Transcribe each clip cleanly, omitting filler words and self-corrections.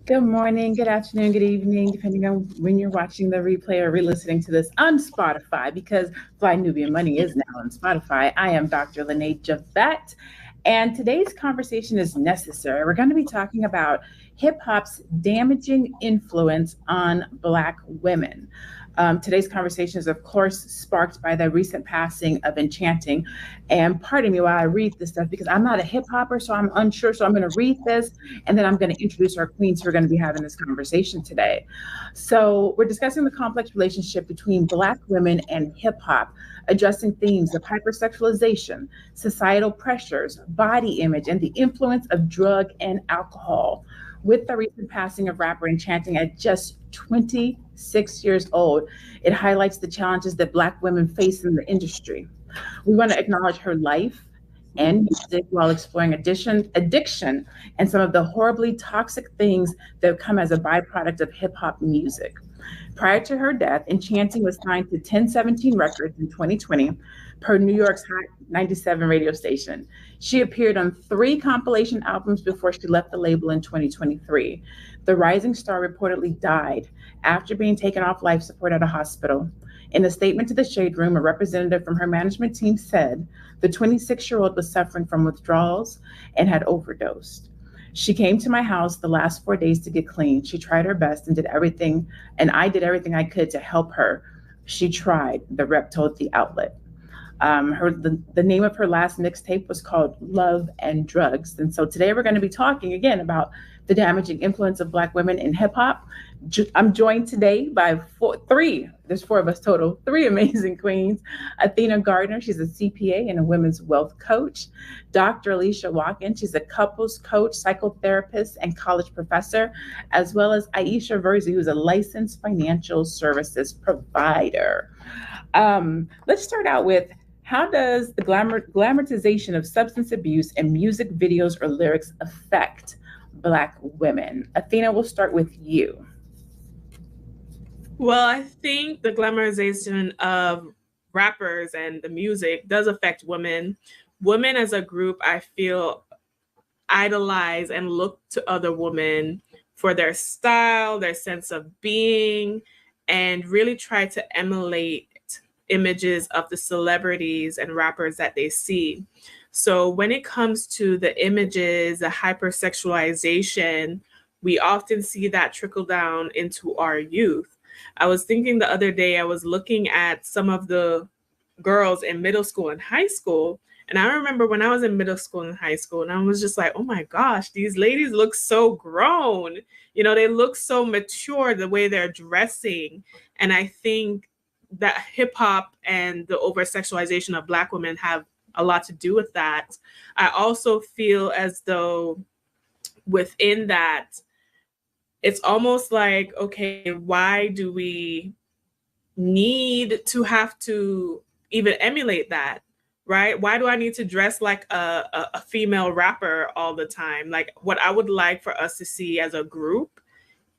Good morning, good afternoon, good evening, depending on when you're watching the replay or re-listening to this on Spotify, because Fly Nubian Money is now on Spotify. I am Dr. Lene Javette, and today's conversation is necessary. We're going to be talking about hip hop's damaging influence on Black women. Today's conversation is, of course, sparked by the recent passing of Enchanting. And pardon me while I read this stuff because I'm not a hip hopper, so I'm unsure. So I'm going to read this and then I'm going to introduce our queens who are going to be having this conversation today. So we're discussing the complex relationship between Black women and hip hop, addressing themes of hypersexualization, societal pressures, body image, and the influence of drug and alcohol. With the recent passing of rapper Enchanting at just 26 years old, it highlights the challenges that Black women face in the industry. We want to acknowledge her life and music while exploring addiction and some of the horribly toxic things that come as a byproduct of hip hop music. Prior to her death, Enchanting was signed to 1017 Records in 2020 per New York's Hot 97 radio station. She appeared on 3 compilation albums before she left the label in 2023. The rising star reportedly died after being taken off life support at a hospital. In a statement to the Shade Room, a representative from her management team said the 26-year-old was suffering from withdrawals and had overdosed. She came to my house the last 4 days to get clean. She tried her best and did everything, and I did everything I could to help her. She tried, the rep told the outlet. The name of her last mixtape was called Love and Drugs. And so today we're going to be talking again about the damaging influence of Black women in hip hop. I'm joined today by there's 4 of us total, 3 amazing queens. Athena Gardner, she's a CPA and a women's wealth coach. Dr. Alicia Watkins, she's a couples coach, psychotherapist, and college professor, as well as Aisha Verzi, who's a licensed financial services provider. Let's start out with, how does the glamorization of substance abuse and music videos or lyrics affect Black women? Athena, we'll start with you. Well, I think the glamorization of rappers and the music does affect women. Women as a group, I feel, idolize and look to other women for their style, their sense of being, and really try to emulate images of the celebrities and rappers that they see. So when it comes to the images, the hypersexualization, we often see that trickle down into our youth. I was thinking the other day, I was looking at some of the girls in middle school and high school. And I remember when I was in middle school and high school, and I was just like, oh my gosh, these ladies look so grown. You know, they look so mature the way they're dressing. And I think that hip hop and the over sexualization of Black women have a lot to do with that. I also feel as though within that, it's almost like, okay, why do we need to have to even emulate that, right? Why do I need to dress like a female rapper all the time? Like, what I would like for us to see as a group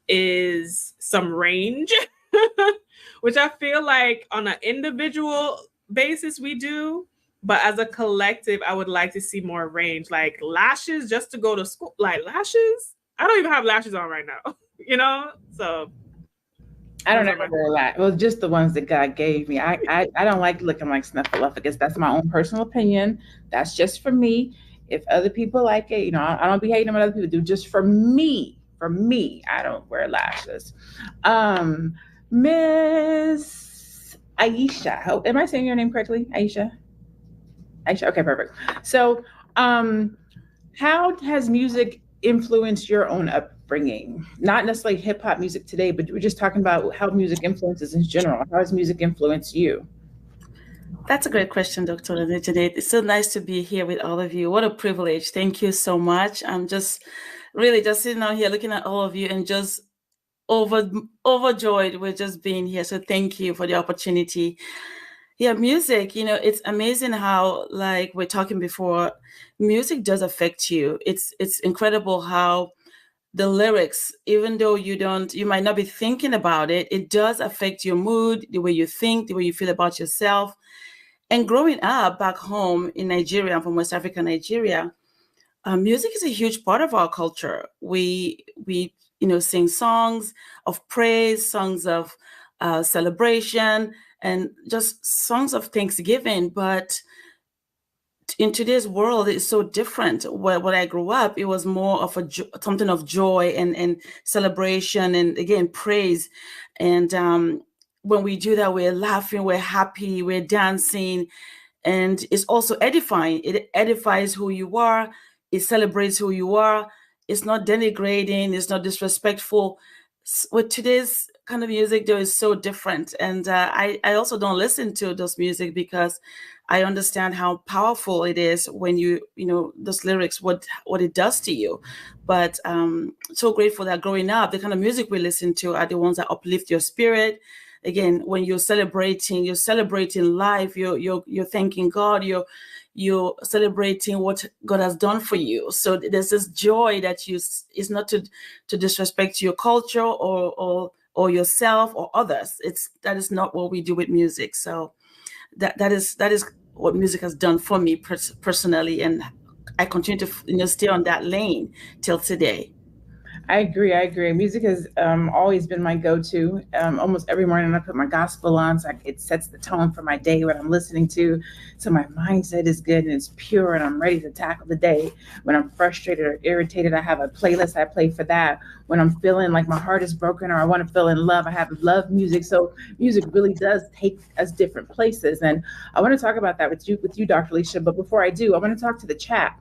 is some range, which I feel like on an individual basis we do. But as a collective, I would like to see more range, like lashes just to go to school. Like lashes, I don't even have lashes on right now, you know? So I don't ever wear a lot. Well, just the ones that God gave me. I don't like looking like Snuffleupagus. That's my own personal opinion. That's just for me. If other people like it, I don't be hating what other people do. Just for me, I don't wear lashes. Miss Aisha, am I saying your name correctly? Aisha, okay, perfect. So, how has music influenced your own upbringing? Not necessarily hip hop music today, but we're just talking about how music influences in general. How has music influenced you? That's a great question, Dr. Janet. It's so nice to be here with all of you. What a privilege. Thank you so much. I'm just really just sitting out here looking at all of you and just overjoyed with just being here. So thank you for the opportunity. Yeah, music, it's amazing how, like we're talking before, music does affect you. It's incredible how the lyrics, even though you might not be thinking about it, it does affect your mood, the way you think, the way you feel about yourself. And growing up back home in Nigeria, I'm from West Africa, Nigeria, music is a huge part of our culture. We sing songs of praise, songs of celebration, and just songs of thanksgiving. But in today's world, it's so different. When I grew up, it was more of something of joy and celebration, and again, praise. And when we do that, we're laughing, we're happy, we're dancing, and it's also edifying. It edifies who you are. It celebrates who you are. It's not denigrating. It's not disrespectful. With today's kind of music, though, is so different. And I also don't listen to those music because I understand how powerful it is when those lyrics, what it does to you. But so grateful that growing up, the kind of music we listen to are the ones that uplift your spirit. Again, when you're celebrating life, you're thanking God, you're celebrating what God has done for you. So there's this joy that is not to disrespect your culture or yourself or others. That is not what we do with music. So that is what music has done for me personally, and I continue to stay on that lane till today. I agree. Music has always been my go-to. Almost every morning I put my gospel on, so it sets the tone for my day, what I'm listening to. So my mindset is good and it's pure, and I'm ready to tackle the day. When I'm frustrated or irritated, I have a playlist I play for that. When I'm feeling like my heart is broken or I want to feel in love, I have love music. So music really does take us different places. And I want to talk about that with you, Dr. Alicia. But before I do, I want to talk to the chat.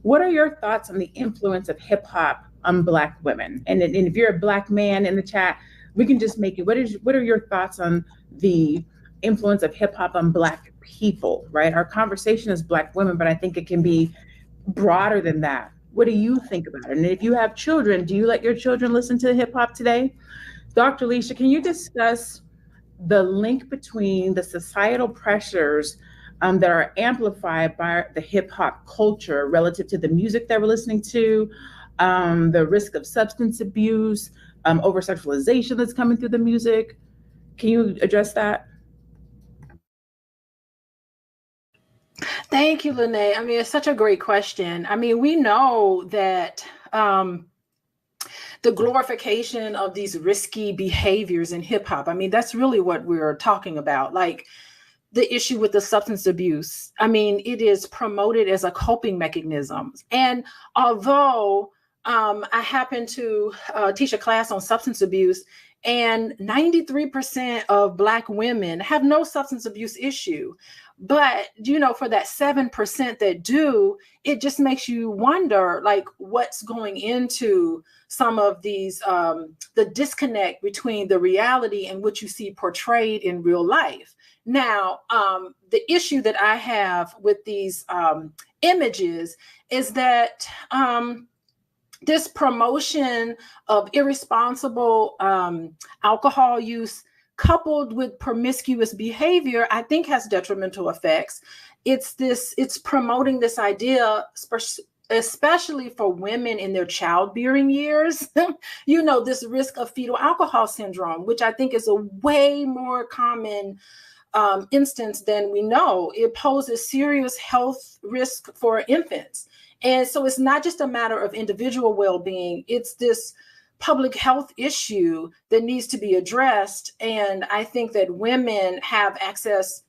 What are your thoughts on the influence of hip hop on Black women? And if you're a Black man in the chat, we can just make it. What are your thoughts on the influence of hip hop on Black people, right? Our conversation is Black women, but I think it can be broader than that. What do you think about it? And if you have children, do you let your children listen to hip hop today? Dr. Alicia, can you discuss the link between the societal pressures that are amplified by the hip hop culture relative to the music that we're listening to, the risk of substance abuse, over sexualization that's coming through the music? Can you address that? Thank you, Lene. I mean, it's such a great question. I mean, we know that the glorification of these risky behaviors in hip hop, I mean, that's really what we're talking about. Like the issue with the substance abuse. I mean, it is promoted as a coping mechanism. And although I happen to teach a class on substance abuse, and 93% of Black women have no substance abuse issue. But, for that 7% that do, it just makes you wonder, like, what's going into some of these, the disconnect between the reality and what you see portrayed in real life. Now, the issue that I have with these images is that this promotion of irresponsible alcohol use coupled with promiscuous behavior, I think has detrimental effects. It's promoting this idea, especially for women in their childbearing years, this risk of fetal alcohol syndrome, which I think is a way more common instance than we know. It poses serious health risk for infants. And so it's not just a matter of individual well-being, it's this public health issue that needs to be addressed. And I think that women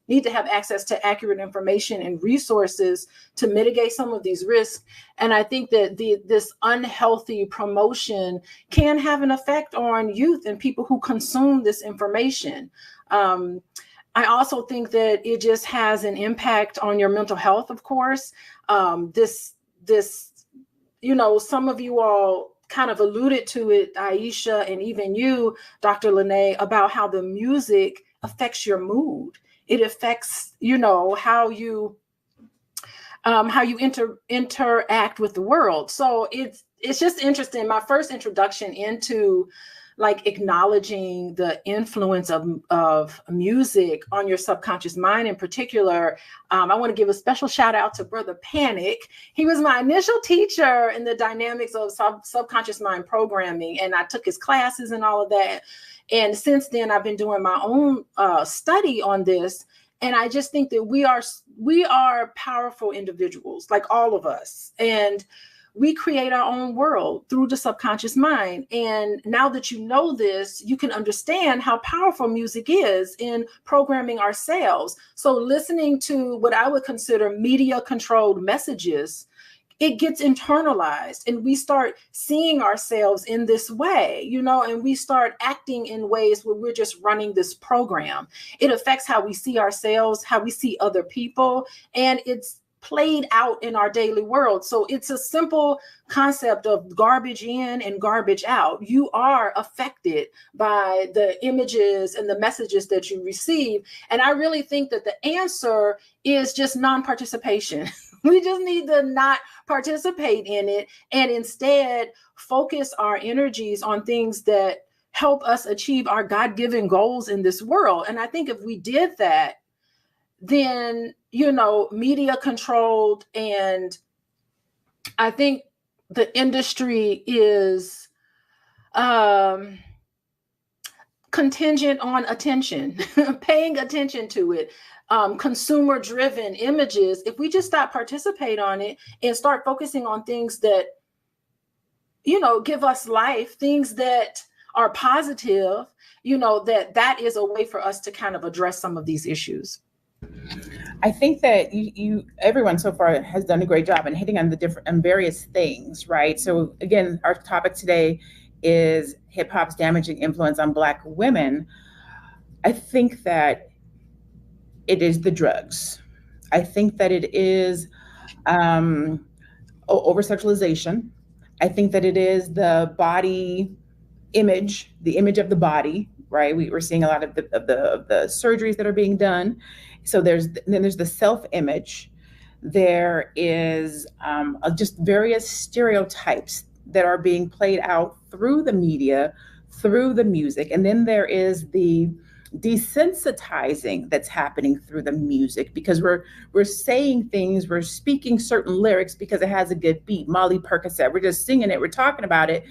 need to have access to accurate information and resources to mitigate some of these risks. And I think that this unhealthy promotion can have an effect on youth and people who consume this information. I also think that it just has an impact on your mental health, of course. Some of you all kind of alluded to it, Aisha, and even you, Dr. Lene, about how the music affects your mood. It affects, how you interact with the world. So it's just interesting. My first introduction into like acknowledging the influence of music on your subconscious mind in particular. I want to give a special shout out to Brother Panic. He was my initial teacher in the dynamics of subconscious mind programming, and I took his classes and all of that. And since then, I've been doing my own study on this. And I just think that we are powerful individuals, like all of us. And we create our own world through the subconscious mind. And now that you know this, you can understand how powerful music is in programming ourselves. So listening to what I would consider media controlled messages, it gets internalized, and we start seeing ourselves in this way, you know, and we start acting in ways where we're just running this program. It affects how we see ourselves, how we see other people, and it's played out in our daily world. So it's a simple concept of garbage in and garbage out. You are affected by the images and the messages that you receive. And I really think that the answer is just non-participation. We just need to not participate in it and instead focus our energies on things that help us achieve our God-given goals in this world. And I think if we did that, then, you know, media controlled, and I think the industry is contingent on attention, paying attention to it, consumer driven images. If we just stop participate on it and start focusing on things that, you know, give us life, things that are positive, you know, that is a way for us to kind of address some of these issues. I think that everyone so far has done a great job in hitting on the different and various things, right? So again, our topic today is hip hop's damaging influence on Black women. I think that it is the drugs. I think that it is over-sexualization. I think that it is the body image, the image of the body, right? We're seeing a lot of the surgeries that are being done. So there's the self-image. There is just various stereotypes that are being played out through the media, through the music. And then there is the desensitizing that's happening through the music, because we're saying things, we're speaking certain lyrics because it has a good beat. Molly Percocet, we're just singing it, we're talking about it.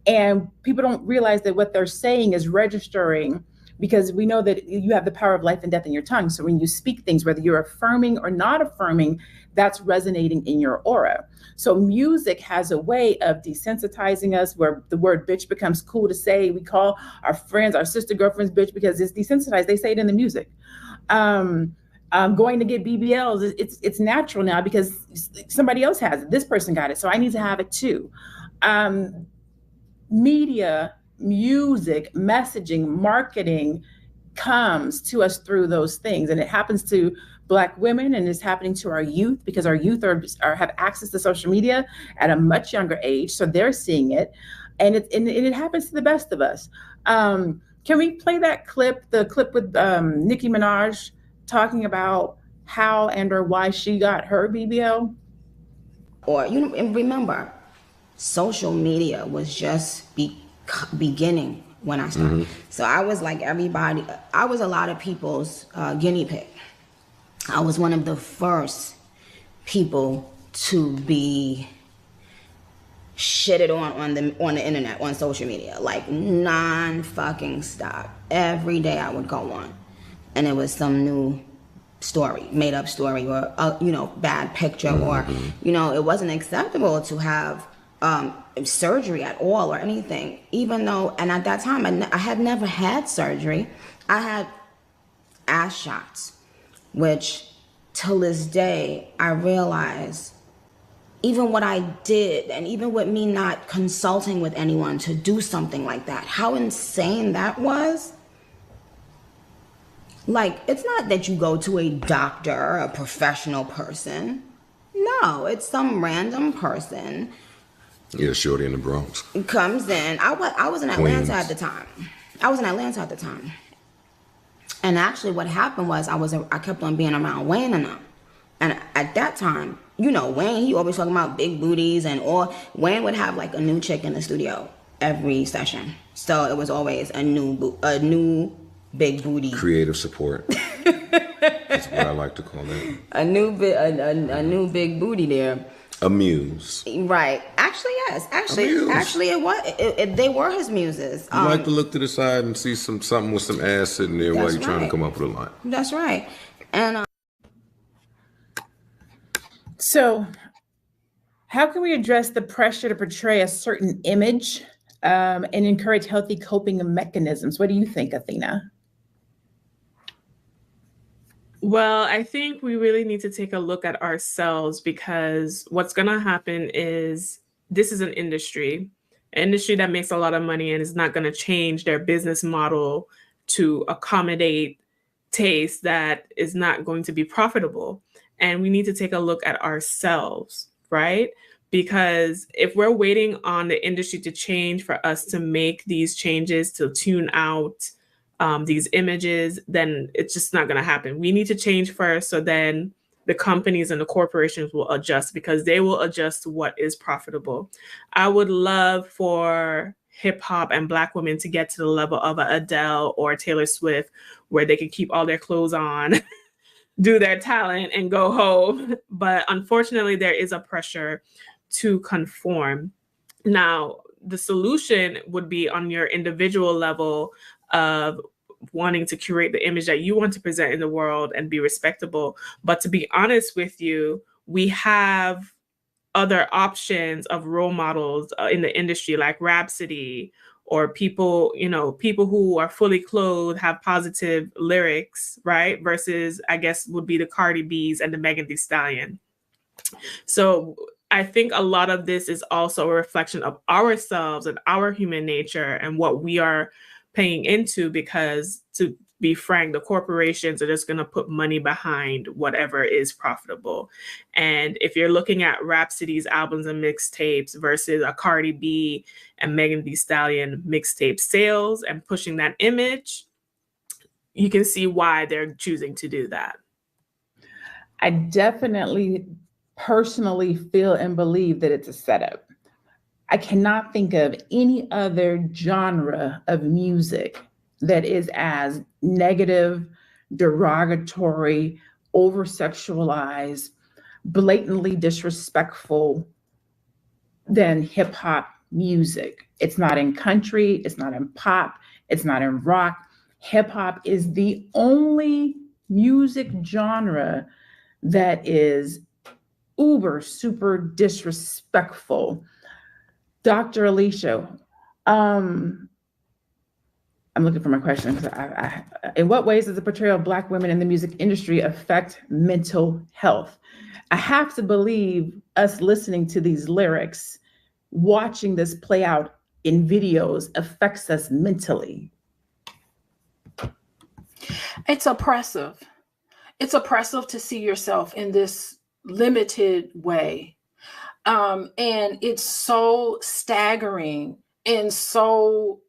And people don't realize that what they're saying is registering, because we know that you have the power of life and death in your tongue. So when you speak things, whether you're affirming or not affirming, that's resonating in your aura. So music has a way of desensitizing us, where the word bitch becomes cool to say. We call our friends, our sister girlfriends bitch because it's desensitized. They say it in the music. Going to get BBLs, it's natural now because somebody else has it. This person got it, so I need to have it too. Media, music, messaging, marketing comes to us through those things, and it happens to Black women, and it's happening to our youth because our youth have access to social media at a much younger age, so they're seeing it, and it happens to the best of us. Can we play that clip, the clip with Nicki Minaj talking about how and or why she got her BBL? Or and remember, social media was just beginning when I started. So I was like everybody. I was a lot of people's guinea pig. I was one of the first people to be shitted on the internet, on social media, like non-fucking stop. Every day I would go on, and it was some new story, made up story, or bad picture, or it wasn't acceptable to have surgery at all or anything, even though, and at that time I had never had surgery. I had ass shots, which till this day I realize, even what I did, and even with me not consulting with anyone to do something like that, how insane that was. Like, it's not that you go to a doctor, a professional person. No, it's some random person. Yeah, shorty in the Bronx. Comes in. I was in Atlanta at the time. And actually what happened was I kept on being around Wayne and them. And at that time, Wayne, he always talking about big booties, and Wayne would have like a new chick in the studio every session. So it was always a new big booty. Creative support. That's what I like to call it. A new big booty there. A muse. Right. Actually, yes. Actually, it was. They were his muses. You like to look to the side and see something with some ass sitting there while you're trying to come up with a line. That's right. And so How can we address the pressure to portray a certain image and encourage healthy coping mechanisms? What do you think, Athena? Well, I think we really need to take a look at ourselves, because what's going to happen is this is an industry that makes a lot of money and is not going to change their business model to accommodate taste that is not going to be profitable. And we need to take a look at ourselves, right? Because if we're waiting on the industry to change for us to make these changes, to tune out these images, then it's just not going to happen. We need to change first, so then the companies and the corporations will adjust, because they will adjust to what is profitable. I would love for hip hop and Black women to get to the level of a Adele or Taylor Swift, where they can keep all their clothes on, do their talent, and go home. But unfortunately, there is a pressure to conform. Now, the solution would be on your individual level of wanting to curate the image that you want to present in the world and be respectable. But to be honest with you, we have other options of role models in the industry, like Rhapsody, or people who are fully clothed, have positive lyrics, right? Versus, I guess, would be the Cardi B's and the Megan Thee Stallion. So I think a lot of this is also a reflection of ourselves and our human nature and what we are paying into, because, to be frank, the corporations are just going to put money behind whatever is profitable. And if you're looking at Rhapsody's albums and mixtapes versus a Cardi B and Megan Thee Stallion mixtape sales and pushing that image, you can see why they're choosing to do that. I definitely personally feel and believe that it's a setup. I cannot think of any other genre of music that is as negative, derogatory, over-sexualized, blatantly disrespectful than hip hop music. It's not in country, it's not in pop, it's not in rock. Hip hop is the only music genre that is uber super disrespectful. Dr. Alicia, I'm looking for my question. In what ways does the portrayal of Black women in the music industry affect mental health? I have to believe us listening to these lyrics, watching this play out in videos, affects us mentally. It's oppressive. It's oppressive to see yourself in this limited way. And it's so staggering and so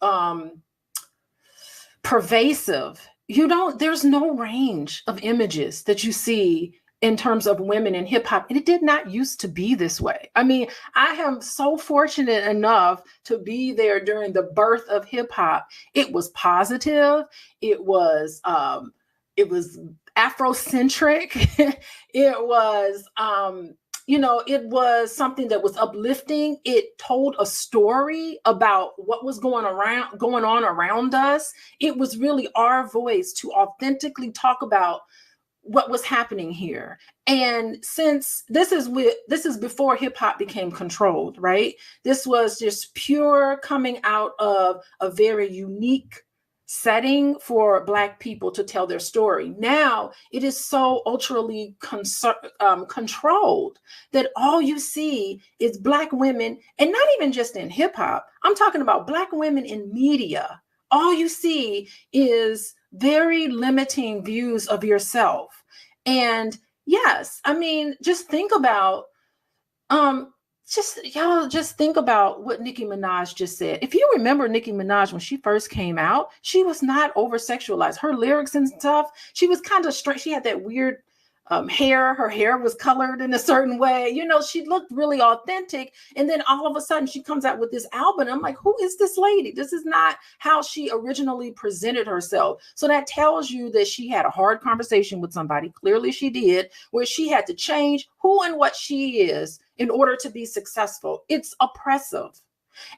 pervasive. There's no range of images that you see in terms of women in hip hop. And it did not used to be this way. I mean, I am so fortunate enough to be there during the birth of hip hop. It was positive. It was Afrocentric. It was, it was something that was uplifting. It told a story about what was going on around us. It was really our voice to authentically talk about what was happening here. And since this is before hip hop became controlled, right? This was just pure coming out of a very unique setting for Black people to tell their story. Now it is so ultrally controlled that all you see is Black women, and not even just in hip hop. I'm talking about Black women in media. All you see is very limiting views of yourself. And yes, I mean, just think about just think about what Nicki Minaj just said. If you remember Nicki Minaj when she first came out, she was not over sexualized. Her lyrics and stuff, she was kind of straight. She had that weird hair. Her hair was colored in a certain way. She looked really authentic. And then all of a sudden she comes out with this album. I'm like, who is this lady? This is not how she originally presented herself. So that tells you that she had a hard conversation with somebody. Clearly she did, where she had to change who and what she is in order to be successful. It's oppressive.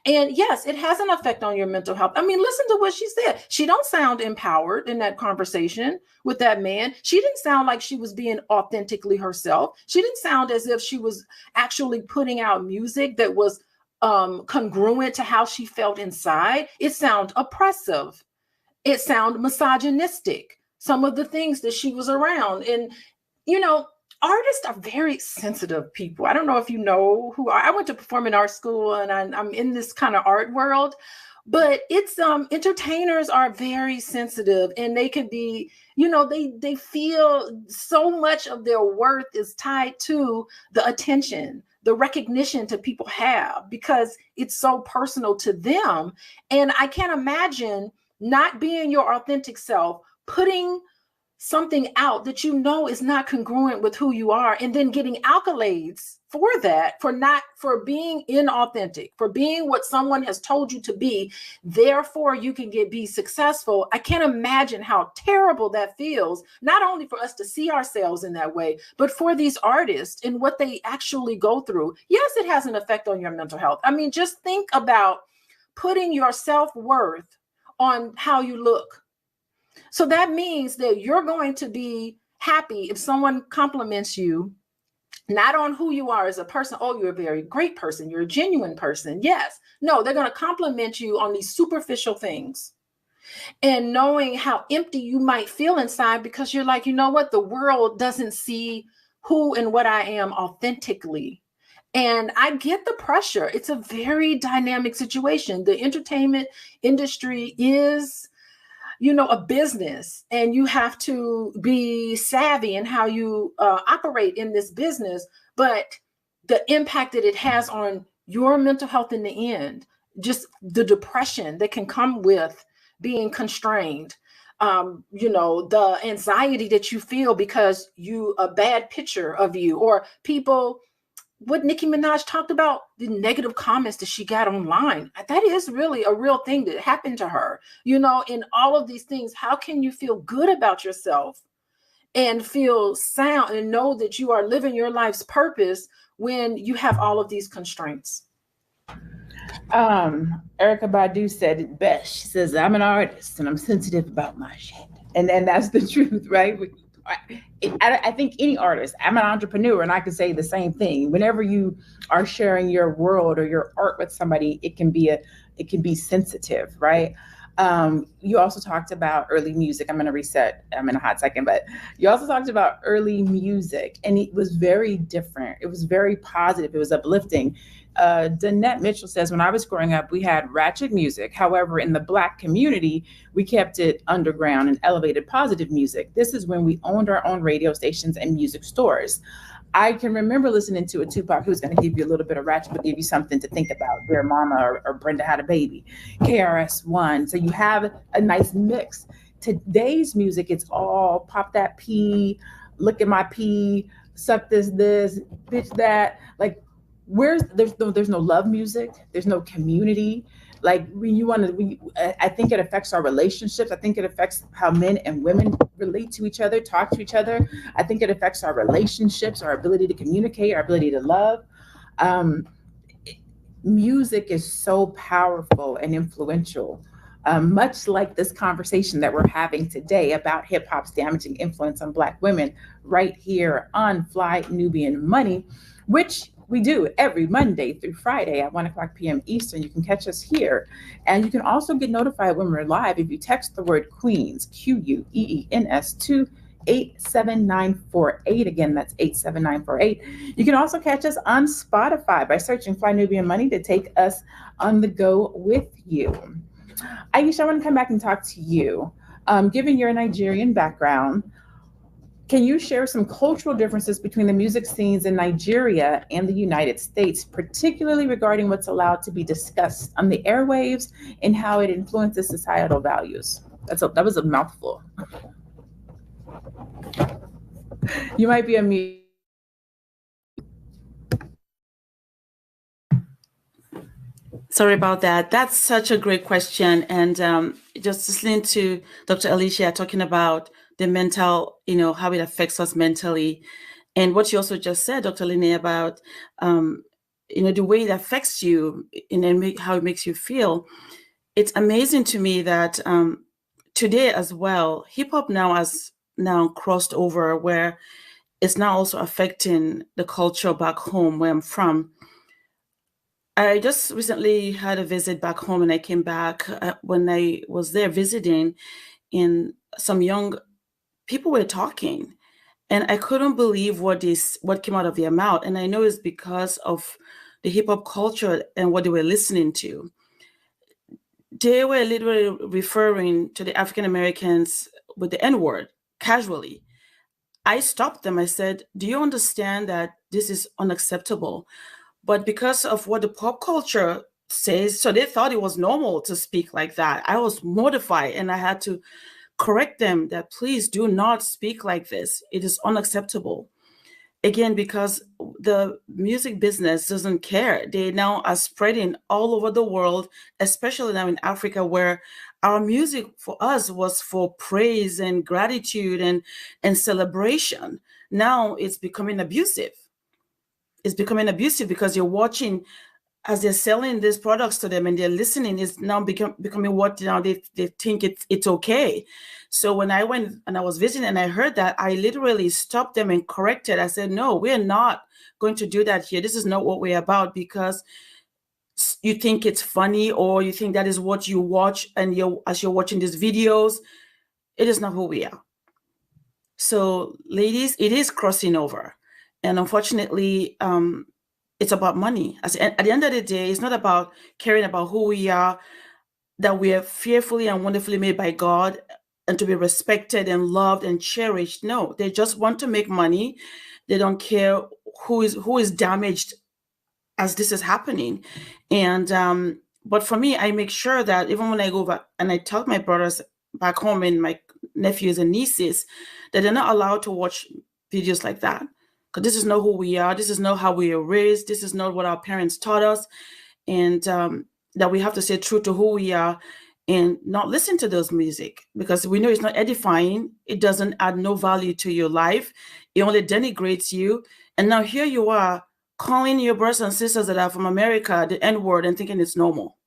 And yes, it has an effect on your mental health. I mean, listen to what she said. She don't sound empowered in that conversation with that man. She didn't sound like she was being authentically herself. She didn't sound as if she was actually putting out music that was congruent to how she felt inside. It sounded oppressive. It sounded misogynistic. Some of the things that she was around. And, you know, artists are very sensitive people. I don't know if you know who I went to performing arts school, and I'm in this kind of art world, but it's entertainers are very sensitive, and they can be, you know, they feel so much of their worth is tied to the attention, the recognition to people have, because it's so personal to them. And I can't imagine not being your authentic self, putting something out that you know is not congruent with who you are, and then getting accolades for that, for being inauthentic, for being what someone has told you to be, therefore you can be successful. I can't imagine how terrible that feels, not only for us to see ourselves in that way, but for these artists and what they actually go through. Yes, it has an effect on your mental health. I mean, just think about putting your self-worth on how you look. So that means that you're going to be happy if someone compliments you, not on who you are as a person. Oh, you're a very great person. You're a genuine person. Yes. No, they're going to compliment you on these superficial things. And knowing how empty you might feel inside, because you're like, you know what? The world doesn't see who and what I am authentically. And I get the pressure. It's a very dynamic situation. The entertainment industry is, you know, a business, and you have to be savvy in how you operate in this business. But the impact that it has on your mental health in the end, just the depression that can come with being constrained, you know, the anxiety that you feel because a bad picture of you, or people, what Nicki Minaj talked about, the negative comments that she got online. That is really a real thing that happened to her. You know, in all of these things, how can you feel good about yourself and feel sound and know that you are living your life's purpose when you have all of these constraints? Erykah Badu said it best. She says, I'm an artist and I'm sensitive about my shit. And that's the truth, right? I think any artist, I'm an entrepreneur, and I can say the same thing. Whenever you are sharing your world or your art with somebody, it can be sensitive, right? You also talked about early music. I'm going to reset. I'm in a hot second, but you also talked about early music, and it was very different. It was very positive. It was uplifting. Danette Mitchell says, when I was growing up, we had ratchet music. However, in the Black community, we kept it underground and elevated positive music. This is when we owned our own radio stations and music stores. I can remember listening to a Tupac who's going to give you a little bit of ratchet, but give you something to think about. Dear Mama or Brenda Had a Baby, KRS-One. So you have a nice mix. Today's music, it's all pop that P, look at my P, suck this, bitch that. Like, there's no love music. There's no community. Like I think it affects our relationships. I think it affects how men and women relate to each other, talk to each other. I think it affects our relationships, our ability to communicate, our ability to love. Music is so powerful and influential, much like this conversation that we're having today about hip hop's damaging influence on Black women, right here on Fly Nubian Money, which we do every Monday through Friday at 1:00 p.m. Eastern. You can catch us here. And you can also get notified when we're live if you text the word Queens, QUEENS, to 87948. Again, that's 87948. You can also catch us on Spotify by searching Fly Nubian Money to take us on the go with you. Aisha, I want to come back and talk to you. Given your Nigerian background, can you share some cultural differences between the music scenes in Nigeria and the United States, particularly regarding what's allowed to be discussed on the airwaves and how it influences societal values? That was a mouthful. You might be a mute. Sorry about that. That's such a great question. And just listening to Dr. Alicia talking about the mental, how it affects us mentally. And what you also just said, Dr. Linnea, about the way it affects you and then how it makes you feel. It's amazing to me that today as well, hip hop now has crossed over where it's now also affecting the culture back home where I'm from. I just recently had a visit back home, and I came back when I was there visiting, and some young people were talking, and I couldn't believe what came out of their mouth. And I know it's because of the hip hop culture and what they were listening to. They were literally referring to the African Americans with the N-word casually. I stopped them. I said, do you understand that this is unacceptable? But because of what the pop culture says, so they thought it was normal to speak like that. I was mortified, and I had to correct them that please do not speak like this. It is unacceptable. Again, because the music business doesn't care. They now are spreading all over the world, especially now in Africa, where our music for us was for praise and gratitude and celebration. Now it's becoming abusive. It's becoming abusive because you're watching as they're selling these products to them, and they're listening. Is now becoming what now they think it's okay. So when I went and I was visiting and I heard that, I literally stopped them and corrected. I said, no, we're not going to do that here. This is not what we're about, because you think it's funny, or you think that is what you watch, and as you're watching these videos, it is not who we are. So ladies, it is crossing over. And unfortunately, it's about money. At the end of the day, it's not about caring about who we are, that we are fearfully and wonderfully made by God and to be respected and loved and cherished. No, they just want to make money. They don't care who is damaged as this is happening. And but for me, I make sure that even when I go back and I tell my brothers back home and my nephews and nieces that they're not allowed to watch videos like that. Because this is not who we are. This is not how we were raised. This is not what our parents taught us. And that we have to stay true to who we are and not listen to those music, because we know it's not edifying. It doesn't add no value to your life. It only denigrates you. And now here you are calling your brothers and sisters that are from America the N-word and thinking it's normal.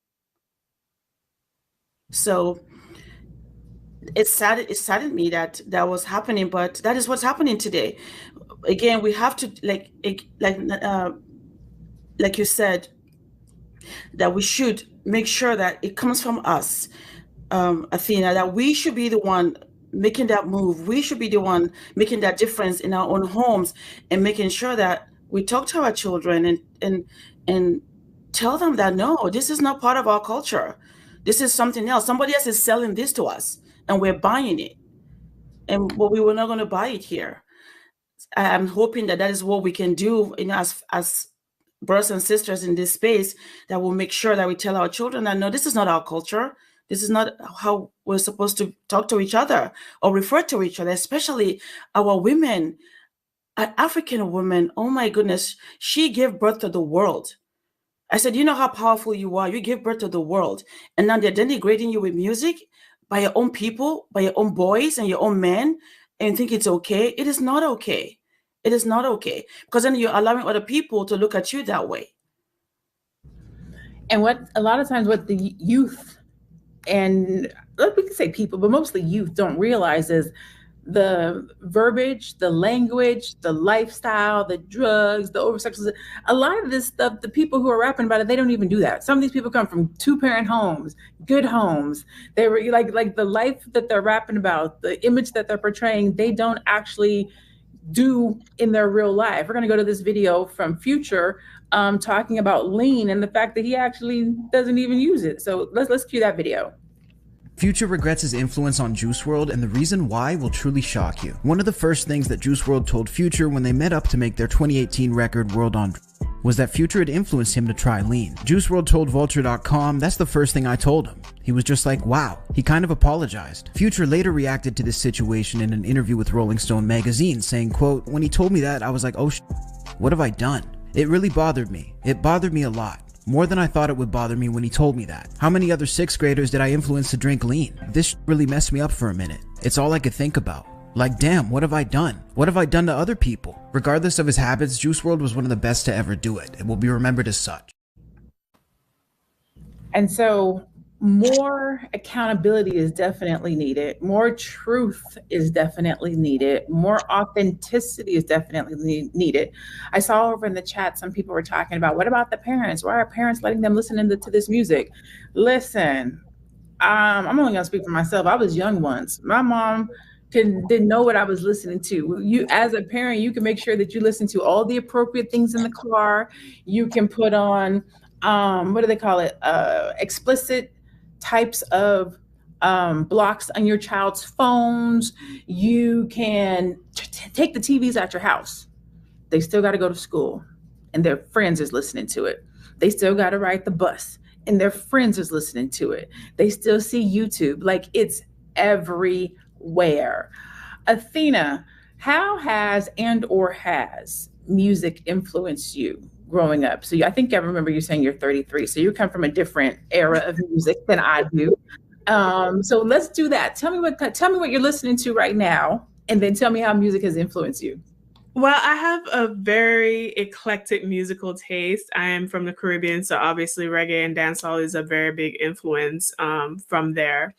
So it saddened me that was happening, but that is what's happening today. Again, we have to like you said, that we should make sure that it comes from us, Athena, that we should be the one making that move. We should be the one making that difference in our own homes and making sure that we talk to our children and tell them that no, this is not part of our culture. This is something else. Somebody else is selling this to us and we're buying it. But we were not going to buy it here. I'm hoping that is what we can do, as brothers and sisters in this space, that will make sure that we tell our children that no, this is not our culture. This is not how we're supposed to talk to each other or refer to each other, especially our women. An African woman, oh my goodness, she gave birth to the world. I said, you know how powerful you are. You give birth to the world. And now they're denigrating you with music by your own people, by your own boys and your own men, and think it's okay. It is not okay. It is not okay, because then you're allowing other people to look at you that way. And what a lot of times what the youth, and we can say people, but mostly youth, don't realize is the verbiage, the language, the lifestyle, the drugs, the over-sexualization. A lot of this stuff, the people who are rapping about it, they don't even do that. Some of these people come from two-parent homes, good homes. They were like the life that they're rapping about, the image that they're portraying, they don't actually do in their real life. We're going to go to this video from Future talking about lean and the fact that he actually doesn't even use it. So let's cue that video. Future regrets his influence on Juice WRLD, and the reason why will truly shock you. One of the first things that Juice WRLD told Future when they met up to make their 2018 record World on was that Future had influenced him to try lean. Juice WRLD told Vulture.com, that's the first thing I told him. He was just like, wow. He kind of apologized. Future later reacted to this situation in an interview with Rolling Stone magazine, saying, quote, when he told me that, I was like, oh what have I done? It really bothered me. It bothered me a lot. More than I thought it would bother me when he told me that. How many other 6th graders did I influence to drink lean? This really messed me up for a minute. It's all I could think about. Like, damn, what have I done? What have I done to other people? Regardless of his habits, Juice WRLD was one of the best to ever do it and will be remembered as such. And so more accountability is definitely needed. More truth is definitely needed. More authenticity is definitely needed. I saw over in the chat, some people were talking about, what about the parents? Why are parents letting them listen to this music? Listen, I'm only gonna speak for myself. I was young once. My mom didn't know what I was listening to. You, as a parent, you can make sure that you listen to all the appropriate things in the car. You can put on, what do they call it? Explicit types of blocks on your child's phones. You can take the TVs out your house. They still got to go to school, and their friends is listening to it. They still got to ride the bus, and their friends is listening to it. They still see YouTube. Like, it's everywhere. Athena, how has music influenced you growing up? So I think I remember you saying you're 33. So you come from a different era of music than I do. So let's do that. Tell me what you're listening to right now, and then tell me how music has influenced you. Well, I have a very eclectic musical taste. I am from the Caribbean, so obviously reggae and dancehall is a very big influence from there.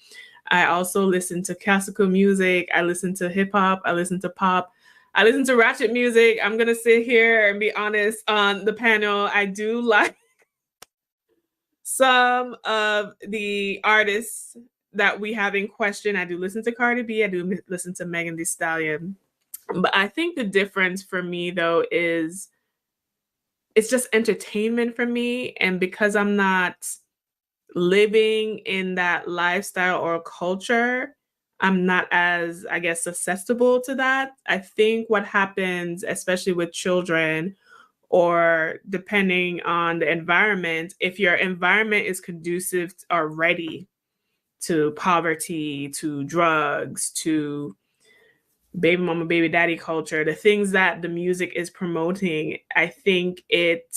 I also listen to classical music. I listen to hip hop. I listen to pop. I listen to ratchet music. I'm going to sit here and be honest on the panel. I do like some of the artists that we have in question. I do listen to Cardi B. I do listen to Megan Thee Stallion. But I think the difference for me, though, is it's just entertainment for me. And because I'm not living in that lifestyle or culture, I'm not as, I guess, susceptible to that. I think what happens, especially with children, or depending on the environment, if your environment is conducive already to poverty, to drugs, to baby mama, baby daddy culture, the things that the music is promoting, I think it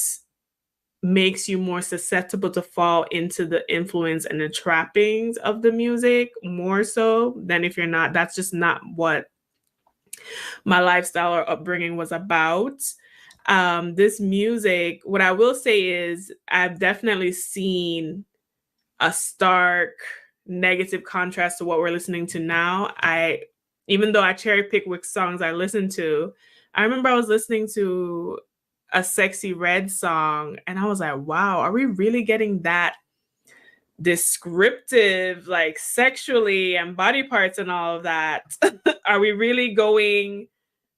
makes you more susceptible to fall into the influence and the trappings of the music more so than if you're not. That's just not what my lifestyle or upbringing was about. This music, what I will say is I've definitely seen a stark negative contrast to what we're listening to now. Even though I cherry pick which songs I listen to, I remember I was listening to a Sexy Red song and I was like, wow, are we really getting that descriptive, like sexually and body parts and all of that? Are we really going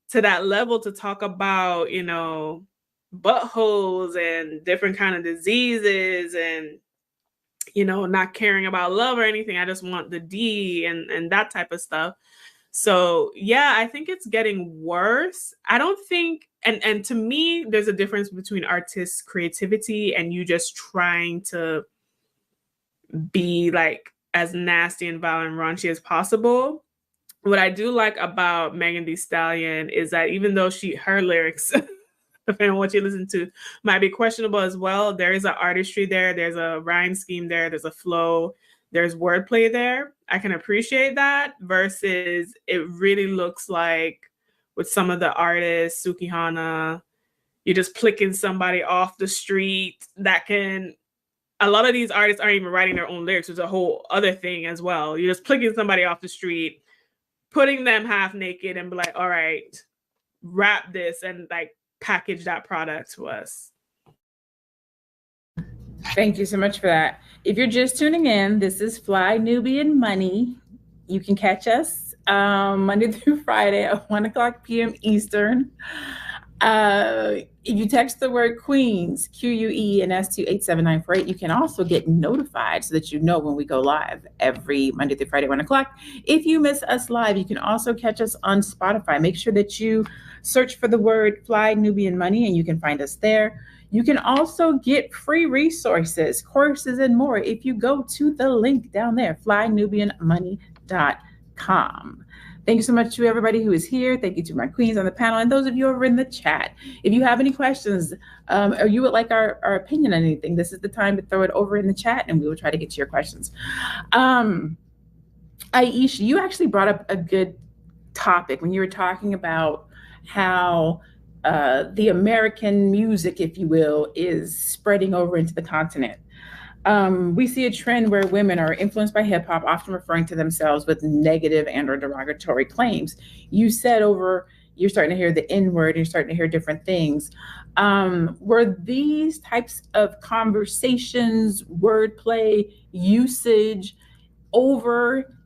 to that level to talk about, you know, buttholes and different kind of diseases and, you know, not caring about love or anything? I just want the D and that type of stuff. So yeah, I think it's getting worse. I don't think, and to me, there's a difference between artists' creativity and you just trying to be like as nasty and violent and raunchy as possible. What I do like about Megan Thee Stallion is that even though her lyrics, depending on what you listen to, might be questionable as well, there is an artistry there, there's a rhyme scheme there, there's a flow, there's wordplay there. I can appreciate that versus it really looks like with some of the artists, Sukihana, you're just picking somebody off the street that can, a lot of these artists aren't even writing their own lyrics. It's a whole other thing as well. You're just picking somebody off the street, putting them half naked and be like, all right, wrap this and like package that product to us. Thank you so much for that. If you're just tuning in, this is Fly Nubian Money. You can catch us Monday through Friday at 1:00 p.m. Eastern. If you text the word Queens, QUENS to 87948, you can also get notified so that you know when we go live every Monday through Friday, 1:00. If you miss us live, you can also catch us on Spotify. Make sure that you search for the word Fly Nubian Money and you can find us there. You can also get free resources, courses, and more if you go to the link down there, flynubianmoney.com. Thank you so much to everybody who is here. Thank you to my queens on the panel and those of you over in the chat. If you have any questions or you would like our opinion on anything, this is the time to throw it over in the chat and we will try to get to your questions. Aisha, you actually brought up a good topic, when you were talking about how the American music, if you will, is spreading over into the continent. We see a trend where women are influenced by hip hop, often referring to themselves with negative and or derogatory claims. You said you're starting to hear the N word, you're starting to hear different things. Were these types of conversations, wordplay, usage over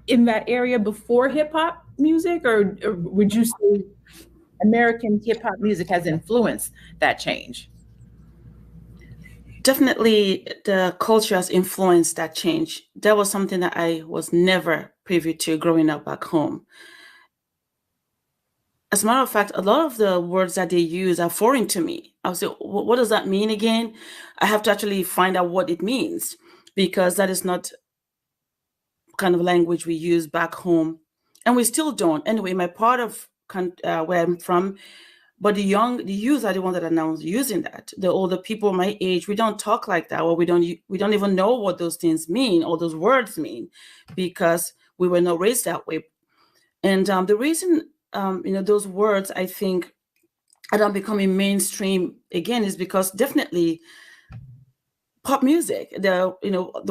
in that area before hip hop music, or would you say American hip hop music has influenced that change? Definitely, the culture has influenced that change. That was something that I was never privy to growing up back home. As a matter of fact, a lot of the words that they use are foreign to me. I was like, what does that mean again? I have to actually find out what it means, because that is not kind of language we use back home, and we still don't. Anyway, my part of where I'm from, but the youth are the ones that are now using that. The older people my age, we don't talk like that, or we don't even know what those things mean or those words mean, because we were not raised that way. And the reason those words, I think, are not becoming mainstream again is because definitely pop music, the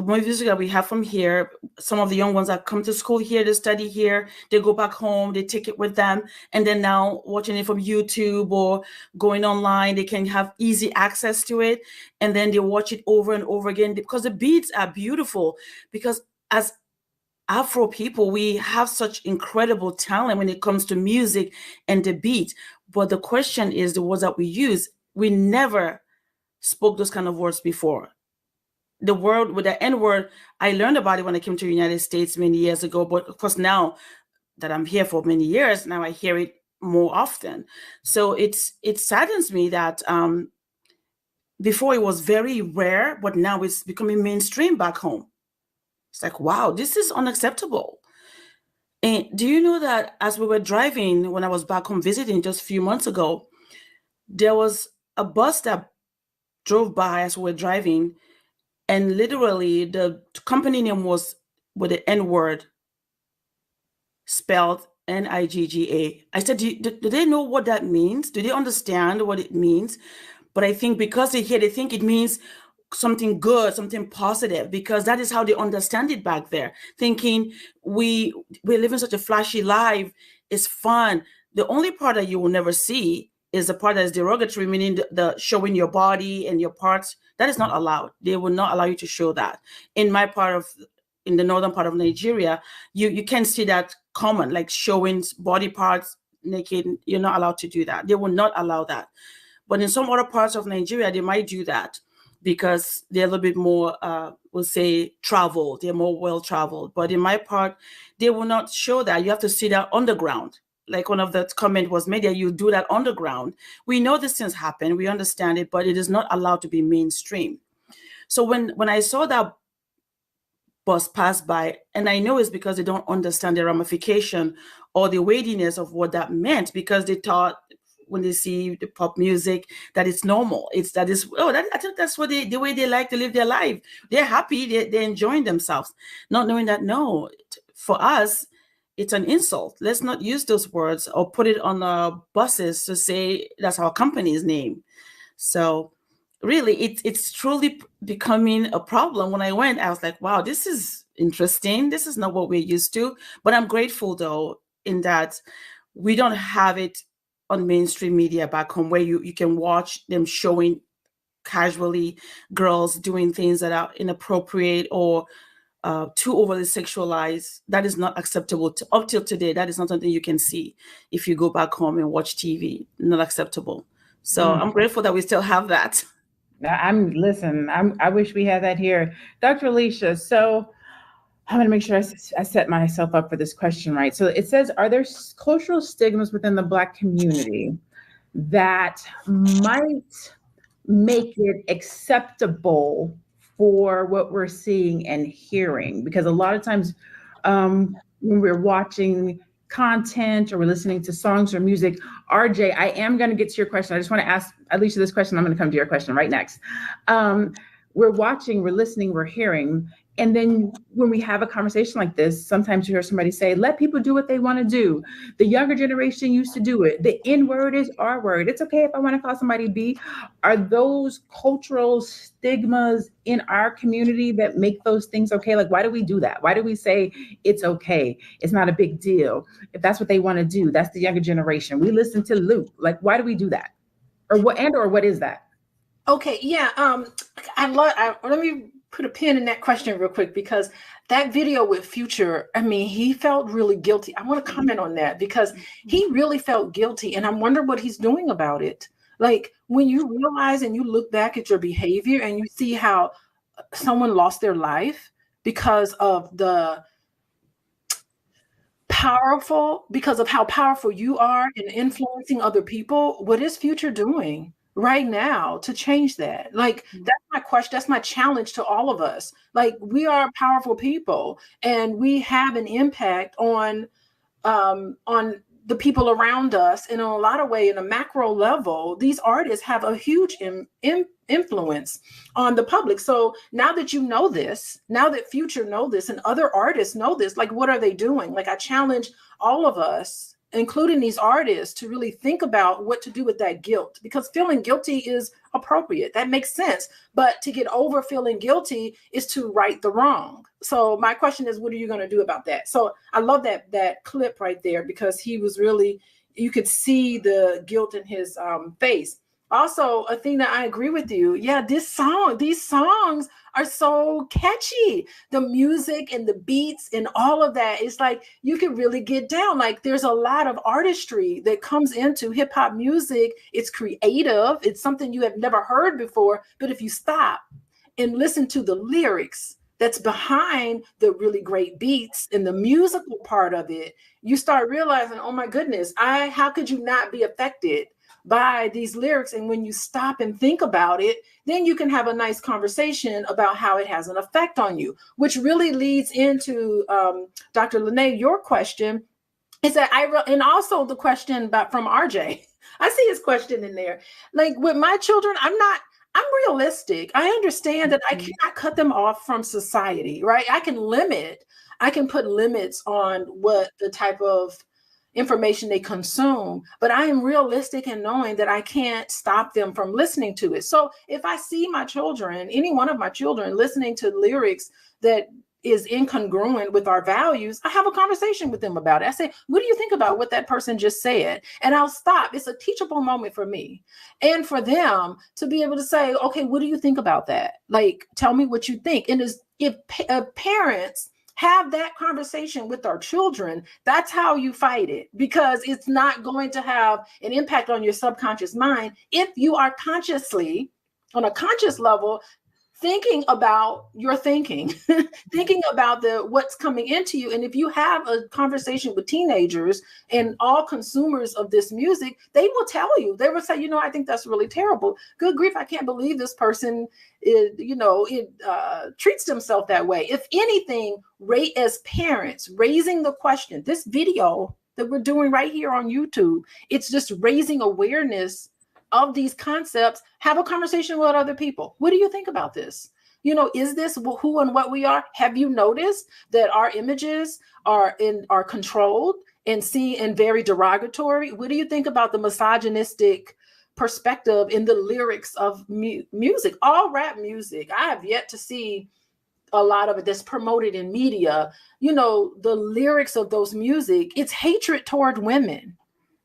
music that we have from here, some of the young ones that come to school here, they study here, they go back home, they take it with them, and then now watching it from YouTube or going online, they can have easy access to it, and then they watch it over and over again because the beats are beautiful. Because as Afro people, we have such incredible talent when it comes to music and the beat, but the question is the words that we use. We never spoke those kind of words before. The word with the N word, I learned about it when I came to the United States many years ago. But of course, now that I'm here for many years, now I hear it more often. So it saddens me that before it was very rare, but now it's becoming mainstream back home. It's like, wow, this is unacceptable. And do you know that as we were driving, when I was back home visiting just a few months ago, there was a bus that drove by as we were driving, and literally the company name was with the N word spelled Nigga. I said, do they know what that means? Do they understand what it means? But I think because they think it means something good, something positive, because that is how they understand it back there, thinking we live in such a flashy life, it's fun. The only part that you will never see is the part that is derogatory, meaning the showing your body and your parts. That is not allowed. They will not allow you to show that. In the northern part of Nigeria, you can't see that common, like showing body parts naked. You're not allowed to do that. They will not allow that. But in some other parts of Nigeria, they might do that because they're a little bit more, we'll say, traveled. They're more well-traveled. But in my part, they will not show that. You have to see that underground. Like one of the comment was made, that you do that underground. We know these things happen. We understand it, but it is not allowed to be mainstream. So when I saw that bus pass by, and I know it's because they don't understand the ramification or the weightiness of what that meant, because they thought when they see the pop music that it's normal. I think that's what the way they like to live their life. They're happy, they're enjoying themselves, not knowing that, no, for us, it's an insult. Let's not use those words or put it on our buses to say that's our company's name. So really, it's truly becoming a problem. When I went, I was like, wow, this is interesting. This is not what we're used to. But I'm grateful, though, in that we don't have it on mainstream media back home, where you can watch them showing casually girls doing things that are inappropriate or too overly sexualized. That is not acceptable. Up till today, that is not something you can see if you go back home and watch TV. Not acceptable. So I'm grateful that we still have that. I wish we had that here. Dr. Alicia, so I'm going to make sure I set myself up for this question right. So it says, are there cultural stigmas within the Black community that might make it acceptable for what we're seeing and hearing? Because a lot of times when we're watching content or we're listening to songs or music, RJ, I am going to get to your question. I just want to ask Alicia this question. I'm going to come to your question right next. We're watching, we're listening, we're hearing, And then when we have a conversation like this, sometimes you hear somebody say, let people do what they want to do. The younger generation used to do it. The N word is R word. It's okay if I want to call somebody B. Are those cultural stigmas in our community that make those things okay? Like, why do we do that? Why do we say it's okay? It's not a big deal. If that's what they want to do, that's the younger generation. We listen to Luke. Like, why do we do that? Or what is that? Okay, yeah. Let me put a pin in that question real quick, because that video with Future, I mean, he felt really guilty. I want to comment on that because he really felt guilty, and I wonder what he's doing about it. Like, when you realize and you look back at your behavior and you see how someone lost their life because of how powerful you are in influencing other people, what is Future doing right now to change that? Like, that's my question. That's my challenge to all of us. Like, we are powerful people and we have an impact on the people around us. And in a lot of ways, in a macro level, these artists have a huge influence on the public. So now that you know this, now that Future know this and other artists know this, like, what are they doing? Like, I challenge all of us, including these artists, to really think about what to do with that guilt, because feeling guilty is appropriate. That makes sense. But to get over feeling guilty is to right the wrong. So my question is, what are you going to do about that? So I love that clip right there, because he was really, you could see the guilt in his face. Also, Athena, I agree with you. Yeah, these songs are so catchy. The music and the beats and all of that, it's like you can really get down. Like, there's a lot of artistry that comes into hip hop music. It's creative. It's something you have never heard before. But if you stop and listen to the lyrics that's behind the really great beats and the musical part of it, you start realizing, oh my goodness, how could you not be affected by these lyrics? And when you stop and think about it, then you can have a nice conversation about how it has an effect on you, which really leads into Dr. Lene, your question is that and also the question from RJ. I see his question in there. Like, with my children, I'm realistic. I understand that I cannot cut them off from society, right? I can put limits on what the type of information they consume, but I am realistic in knowing that I can't stop them from listening to it. So if I see my children, any one of my children, listening to lyrics that is incongruent with our values, I have a conversation with them about it. I say, what do you think about what that person just said? And I'll stop. It's a teachable moment for me and for them to be able to say, okay, what do you think about that? Like, tell me what you think. And if parents have that conversation with our children, that's how you fight it, because it's not going to have an impact on your subconscious mind if you are consciously, on a conscious level, thinking about your thinking, thinking about what's coming into you. And if you have a conversation with teenagers and all consumers of this music, they will tell you, they will say, I think that's really terrible. Good grief, I can't believe this person treats themselves that way. If anything, as parents, raising the question, this video that we're doing right here on YouTube, it's just raising awareness of these concepts. Have a conversation with other people. What do you think about this? Is this who and what we are? Have you noticed that our images are controlled and seen and very derogatory? What do you think about the misogynistic perspective in the lyrics of music? All rap music, I have yet to see a lot of it that's promoted in media. The lyrics of those music, it's hatred toward women.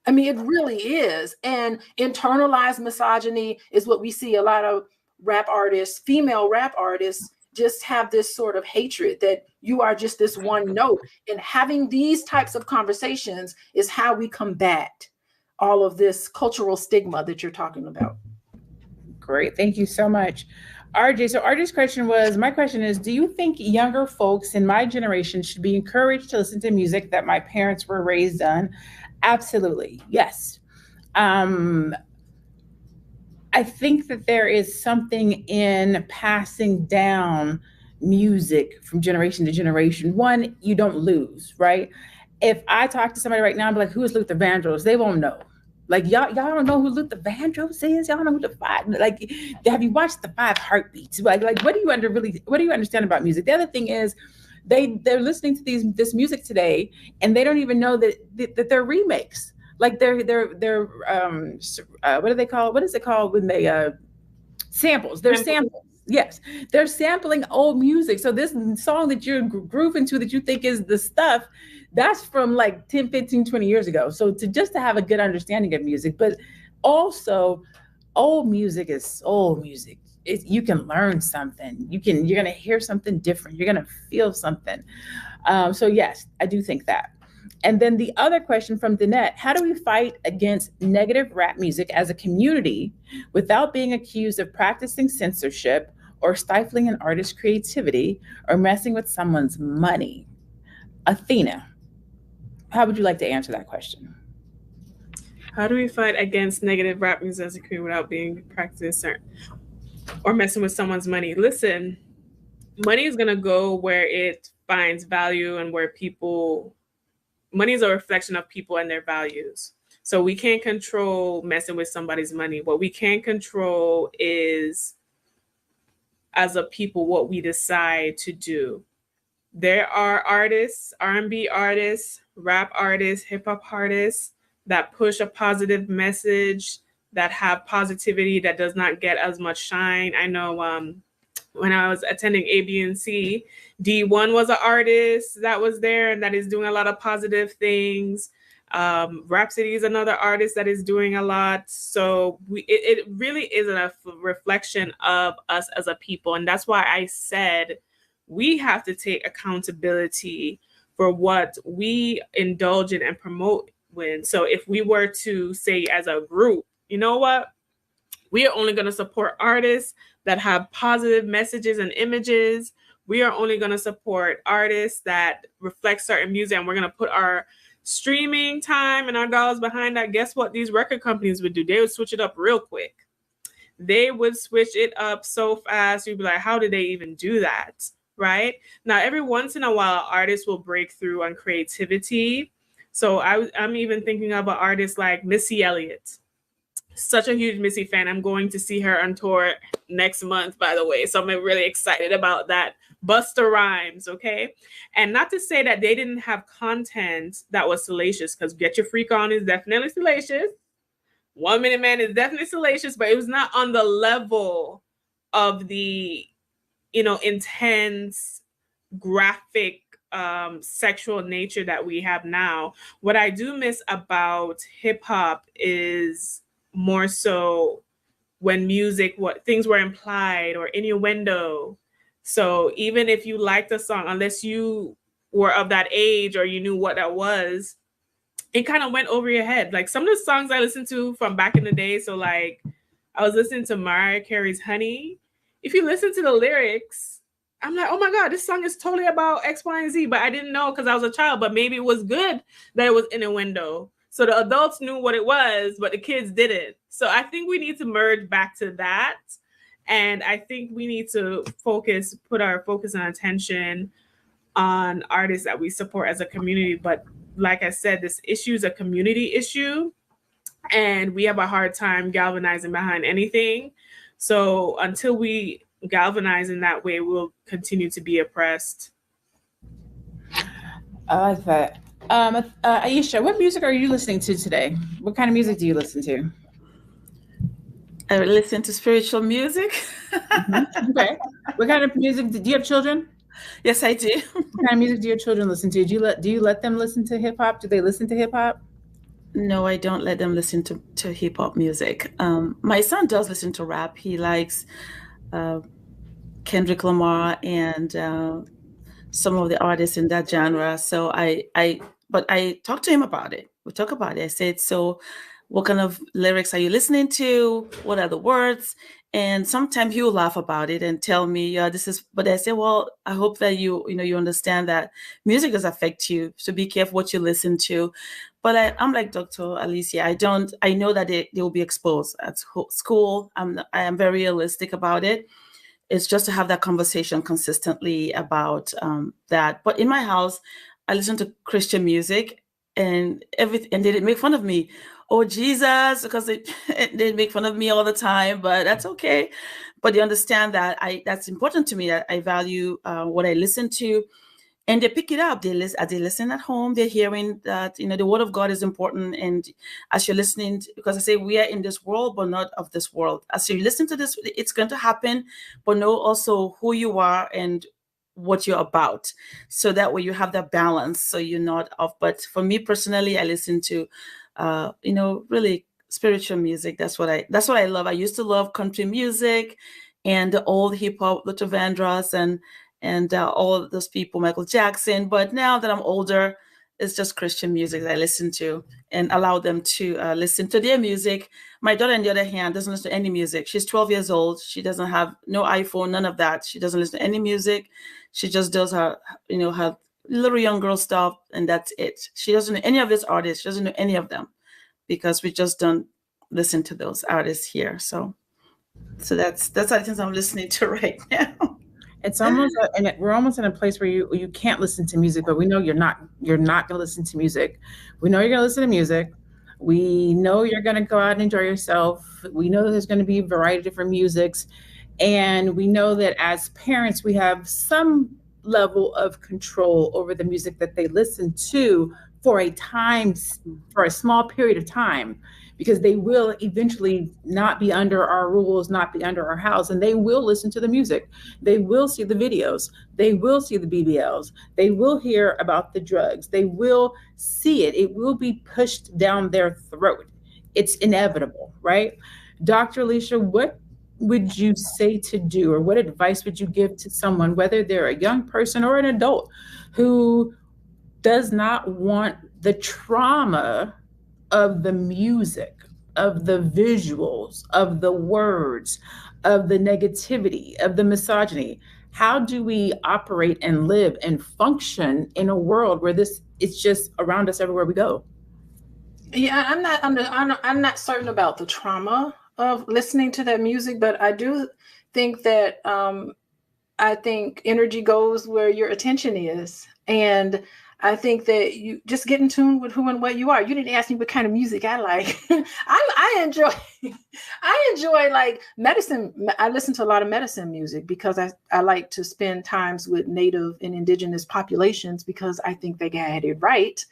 I mean, it really is. And internalized misogyny is what we see. A lot of rap artists, female rap artists, just have this sort of hatred that you are just this one note. And having these types of conversations is how we combat all of this cultural stigma that you're talking about. Great. Thank you so much. RJ, so RJ's question was, my question is, do you think younger folks in my generation should be encouraged to listen to music that my parents were raised on? Absolutely. Yes. I think that there is something in passing down music from generation to generation. One, you don't lose, right? If I talk to somebody right now and be like, who is Luther Vandross? They won't know. Like y'all don't know who Luther Vandross is. Y'all know who the five, like, have you watched the Five Heartbeats? Like what do you understand about music? The other thing is they're listening to this music today, and they don't even know that they're remakes. Like they're what do they call? What is it called when they samples? They're samples. Yes, they're sampling old music. So this song that you're grooving to that you think is the stuff, that's from like 10, 15, 20 years ago. So to have a good understanding of music, but also old music is old music. You can learn something. You're going to hear something different. You're going to feel something. So yes, I do think that. And then the other question from Danette, how do we fight against negative rap music as a community without being accused of practicing censorship or stifling an artist's creativity or messing with someone's money? Athena, how would you like to answer that question? How do we fight against negative rap music as a community without being practiced or messing with someone's money? Listen, money is going to go where it finds value and where money is a reflection of people and their values. So we can't control messing with somebody's money. What we can control is, as a people, what we decide to do. There are artists, R&B artists, rap artists, hip hop artists that push a positive message, that have positivity, that does not get as much shine. I know when I was attending ABC, D1 was an artist that was there and that is doing a lot of positive things. Rhapsody is another artist that is doing a lot. So it really is a reflection of us as a people. And that's why I said we have to take accountability for what we indulge in and promote when. So if we were to say as a group, you know what? We are only going to support artists that have positive messages and images. We are only going to support artists that reflect certain music, and we're going to put our streaming time and our dollars behind that. Guess what these record companies would do? They would switch it up real quick. They would switch it up so fast. You'd be like, how did they even do that? Right? Now, every once in a while, artists will break through on creativity. So I'm even thinking of an artist like Missy Elliott. Such a huge Missy fan. I'm going to see her on tour next month, by the way. So I'm really excited about that. Busta Rhymes, okay? And not to say that they didn't have content that was salacious, because Get Your Freak On is definitely salacious. 1 Minute Man is definitely salacious, but it was not on the level of the, intense, graphic, sexual nature that we have now. What I do miss about hip hop is more so when what things were implied or innuendo. So even if you liked a song, unless you were of that age or you knew what that was, it kind of went over your head. Like some of the songs I listened to from back in the day. So like I was listening to Mariah Carey's Honey. If you listen to the lyrics, I'm like, oh my God, this song is totally about X, Y, and Z. But I didn't know because I was a child, but maybe it was good that it was innuendo. So the adults knew what it was, but the kids didn't. So I think we need to merge back to that. And I think we need to put our focus and attention on artists that we support as a community. But like I said, this issue is a community issue, and we have a hard time galvanizing behind anything. So until we galvanize in that way, we'll continue to be oppressed. I like that. Aisha, what music are you listening to today? What kind of music do you listen to? I listen to spiritual music. Mm-hmm. Okay. What kind of music? Do you have children? Yes, I do. What kind of music do your children listen to? Do you let them listen to hip hop? Do they listen to hip hop? No, I don't let them listen to hip hop music. My son does listen to rap. He likes Kendrick Lamar and some of the artists in that genre. So but I talked to him about it. We talk about it. I said, so what kind of lyrics are you listening to? What are the words? And sometimes he'll laugh about it and tell me, yeah, this is, but I say, well, I hope that you understand that music does affect you. So be careful what you listen to. But I'm like Dr. Alicia. I know that they will be exposed at school. I am very realistic about it. It's just to have that conversation consistently about that. But in my house, I listen to Christian music and everything, and they didn't make fun of me. Oh Jesus, because they make fun of me all the time, but that's okay. But they understand that that's important to me, that I value what I listen to, and they pick it up. They listen at home. They're hearing that, the word of God is important. And as you're listening, because I say we are in this world, but not of this world. As you listen to this, it's going to happen, but know also who you are and what you're about. So that way you have that balance. So you're not off. But for me personally, I listen to, really spiritual music. That's what I love. I used to love country music and the old hip hop, Luther Vandross and all those people, Michael Jackson. But now that I'm older, it's just Christian music that I listen to and allow them to listen to their music. My daughter, on the other hand, doesn't listen to any music. She's 12 years old. She doesn't have no iPhone, none of that. She doesn't listen to any music. She just does her little young girl stuff, and that's it. She doesn't know any of these artists. She doesn't know any of them because we just don't listen to those artists here. So that's what I think I'm listening to right now. It's almost, and we're almost in a place where you can't listen to music, but we know you're not going to listen to music. We know you're going to listen to music. We know you're going to go out and enjoy yourself. We know there's going to be a variety of different musics. And we know that as parents, we have some level of control over the music that they listen to for a small period of time, because they will eventually not be under our rules, not be under our house, and they will listen to the music. They will see the videos. They will see the BBLs. They will hear about the drugs. They will see it. It will be pushed down their throat. It's inevitable, right? Dr. Alicia, what would you say to do, or what advice would you give to someone, whether they're a young person or an adult, who does not want the trauma of the music, of the visuals, of the words, of the negativity, of the misogyny? How do we operate and live and function in a world where it's just around us everywhere we go? Yeah, I'm not certain about the trauma of listening to that music, but I do think that I think energy goes where your attention is. And I think that you just get in tune with who and what you are. You didn't ask me what kind of music I like. I enjoy like medicine. I listen to a lot of medicine music because I like to spend times with Native and Indigenous populations because I think they got it right.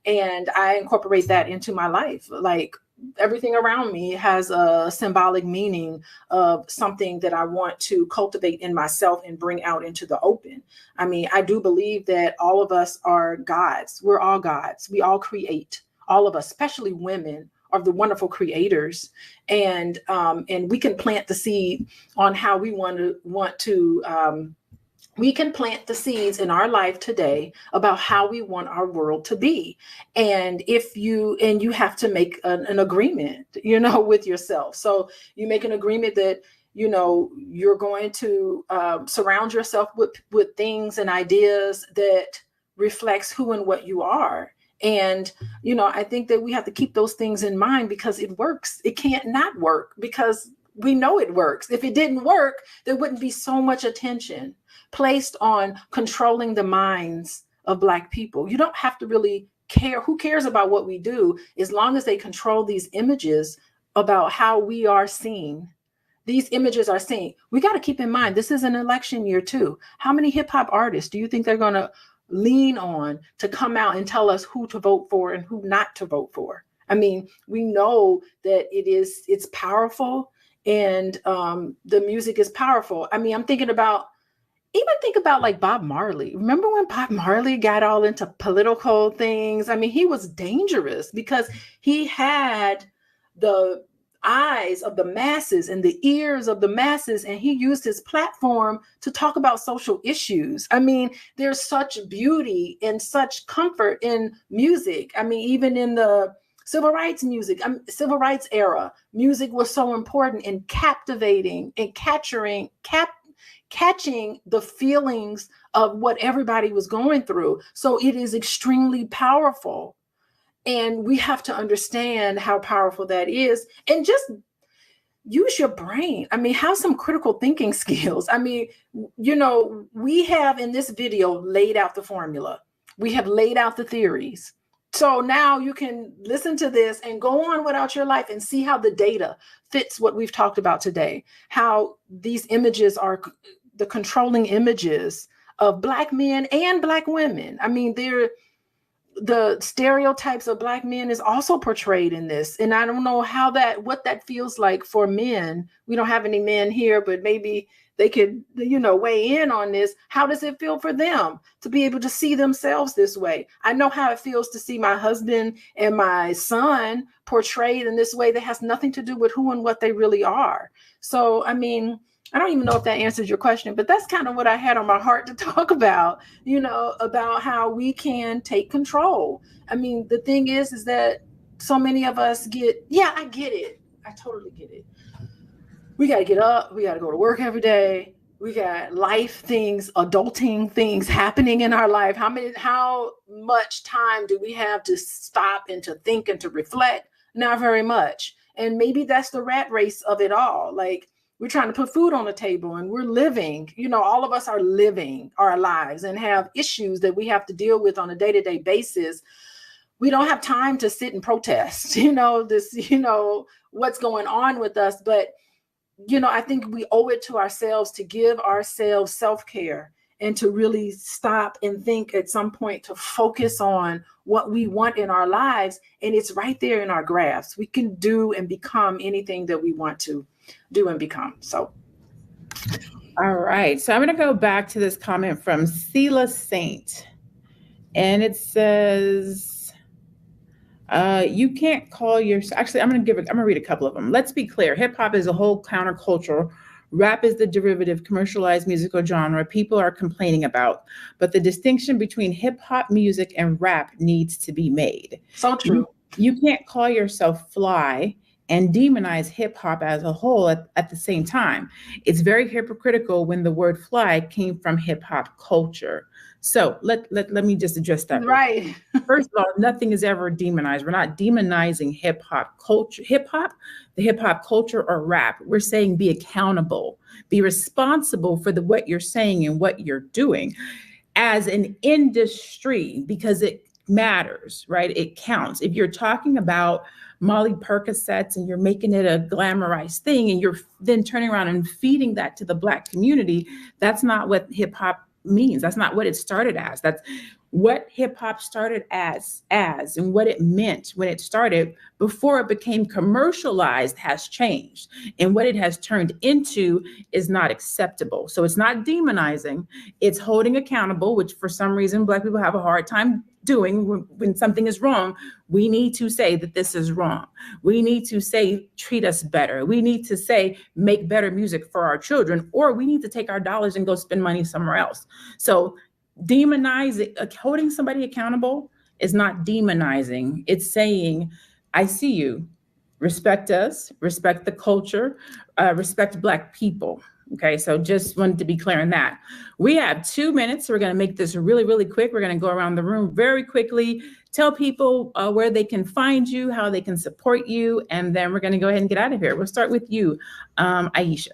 And I incorporate that into my life. Like everything around me has a symbolic meaning of something that I want to cultivate in myself and bring out into the open. I mean, I do believe that all of us are gods. We're all gods. We all create. All of us, especially women, are the wonderful creators. And we can plant the seed on how we we can plant the seeds in our life today about how we want our world to be. And you have to make an agreement, with yourself. So you make an agreement that, you're going to surround yourself with things and ideas that reflects who and what you are. And, I think that we have to keep those things in mind because it works. It can't not work because we know it works. If it didn't work, there wouldn't be so much attention placed on controlling the minds of Black people. You don't have to really care. Who cares about what we do as long as they control these images about how we are seen? These images are seen. We got to keep in mind, this is an election year too. How many hip hop artists do you think they're going to lean on to come out and tell us who to vote for and who not to vote for? I mean, we know that it's powerful, and the music is powerful. I mean, think about like Bob Marley. Remember when Bob Marley got all into political things? I mean, he was dangerous because he had the eyes of the masses and the ears of the masses, and he used his platform to talk about social issues. I mean, there's such beauty and such comfort in music. I mean, even in the civil rights era, music was so important in captivating and catching the feelings of what everybody was going through. So it is extremely powerful. And we have to understand how powerful that is and just use your brain. I mean, have some critical thinking skills. I mean, we have in this video laid out the formula. We have laid out the theories. So now you can listen to this and go on without your life and see how the data fits what we've talked about today, how these images are the controlling images of Black men and Black women. I mean, the stereotypes of Black men is also portrayed in this. And I don't know what that feels like for men. We don't have any men here, but maybe they could, weigh in on this. How does it feel for them to be able to see themselves this way? I know how it feels to see my husband and my son portrayed in this way that has nothing to do with who and what they really are. So, I mean, I don't even know if that answers your question, but that's kind of what I had on my heart to talk about, about how we can take control. I mean, the thing is that so many of us I get it. I totally get it. We got to get up. We got to go to work every day. We got life things, adulting things happening in our life. How much time do we have to stop and to think and to reflect? Not very much. And maybe that's the rat race of it all. Like, we're trying to put food on the table and we're living, all of us are living our lives and have issues that we have to deal with on a day-to-day basis. We don't have time to sit and protest, what's going on with us. But, I think we owe it to ourselves to give ourselves self-care and to really stop and think at some point to focus on what we want in our lives. And it's right there in our grasp. We can do and become anything that we want to do and become. So, all right. So I'm going to go back to this comment from Sela Saint, and it says, you can't call yourself. Actually, I'm going to read a couple of them. Let's be clear. Hip hop is a whole counterculture. Rap is the derivative commercialized musical genre people are complaining about. But the distinction between hip hop music and rap needs to be made. So true. You can't call yourself fly and demonize hip hop as a whole at the same time. It's very hypocritical when the word fly came from hip hop culture. So let me just address that. Right. First of all, nothing is ever demonized. We're not demonizing hip hop culture, the hip hop culture or rap. We're saying be accountable, be responsible for what you're saying and what you're doing as an industry, because it matters, right? It counts. If you're talking about Molly Percocets and you're making it a glamorized thing and you're then turning around and feeding that to the Black community, that's not what hip hop means. That's not what it started as. That's what hip hop started as and what it meant when it started before it became commercialized has changed. And what it has turned into is not acceptable. So it's not demonizing, it's holding accountable, which for some reason Black people have a hard time doing. When something is wrong, we need to say that this is wrong. We need to say, treat us better. We need to say, make better music for our children, or we need to take our dollars and go spend money somewhere else. So demonizing, holding somebody accountable is not demonizing. It's saying, I see you, respect us, respect the culture, respect Black people. Okay, so just wanted to be clear on that. We have 2 minutes, so we're going to make this really, really quick. We're going to go around the room very quickly, tell people where they can find you, how they can support you, and then we're going to go ahead and get out of here. We'll start with you, Aisha.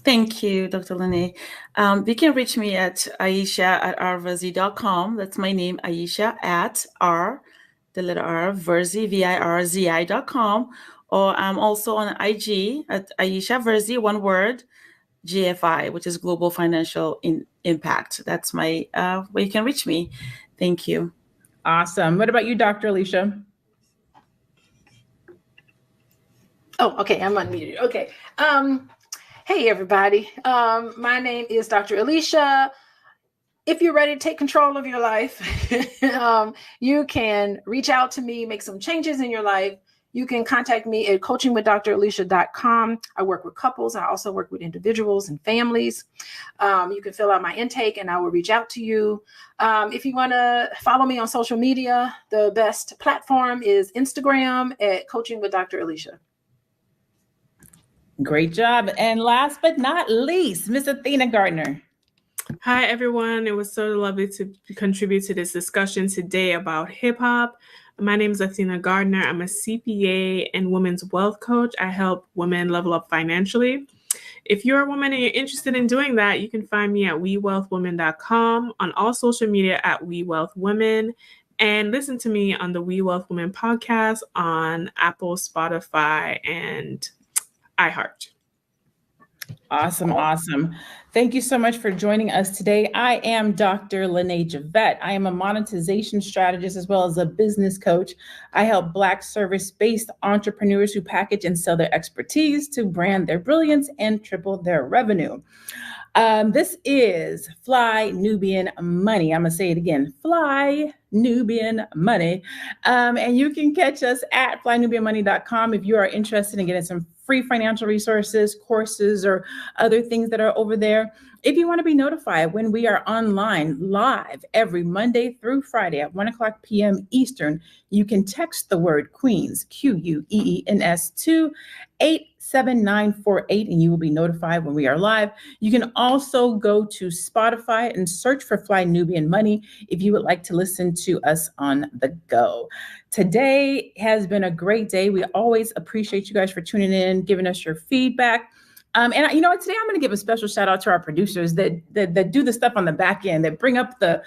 Thank you, Dr. Lene. You can reach me at aisha@rverzi.com. That's my name, Aisha @Verzi.com. Or I'm also on IG at Aisha Verzi, one word, GFI, which is Global Financial Impact. That's my where you can reach me. Thank you. Awesome. What about you, Dr. Alicia? Oh, okay. I'm unmuted. Okay. Hey, everybody. My name is Dr. Alicia. If you're ready to take control of your life, you can reach out to me, make some changes in your life. You can contact me at coachingwithdralicia.com. I work with couples. I also work with individuals and families. You can fill out my intake and I will reach out to you. If you want to follow me on social media, the best platform is Instagram at Coaching with Dr. Alicia. Great job. And last but not least, Miss Athena Gardner. Hi, everyone. It was so lovely to contribute to this discussion today about hip hop. My name is Athena Gardner. I'm a CPA and women's wealth coach. I help women level up financially. If you're a woman and you're interested in doing that, you can find me at wewealthwomen.com, on all social media at wewealthwomen, And listen to me on the We Wealth Women podcast on Apple, Spotify, and iHeart. Awesome, awesome. Thank you so much for joining us today. I am Dr. Lene Javette. I am a monetization strategist as well as a business coach. I help Black service-based entrepreneurs who package and sell their expertise to brand their brilliance and triple their revenue. This is Fly Nubian Money. I'm going to say it again, Fly Nubian Money. And you can catch us at flynubianmoney.com if you are interested in getting some free financial resources, courses, or other things that are over there. If you want to be notified when we are online live every Monday through Friday at 1:00 p.m. Eastern, you can text the word Queens, Queens, to 87948, and you will be notified when we are live. You can also go to Spotify and search for Fly Nubian Money if you would like to listen to us on the go. Today has been a great day. We always appreciate you guys for tuning in, giving us your feedback. And you know what? Today I'm going to give a special shout out to our producers that do the stuff on the back end, that bring up the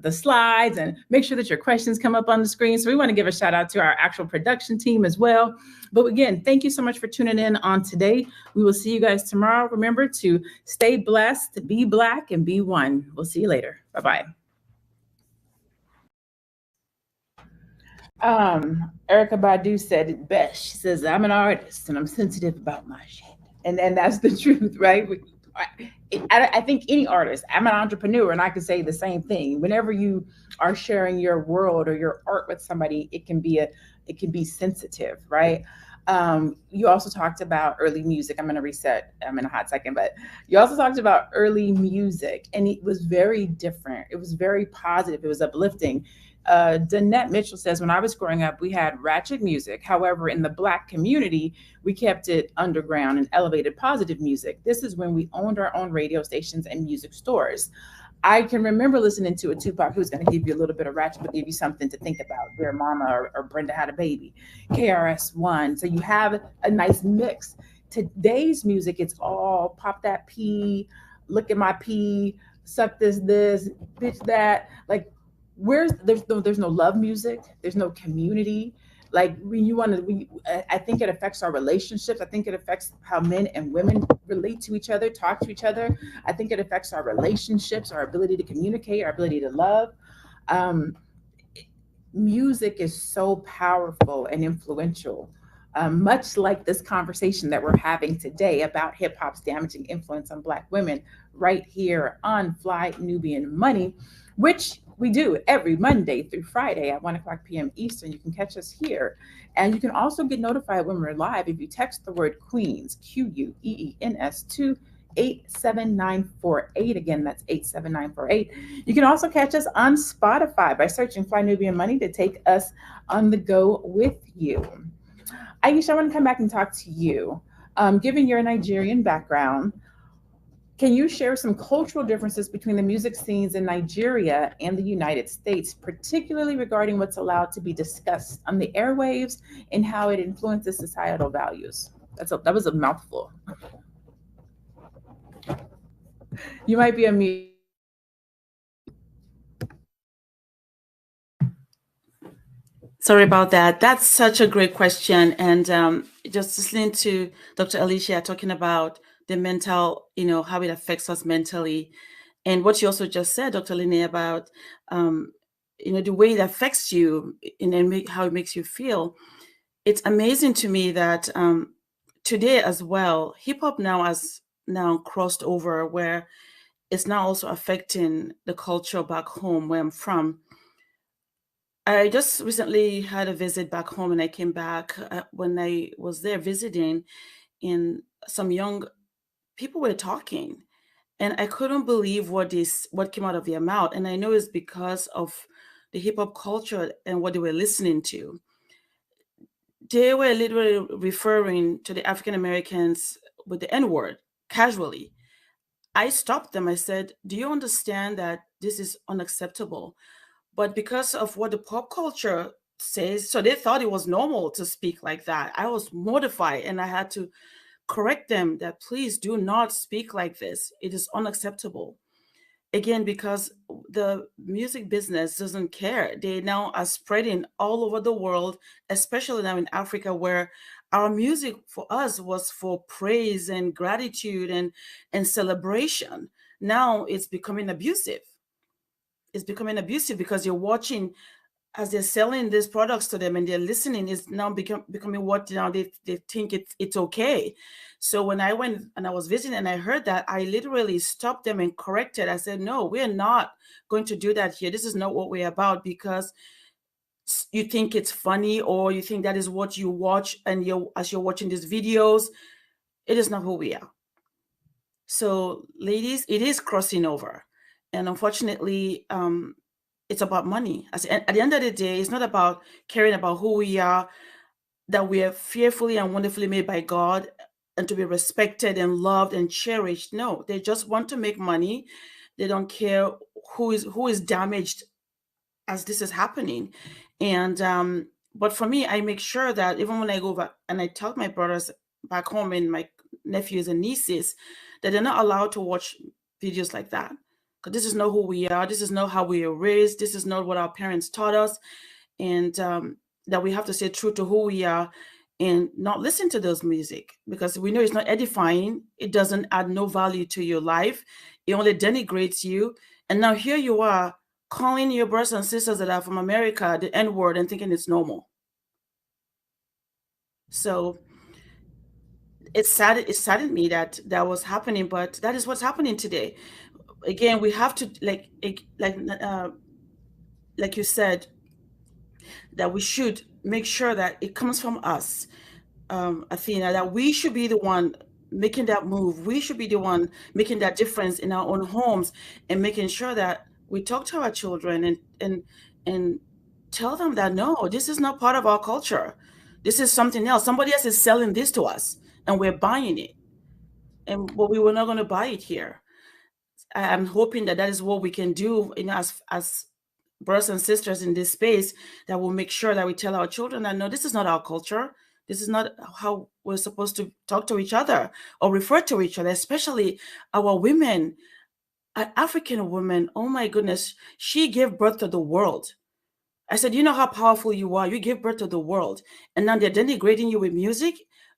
slides and make sure that your questions come up on the screen. So we want to give a shout out to our actual production team as well. But again, thank you so much for tuning in on today. We will see you guys tomorrow. Remember to stay blessed, be Black, and be one. We'll see you later. Bye-bye. Erica Badu said it best. She says, I'm an artist and I'm sensitive about my shit. And that's the truth, right? I think any artist, I'm an entrepreneur, and I can say the same thing. Whenever you are sharing your world or your art with somebody, it can be sensitive, right? You also talked about early music. I'm going to reset. I'm in a hot second, but you also talked about early music, and it was very different. It was very positive. It was uplifting. Danette Mitchell says, when I was growing up, we had ratchet music. However, in the Black community, we kept it underground and elevated positive music. This is when we owned our own radio stations and music stores. I can remember listening to a Tupac who's going to give you a little bit of ratchet, but give you something to think about. Where Mama or Brenda Had a Baby, KRS-One. So you have a nice mix. Today's music, it's all pop that P, look at my P, suck this, bitch that. Like, there's no love music, there's no community. Like I think it affects our relationships. I think it affects how men and women relate to each other, talk to each other. I think it affects our relationships, our ability to communicate, our ability to love. Music is so powerful and influential, much like this conversation that we're having today about hip hop's damaging influence on Black women, right here on Fly Nubian Money, which we do every Monday through Friday at 1:00 p.m. Eastern. You can catch us here. And you can also get notified when we're live if you text the word Queens, Queens, to 87948. Again, that's 87948. You can also catch us on Spotify by searching Fly Nubian Money to take us on the go with you. Aisha, I want to come back and talk to you. Given your Nigerian background, can you share some cultural differences between the music scenes in Nigeria and the United States, particularly regarding what's allowed to be discussed on the airwaves and how it influences societal values? That was a mouthful. You might be a mute. Sorry about that. That's such a great question. And just listening to Dr. Alicia talking about the mental, how it affects us mentally. And what you also just said, Dr. Lene, about, the way it affects you and how it makes you feel. It's amazing to me that today as well, hip hop has now crossed over where it's now also affecting the culture back home where I'm from. I just recently had a visit back home, and I came back when I was there visiting, and some young people were talking, and I couldn't believe what came out of their mouth. And I know it's because of the hip hop culture and what they were listening to. They were literally referring to the African Americans with the N-word casually. I stopped them. I said, do you understand that this is unacceptable? But because of what the pop culture says, so they thought it was normal to speak like that. I was mortified, and I had to correct them that please do not speak like this. It is unacceptable. again, because the music business doesn't care. They now are spreading all over the world, especially now in Africa, where our music for us was for praise and gratitude and celebration. Now it's becoming abusive. It's becoming abusive because you're watching as they're selling these products to them and they're listening, is now becoming what now they think it's okay. So when I went and I was visiting and I heard that, I literally stopped them and corrected. I said, no, we're not going to do that here. This is not what we're about, because you think it's funny or you think that is what you watch, and as you're watching these videos, it is not who we are. So ladies, it is crossing over. And unfortunately, it's about money. At the end of the day, it's not about caring about who we are, that we are fearfully and wonderfully made by God and to be respected and loved and cherished. No, they just want to make money. They don't care who is damaged as this is happening. And but for me, I make sure that even when I go back and I tell my brothers back home and my nephews and nieces that they're not allowed to watch videos like that, because this is not who we are. This is not how we were raised. This is not what our parents taught us. And that we have to stay true to who we are and not listen to those music, because we know it's not edifying. It doesn't add no value to your life. It only denigrates you. And now here you are calling your brothers and sisters that are from America the N-word and thinking it's normal. So it saddened me that was happening, but that is what's happening today. Again, we have to like you said, that we should make sure that it comes from us, Athena, that we should be the one making that move. We should be the one making that difference in our own homes and making sure that we talk to our children and tell them that no, this is not part of our culture. This is something else. Somebody else is selling this to us and we're buying it. And we were not going to buy it here. I'm hoping that is what we can do, as brothers and sisters in this space, that will make sure that we tell our children that no, this is not our culture. This is not how we're supposed to talk to each other or refer to each other, especially our women. An African woman, oh my goodness, she gave birth to the world. I said, you know how powerful you are. You give birth to the world. And now they're denigrating you with music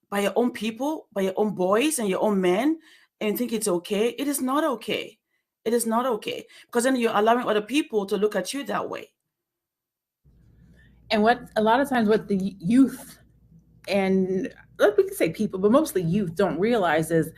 by your own people, by your own boys and your own men, and think it's okay. It is not okay. It is not okay, because then you're allowing other people to look at you that way. And what a lot of times what the youth, and we can say people, but mostly youth, don't realize is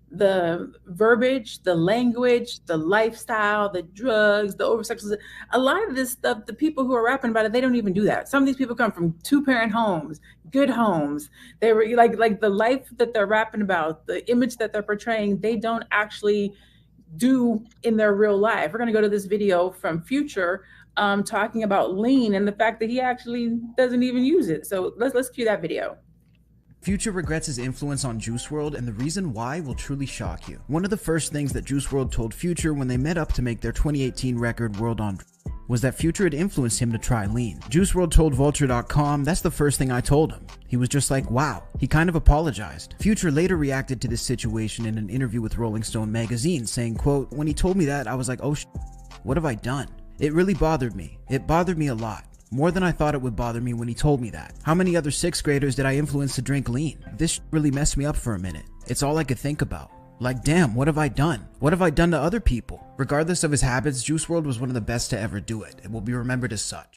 the verbiage, the language, the lifestyle, the drugs, the oversexualization. A lot of this stuff, the people who are rapping about it, they don't even do that. Some of these people come from 2-parent homes, good homes. They were like the life that they're rapping about, the image that they're portraying, they don't actually do in their real life. We're going to go to this video from Future talking about lean and the fact that he actually doesn't even use it. So let's cue that video. Future regrets his influence on Juice WRLD, and the reason why will truly shock you. One of the first things that Juice WRLD told Future when they met up to make their 2018 record World on was that Future had influenced him to try lean. Juice WRLD told Vulture.com, "That's the first thing I told him." He was just like, wow. He kind of apologized. Future later reacted to this situation in an interview with Rolling Stone magazine, saying, quote, "When he told me that, I was like, oh what have I done? It really bothered me. It bothered me a lot. More than I thought it would bother me when he told me that. How many other 6th graders did I influence to drink lean? This really messed me up for a minute. It's all I could think about. Like, damn, what have I done? What have I done to other people?" Regardless of his habits, Juice WRLD was one of the best to ever do it. It will be remembered as such.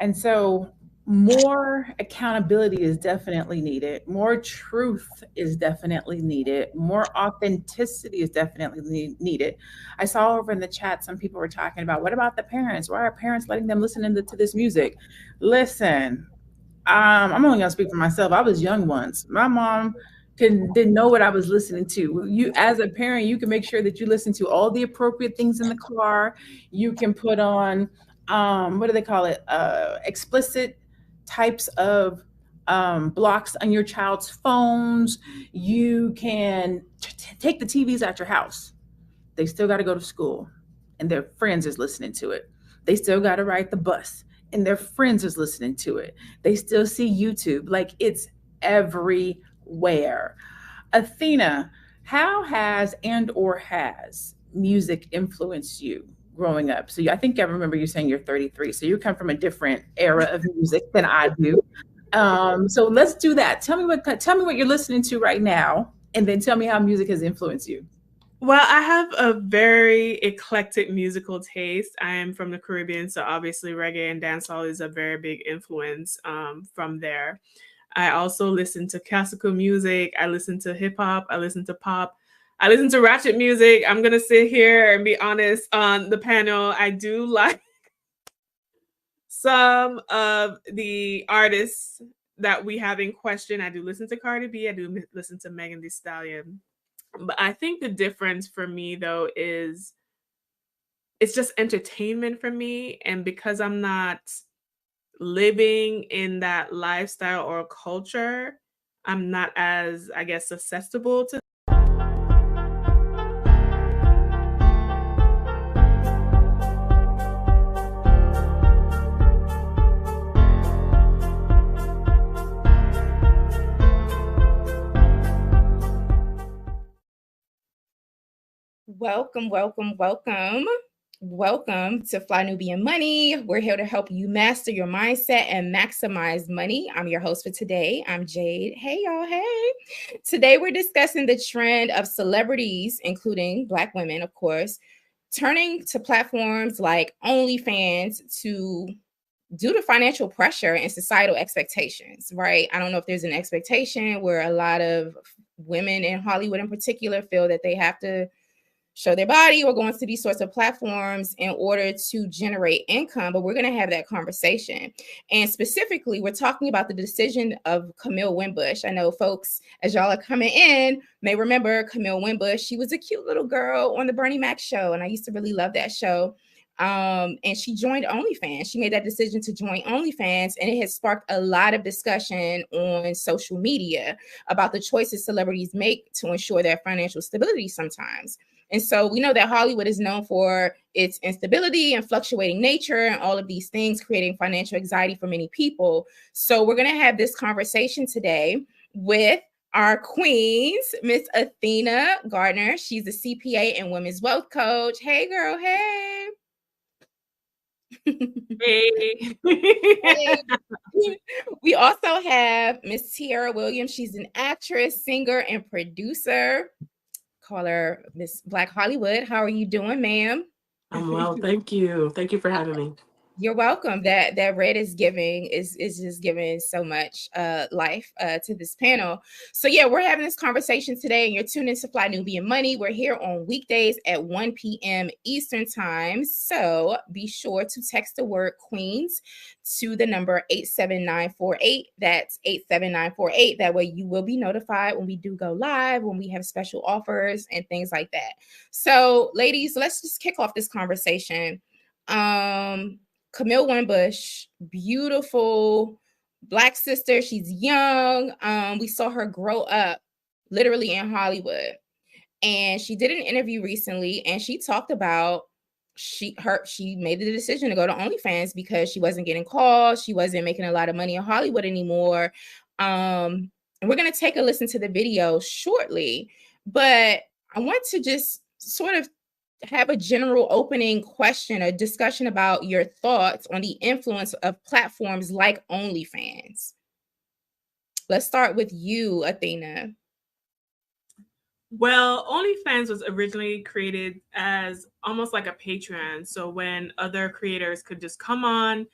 And so more accountability is definitely needed. More truth is definitely needed. More authenticity is definitely needed. I saw over in the chat, some people were talking about, what about the parents? Why are parents letting them listen to this music? Listen, I'm only gonna speak for myself. I was young once. My mom didn't know what I was listening to. You, as a parent, you can make sure that you listen to all the appropriate things in the car. You can put on, what do they call it? Explicit types of blocks on your child's phones. You can take the TVs out your house. They still got to go to school and their friends is listening to it. They still got to ride the bus and their friends is listening to it. They still see YouTube. Like, it's everywhere. Athena, how has music influenced you growing up? So I think I remember you saying you're 33, so you come from a different era of music than I do. So let's do that. Tell me what you're listening to right now, and then tell me how music has influenced you. Well, I have a very eclectic musical taste. I am from the Caribbean, so obviously reggae and dancehall is a very big influence from there. I also listen to classical music. I listen to hip hop. I listen to pop. I listen to ratchet music. I'm going to sit here and be honest on the panel. I do like some of the artists that we have in question. I do listen to Cardi B. I do listen to Megan Thee Stallion. But I think the difference for me, though, is it's just entertainment for me. And because I'm not living in that lifestyle or culture, I'm not as, I guess, susceptible to. Welcome, welcome, welcome. Welcome to Fly Nubian Money. We're here to help you master your mindset and maximize money. I'm your host for today. I'm Jade. Hey, y'all. Hey. Today, we're discussing the trend of celebrities, including Black women, of course, turning to platforms like OnlyFans due to financial pressure and societal expectations, right? I don't know if there's an expectation where a lot of women in Hollywood in particular feel that they have to show their body or go into these sorts of platforms in order to generate income. But we're going to have that conversation. And specifically, we're talking about the decision of Camille Winbush. I know folks, as y'all are coming in, may remember Camille Winbush. She was a cute little girl on the Bernie Mac show, and I used to really love that show. And she joined OnlyFans. She made that decision to join OnlyFans, and it has sparked a lot of discussion on social media about the choices celebrities make to ensure their financial stability sometimes. And so we know that Hollywood is known for its instability and fluctuating nature and all of these things creating financial anxiety for many people. So we're going to have this conversation today with our queens, Miss Athena Gardner. She's a CPA and women's wealth coach. Hey, girl. Hey. Hey. Hey. We also have Miss Tiara Williams. She's an actress, singer, and producer. Call her Miss Black Hollywood. How are you doing, ma'am? I'm well, thank you. Thank you for having me. You're welcome. That red is just giving so much life to this panel. So yeah, we're having this conversation today, and you're tuned into Fly Nubian Money. We're here on weekdays at 1 p.m. Eastern time. So be sure to text the word Queens to the number 87948. That's 87948. That way you will be notified when we do go live, when we have special offers and things like that. So ladies, let's just kick off this conversation. Camille Winbush, beautiful Black sister. She's young. We saw her grow up literally in Hollywood. And she did an interview recently, and she talked about she made the decision to go to OnlyFans because she wasn't getting calls. She wasn't making a lot of money in Hollywood anymore. And we're going to take a listen to the video shortly. But I want to just sort of have a general opening question, a discussion about your thoughts on the influence of platforms like OnlyFans. Let's start with you, Athena. Well, OnlyFans was originally created as almost like a Patreon. So when other creators could just come on,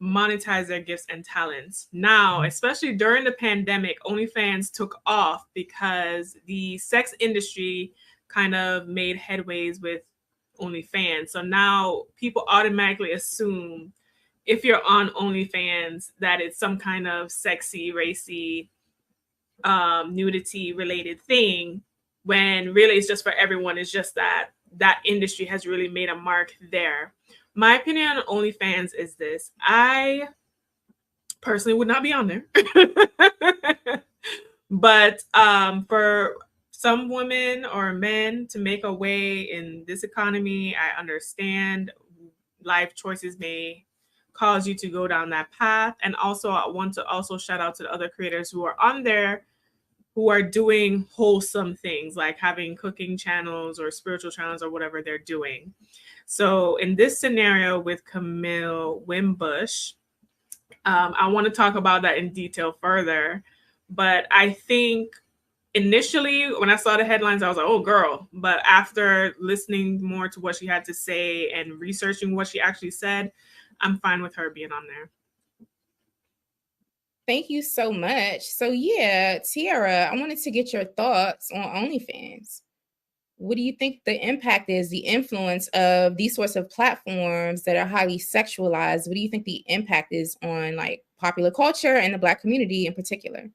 monetize their gifts and talents. Now, especially during the pandemic, OnlyFans took off because the sex industry kind of made headways with OnlyFans. So now people automatically assume if you're on OnlyFans that it's some kind of sexy, racy, nudity related thing, when really it's just for everyone. It's just that industry has really made a mark there. My opinion on OnlyFans is this. I personally would not be on there. But for some women or men to make a way in this economy, I understand life choices may cause you to go down that path. And also I want to also shout out to the other creators who are on there who are doing wholesome things, like having cooking channels or spiritual channels or whatever they're doing. So in this scenario with Camille Wimbush, I want to talk about that in detail further. But I think initially when I saw the headlines, I was like, oh, girl. But after listening more to what she had to say and researching what she actually said, I'm fine with her being on there. Thank you so much. So yeah, Tiara, I wanted to get your thoughts on OnlyFans. What do you think the impact is, the influence of these sorts of platforms that are highly sexualized? What do you think the impact is on like popular culture and the Black community in particular?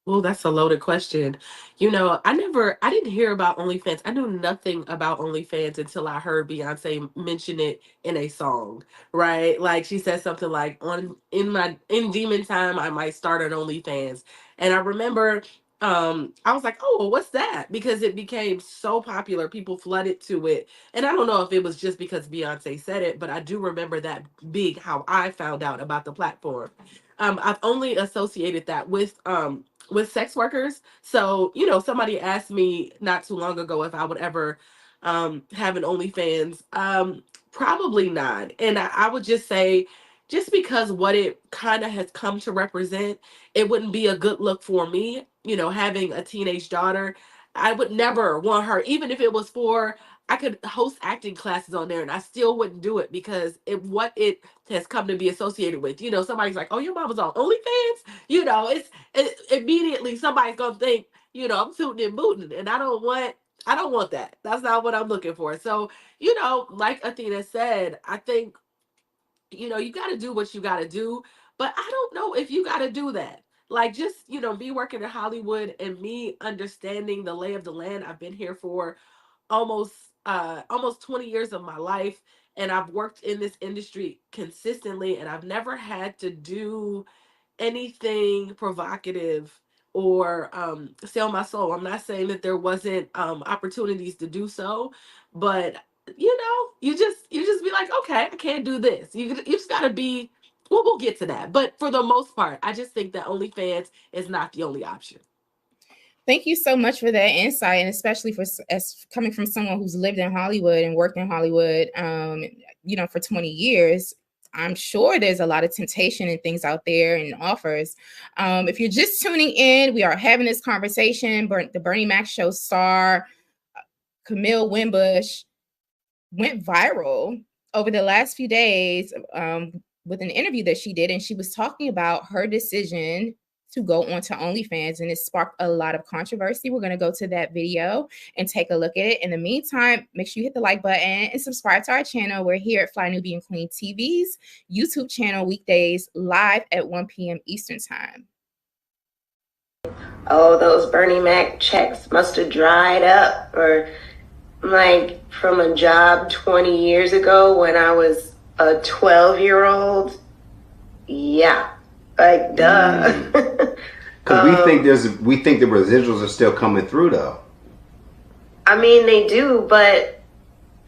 Well, that's a loaded question. You know, I didn't hear about OnlyFans. I knew nothing about OnlyFans until I heard Beyonce mention it in a song, right? Like she said something like, in demon time, I might start an OnlyFans. And I remember I was like, oh, well, what's that? Because it became so popular, people flooded to it. And I don't know if it was just because Beyonce said it, but I do remember that big how I found out about the platform. I've only associated that with sex workers. So, you know, somebody asked me not too long ago if I would ever have an OnlyFans. Probably not. And I would just say, just because what it kind of has come to represent, it wouldn't be a good look for me. You know, having a teenage daughter, I would never want her, even if it was for, I could host acting classes on there and I still wouldn't do it because what it has come to be associated with. You know, somebody's like, oh, your mom was on OnlyFans? You know, it's immediately somebody's gonna think, you know, I'm tooting and booting, and I don't want that. That's not what I'm looking for. So, you know, like Athena said, I think, you know, you got to do what you got to do, but I don't know if you got to do that. Like, just, you know, me working in Hollywood and me understanding the lay of the land. I've been here for almost 20 years of my life, and I've worked in this industry consistently, and I've never had to do anything provocative or sell my soul. I'm not saying that there wasn't opportunities to do so, but you know, you just be like, okay, I can't do this. You just gotta be. Well, we'll get to that, but for the most part, I just think that OnlyFans is not the only option. Thank you so much for that insight, and especially for as coming from someone who's lived in Hollywood and worked in Hollywood, you know, for 20 years. I'm sure there's a lot of temptation and things out there and offers. If you're just tuning in, we are having this conversation. The Bernie Mac show star Camille Wimbush went viral over the last few days with an interview that she did, and she was talking about her decision to go onto OnlyFans, and it sparked a lot of controversy. We're going to go to that video and take a look at it. In the meantime, make sure you hit the like button and subscribe to our channel. We're here at Fly Nubian Queen TV's YouTube channel, weekdays live at 1 p.m. Eastern Time. Oh, those Bernie Mac checks must have dried up, or like from a job 20 years ago when I was a 12-year-old. Yeah. Like, duh. Because we think the residuals are still coming through, though. I mean, they do, but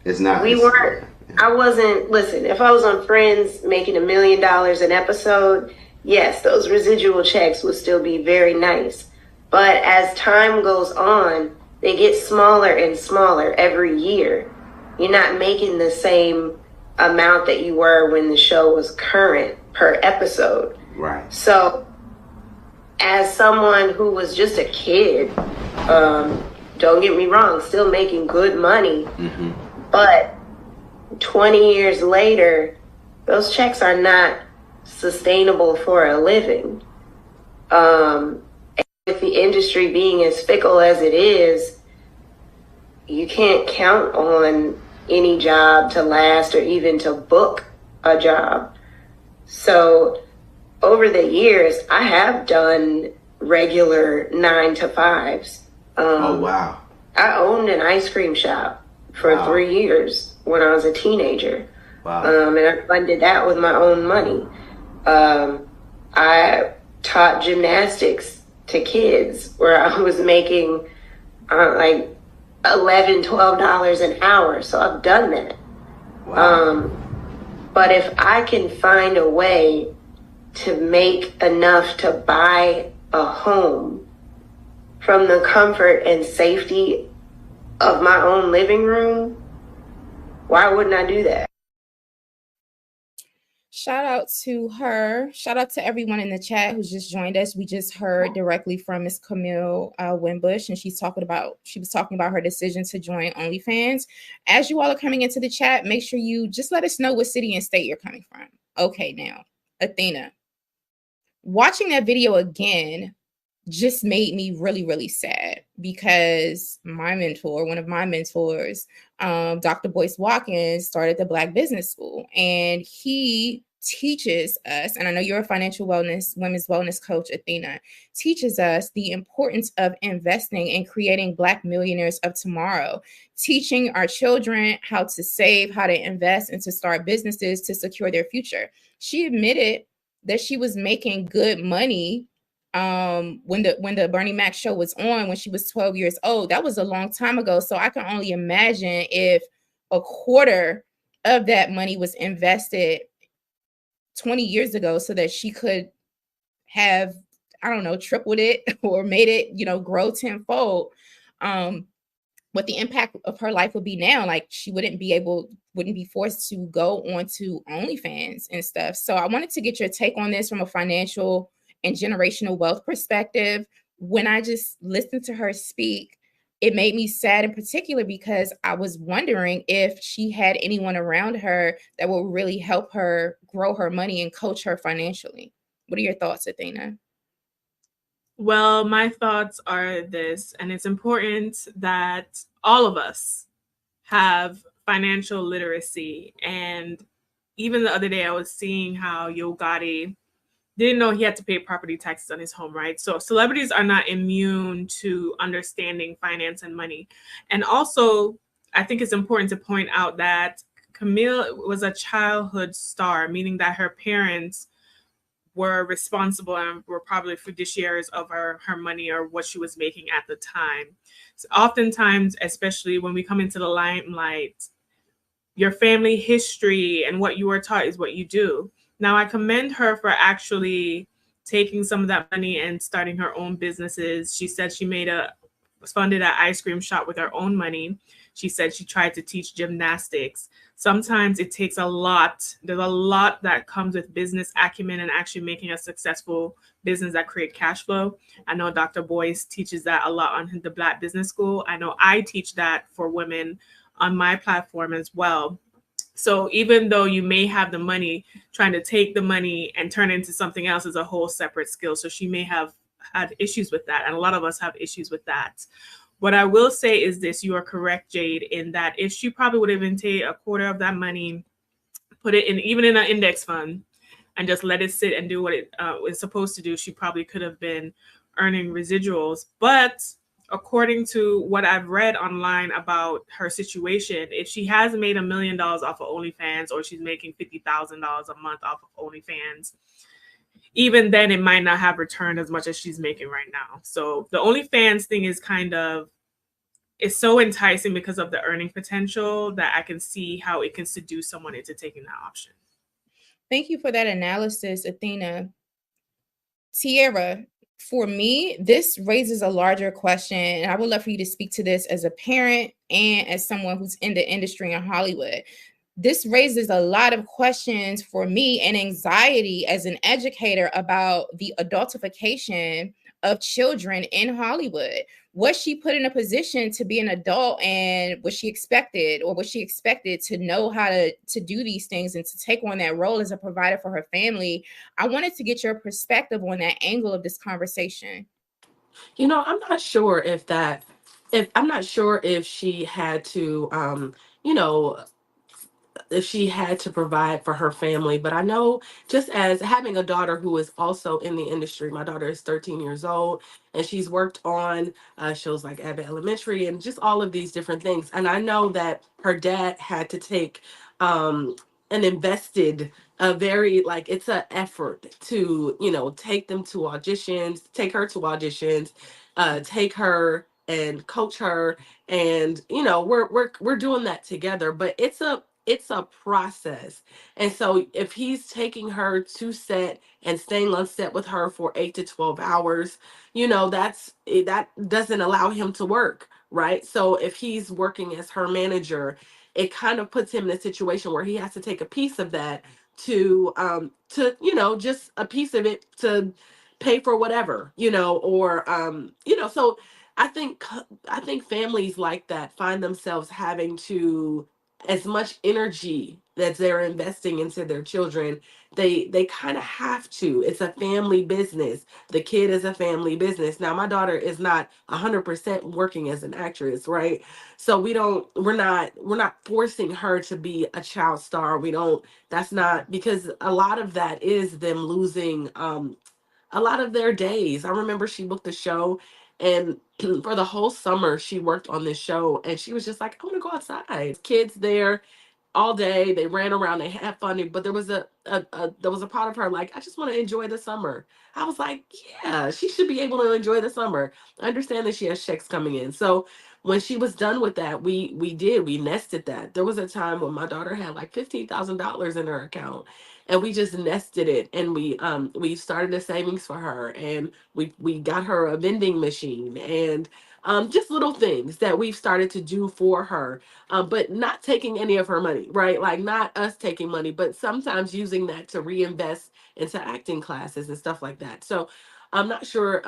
it's not. I wasn't. Listen, if I was on Friends making $1 million an episode, yes, those residual checks would still be very nice. But as time goes on, they get smaller and smaller every year. You're not making the same amount that you were when the show was current per episode. Right. So, as someone who was just a kid, don't get me wrong, still making good money, but 20 years later, those checks are not sustainable for a living. With the industry being as fickle as it is, you can't count on any job to last or even to book a job. So, over the years, I have done regular 9-to-5s. Oh, wow. I owned an ice cream shop for 3 years when I was a teenager. Wow. And I funded that with my own money. I taught gymnastics to kids where I was making like $11, $12 an hour. So I've done that. Wow. But if I can find a way to make enough to buy a home from the comfort and safety of my own living room, why wouldn't I do that? Shout out to her. Shout out to everyone in the chat who's just joined us. We just heard directly from Miss Camille Wimbush, and she was talking about her decision to join OnlyFans. As you all are coming into the chat, make sure you just let us know what city and state you're coming from. Okay, now, Athena. Watching that video again just made me really, really sad because my mentor, one of my mentors, Dr. Boyce Watkins, started the Black Business School, and he teaches us, and I know you're a financial wellness, women's wellness coach, Athena, teaches us the importance of investing and creating Black millionaires of tomorrow, teaching our children how to save, how to invest, and to start businesses to secure their future. She admitted that she was making good money when the Bernie Mac show was on when she was 12 years old. That was a long time ago. So I can only imagine if a quarter of that money was invested 20 years ago so that she could have, I don't know, tripled it or made it, grow tenfold. What the impact of her life would be now. Like, she wouldn't be forced to go on to OnlyFans and stuff. So I wanted to get your take on this from a financial and generational wealth perspective. When I just listened to her speak, it made me sad in particular because I was wondering if she had anyone around her that would really help her grow her money and coach her financially. What are your thoughts, Athena? Well, my thoughts are this, and it's important that all of us have financial literacy. And even the other day, I was seeing how Yo Gotti didn't know he had to pay property taxes on his home, right? So celebrities are not immune to understanding finance and money. And also, I think it's important to point out that Camille was a childhood star, meaning that her parents were responsible and were probably fiduciaries of her money or what she was making at the time. So oftentimes, especially when we come into the limelight, your family history and what you were taught is what you do. Now, I commend her for actually taking some of that money and starting her own businesses. She said she funded an ice cream shop with her own money. She said she tried to teach gymnastics. Sometimes it takes a lot. There's a lot that comes with business acumen and actually making a successful business that create cash flow. I know Dr. Boyce teaches that a lot on the Black Business School. I know I teach that for women on my platform as well. So even though you may have the money, trying to take the money and turn it into something else is a whole separate skill. So she may have had issues with that. And a lot of us have issues with that. What I will say is this: you are correct, Jade, in that if she probably would have even taken a quarter of that money, put it even in an index fund, and just let it sit and do what it was supposed to do, she probably could have been earning residuals. But according to what I've read online about her situation, if she has made $1 million off of OnlyFans, or she's making $50,000 a month off of OnlyFans, even then it might not have returned as much as she's making right now. So the OnlyFans thing is it's so enticing because of the earning potential that I can see how it can seduce someone into taking that option. Thank you for that analysis, Athena. Tierra, for me, this raises a larger question, and I would love for you to speak to this as a parent and as someone who's in the industry in Hollywood. This raises a lot of questions for me and anxiety as an educator about the adultification of children in Hollywood. Was she put in a position to be an adult, and was she expected to know how to do these things and to take on that role as a provider for her family? I wanted to get your perspective on that angle of this conversation. I'm not sure if she had to, if she had to provide for her family. But I know, just as having a daughter who is also in the industry, my daughter is 13 years old, and she's worked on shows like Abbott Elementary and just all of these different things. And I know that her dad had to take and invested a very, it's an effort to, take them to auditions, take her to auditions, take her and coach her. And we're doing that together. But it's a process. And so if he's taking her to set and staying on set with her for 8 to 12 hours, that doesn't allow him to work, right? So if he's working as her manager, it kind of puts him in a situation where he has to take a piece of that to just a piece of it to pay for whatever, so I think families like that find themselves having to, as much energy that they're investing into their children, they kind of have to. It's a family business. The kid is a family business. Now my daughter is not 100% working as an actress, right? So we're not forcing her to be a child star. We don't That's not, because a lot of that is them losing a lot of their days. I remember she booked the show, and for the whole summer she worked on this show, and she was just like, I want to go outside. Kids there all day, they ran around, they had fun, but there was a part of her like, I just want to enjoy the summer. I was like, yeah, she should be able to enjoy the summer. I understand that she has checks coming in. So when she was done with that, we nested that. There was a time when my daughter had like $15,000 in her account, and we just nested it, and we started a savings for her, and we got her a vending machine, and just little things that we've started to do for her, but not taking any of her money, right? Like, not us taking money, but sometimes using that to reinvest into acting classes and stuff like that. So I'm not sure.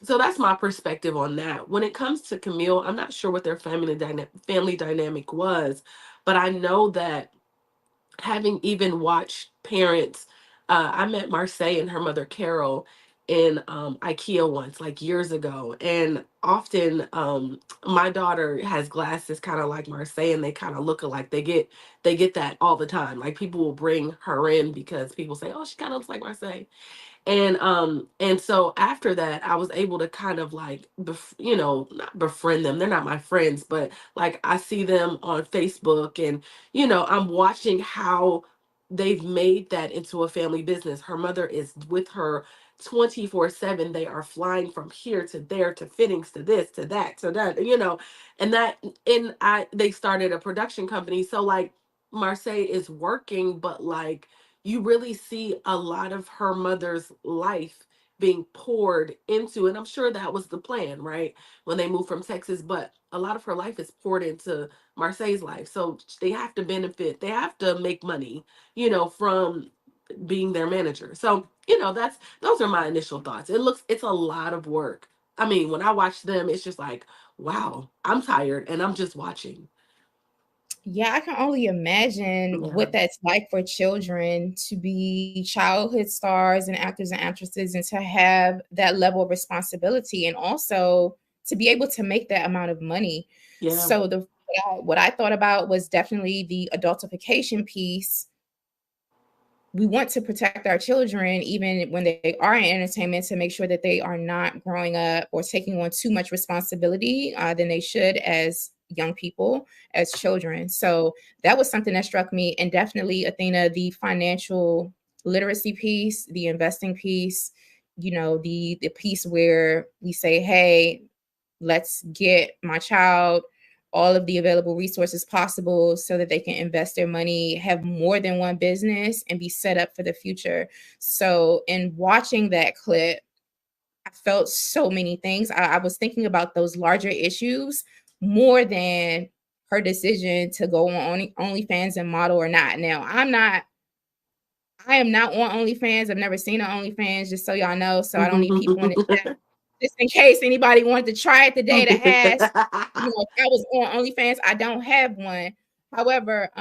So that's my perspective on that. When it comes to Camille, I'm not sure what their family dynamic was, but I know that, having even watched parents, I met Marseille and her mother Carol in IKEA once, like years ago. And often my daughter has glasses kind of like Marseille, and they kind of look alike. They get that all the time. Like, people will bring her in because people say, oh, she kind of looks like Marseille. And so after that, I was able to kind of like not befriend them. They're not my friends, but like, I see them on Facebook, and I'm watching how they've made that into a family business. Her mother is with her 24/7. They are flying from here to there, to fittings, to this, to that, to that, and they started a production company. So like, Marseille is working, but like, you really see a lot of her mother's life being poured into, and I'm sure that was the plan, right, when they moved from Texas. But a lot of her life is poured into Marseille's life, so they have to benefit, they have to make money, from being their manager. So those are my initial thoughts. It's a lot of work. I mean, when I watch them, it's just like, wow, I'm tired and I'm just watching. Yeah, I can only imagine Yeah. what that's like for children to be childhood stars and actors and actresses, and to have that level of responsibility, and also to be able to make that amount of money. Yeah. So what I thought about was definitely the adultification piece. We want to protect our children, even when they are in entertainment, to make sure that they are not growing up or taking on too much responsibility than they should as young people, as children. So that was something that struck me. And definitely, Athena, the financial literacy piece, the investing piece, the piece where we say, hey, let's get my child all of the available resources possible so that they can invest their money, have more than one business, and be set up for the future. So in watching that clip, I felt so many things. I was thinking about those larger issues more than her decision to go on OnlyFans and model or not. Now, I am not on OnlyFans. I've never seen an OnlyFans, just so y'all know. So I don't need people on the chat. Just in case anybody wanted to try it today to ask, if I was on OnlyFans. I don't have one. However,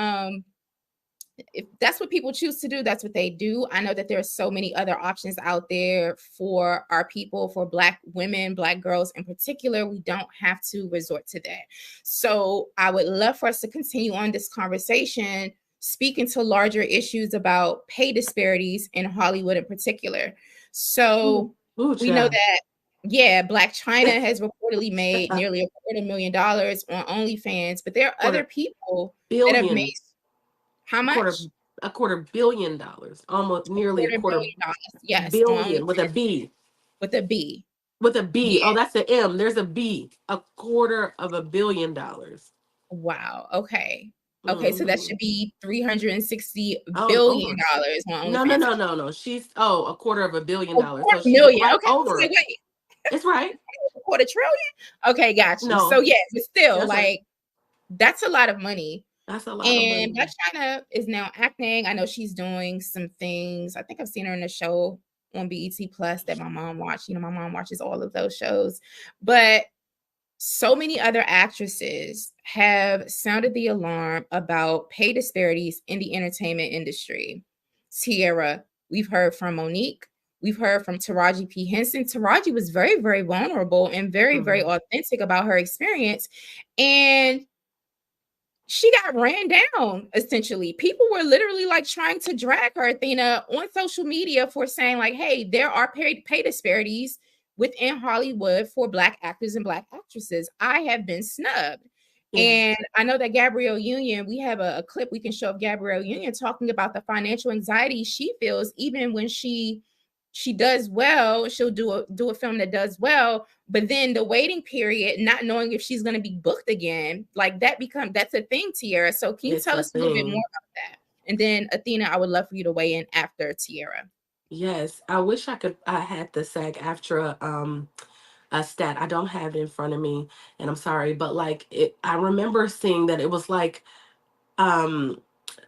if that's what people choose to do, that's what they do. I know that there are so many other options out there for our people, for Black women, Black girls in particular. We don't have to resort to that. So I would love for us to continue on this conversation, speaking to larger issues about pay disparities in Hollywood in particular. So we know that, Blac Chyna has reportedly made nearly $250,000 on OnlyFans, but there are other people that have made how much? $250 million, almost nearly a quarter yes, billion with a B. With a B. With a B. Yeah. Oh, that's the M. There's a B. $250 million. Wow. Okay. Okay, so that Mhm. should be $360 Oh, billion over. on No, no, OnlyFans. no, no, no. She's a $250 million. Oh, So she's 250,000,000. right Okay, I was over. like, wait, It's right. a quarter trillion? Okay, got you. So No, yeah, but still, that's right. like, that's a lot of money. That's a lot of And Blac money. Chyna is now acting. I know she's doing some things. I think I've seen her in a show on BET Plus that my mom watched. You know, my mom watches all of those shows. But so many other actresses have sounded the alarm about pay disparities in the entertainment industry. Tierra, we've heard from Monique. We've heard from Taraji P. Henson. Taraji was very, very vulnerable and very, very Mhm. authentic about her experience. And she got ran down, essentially. People were literally like trying to drag her, Athena, on social media for saying, like, hey, there are pay disparities within Hollywood for Black actors and Black actresses. I have been snubbed. Yes. And I know that Gabrielle Union, we have a clip we can show of Gabrielle Union talking about the financial anxiety she feels even when she does well. She'll do a film that does well, but then the waiting period, not knowing if she's going to be booked again, like that's a thing, Tierra. So can you It's tell a us a little bit more thing. about that? And then Athena, I would love for you to weigh in after Tierra. Yes. I wish I had the SAG-AFTRA a stat. I don't have it in front of me, and I'm sorry, but like I remember seeing that it was like um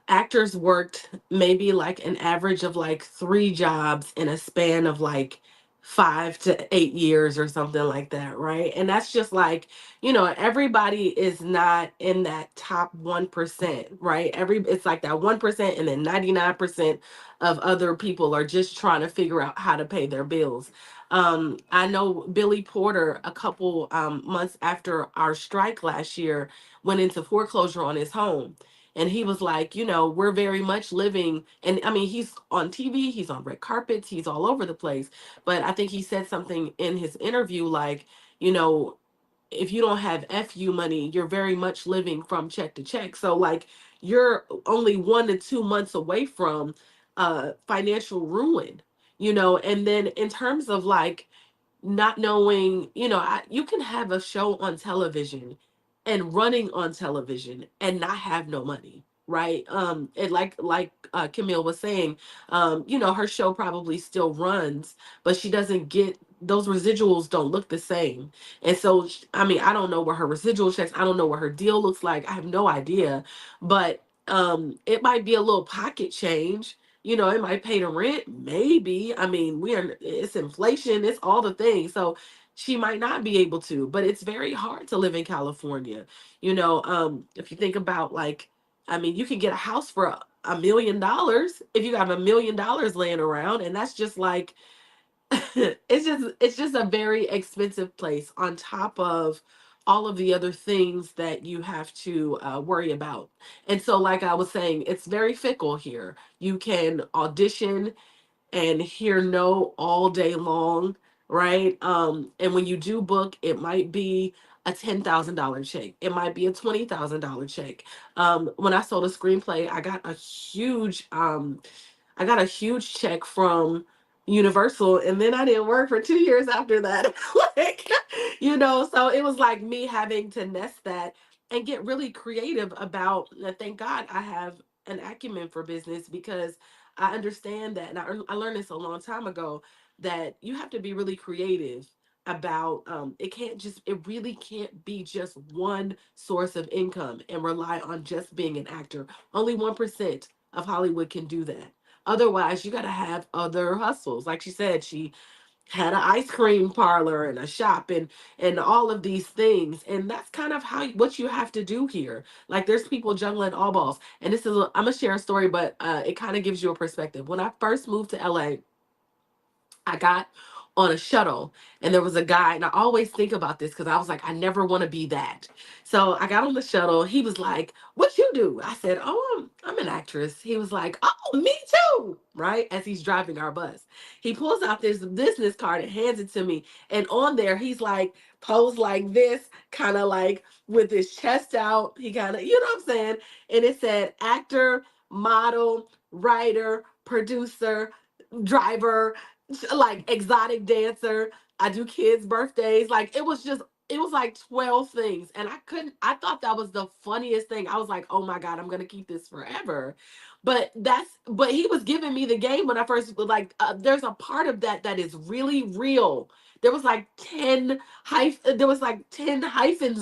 actors worked maybe like an average of like 3 jobs in a span of like 5 to 8 years or something like that, right? And that's just like, everybody is not in that top 1%, right? It's like that 1%, and then 99% of other people are just trying to figure out how to pay their bills. I know Billy Porter, a couple months after our strike last year, went into foreclosure on his home, and he was like, we're very much living, and I mean, he's on TV, he's on red carpets, he's all over the place. But I think he said something in his interview like, you know, if you don't have FU money, you're very much living from check to check. So like you're only 1 to 2 months away from financial ruin, and then in terms of like not knowing, you can have a show on television and running on television and not have no money, right? And like Camille was saying, her show probably still runs, but she doesn't get those residuals, don't look the same. And so I mean, I don't know what her residual checks, I don't know what her deal looks like, I have no idea. But it might be a little pocket change, it might pay the rent, maybe. I mean, it's inflation, it's all the things. So she might not be able to, but it's very hard to live in California. If you think about like, I mean, you can get a house for $1 million if you have $1 million laying around, and that's just like it's just a very expensive place on top of all of the other things that you have to worry about. And so, like I was saying, it's very fickle here. You can audition and hear no all day long, right? And when you do book, it might be a $10,000 check. It might be a $20,000 check. When I sold a screenplay, I got a huge check from Universal, and then I didn't work for 2 years after that. Like, so it was like me having to nest that and get really creative about. Thank God I have an acumen for business, because I understand that, and I learned this a long time ago, that you have to be really creative about it really can't be just one source of income and rely on just being an actor. Only 1% of Hollywood can do that. Otherwise, you got to have other hustles. Like she said, she had an ice cream parlor and a shop and all of these things. And that's kind of what you have to do here. Like there's people juggling all balls. And I'm gonna share a story, but it kind of gives you a perspective. When I first moved to LA, I got on a shuttle, and there was a guy, and I always think about this because I was like, I never want to be that. So I got on the shuttle. He was like, "What you do?" I said, "Oh, I'm an actress." He was like, "Oh, me too." Right as he's driving our bus, he pulls out this business card and hands it to me, and on there he's like posed like this, kind of like with his chest out. He kind of, what I'm saying, and it said actor, model, writer, producer, driver, like exotic dancer. I do kids' birthdays. Like it was like 12 things. And I thought that was the funniest thing. I was like, oh my God, I'm going to keep this forever. But he was giving me the game when I first, like, there's a part of that is really real. There was like 10 hyphens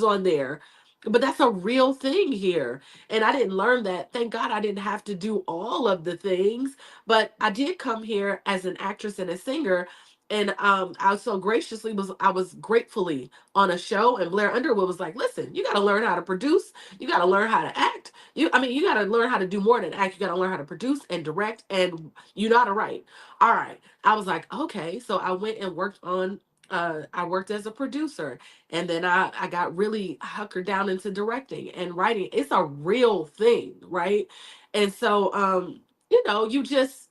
on there. But that's a real thing here. And I didn't learn that. Thank God I didn't have to do all of the things. But I did come here as an actress and a singer. And I was so graciously I was gratefully on a show, and Blair Underwood was like, listen, you got to learn how to produce. You got to learn how to act. You got to learn how to do more than act. You got to learn how to produce and direct, and you know how to write. All right. I was like, okay. So I went and worked on, I worked as a producer, and then I got really hunkered down into directing and writing. It's a real thing, right? And so, you know, you just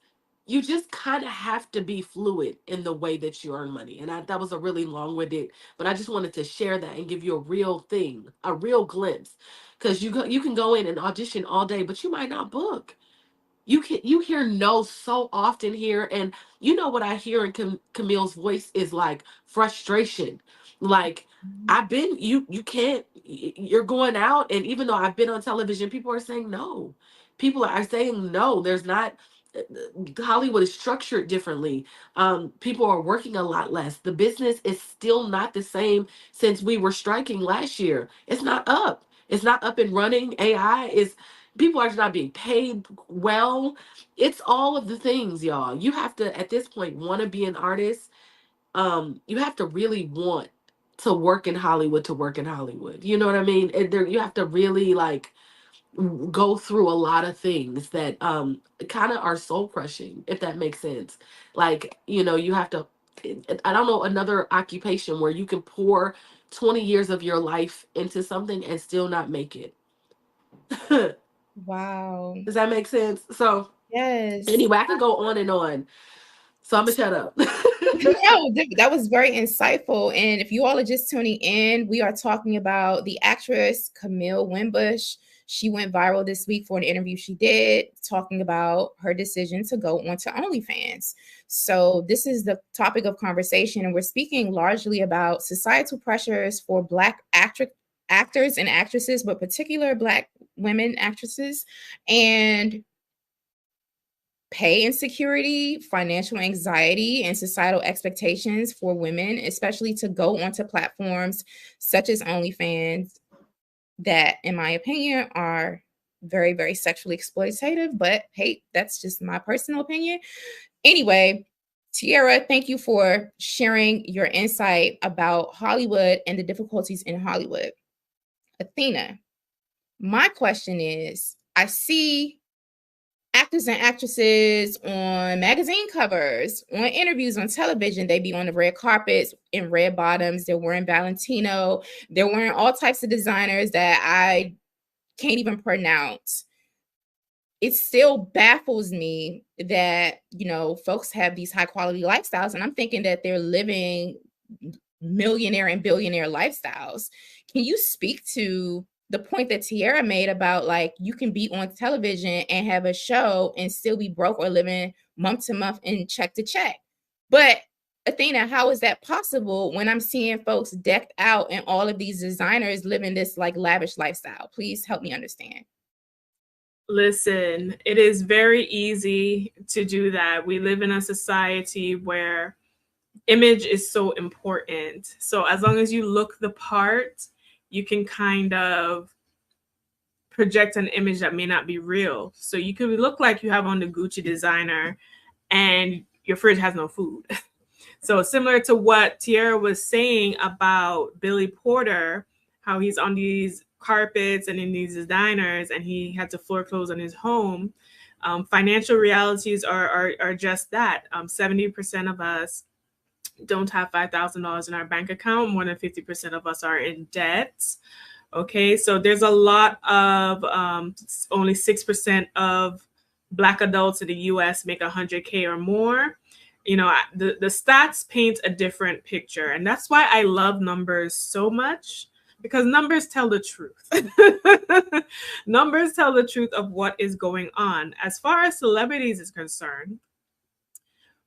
kind of have to be fluid in the way that you earn money. And that was a really long-winded, but I just wanted to share that and give you a real thing, a real glimpse. Because you can go in and audition all day, but you might not book. You hear no so often here, and you know what I hear in Camille's voice is like frustration. Like, you can't, you're going out, and even though I've been on television, people are saying no. People are saying no. There's not, Hollywood is structured differently. People are working a lot less. The business is still not the same since we were striking last year. It's not up. It's not up and running. AI is, people are not being paid well. It's all of the things, y'all. You have to, at this point, want to be an artist. You have to really want to work in Hollywood to work in Hollywood. You know what I mean? You have to really like go through a lot of things that kind of are soul crushing, if that makes sense. Like, you know, you have to, I don't know, another occupation where you can pour 20 years of your life into something and still not make it. Wow. Does that make sense? So yes. Anyway, I could go on and on. So I'm gonna shut up. No, that was very insightful. And if you all are just tuning in, we are talking about the actress Camille Winbush. She went viral this week for an interview she did talking about her decision to go onto OnlyFans. So this is the topic of conversation, and we're speaking largely about societal pressures for Black actors and actresses, but particular Black women actresses, and pay insecurity, financial anxiety, and societal expectations for women, especially to go onto platforms such as OnlyFans that, in my opinion, are very, very sexually exploitative. But hey, that's just my personal opinion. Anyway, Tiara, thank you for sharing your insight about Hollywood and the difficulties in Hollywood. Athena, my question is, I see actors and actresses on magazine covers, on interviews on television. They be on the red carpets in red bottoms. They're wearing Valentino. They're wearing all types of designers that I can't even pronounce. It still baffles me that, you know, folks have these high quality lifestyles, and I'm thinking that they're living millionaire and billionaire lifestyles. Can you speak to the point that Tiara made about, like, you can be on television and have a show and still be broke or living month to month and check to check? But Athena, how is that possible when I'm seeing folks decked out and all of these designers living this like lavish lifestyle? Please help me understand. Listen, it is very easy to do that. We live in a society where image is so important. So as long as you look the part, you can kind of project an image that may not be real. So you could look like you have on the Gucci designer and your fridge has no food. So similar to what Tiara was saying about Billy Porter, how he's on these carpets and in these designers and he had to floor clothes on his home. Financial realities are just that. 70% of us don't have $5,000 in our bank account. More than 50% of us are in debt. Okay, so there's a lot of only 6% of Black adults in the US make 100K or more. You know, the stats paint a different picture. And that's why I love numbers so much, because numbers tell the truth. Numbers tell the truth of what is going on. As far as celebrities is concerned,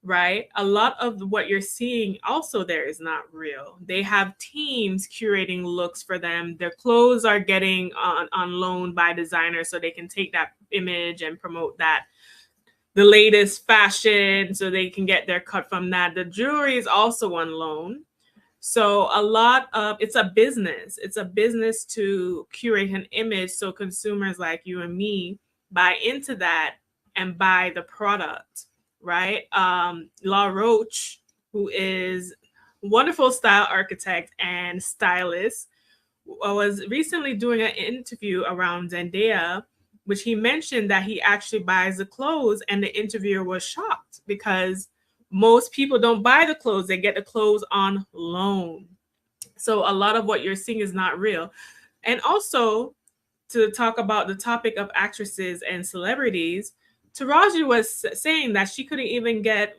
right? A lot of what you're seeing also there is not real. They have teams curating looks for them. Their clothes are getting on loan by designers so they can take that image and promote that, the latest fashion, so they can get their cut from that. The jewelry is also on loan. So a lot of, it's a business. It's a business to curate an image so consumers like you and me buy into that and buy the product, right? La Roche, who is a wonderful style architect and stylist, was recently doing an interview around Zendaya, which he mentioned that he actually buys the clothes, and the interviewer was shocked because most people don't buy the clothes. They get the clothes on loan. So a lot of what you're seeing is not real. And also, to talk about the topic of actresses and celebrities, Taraji was saying that she couldn't even get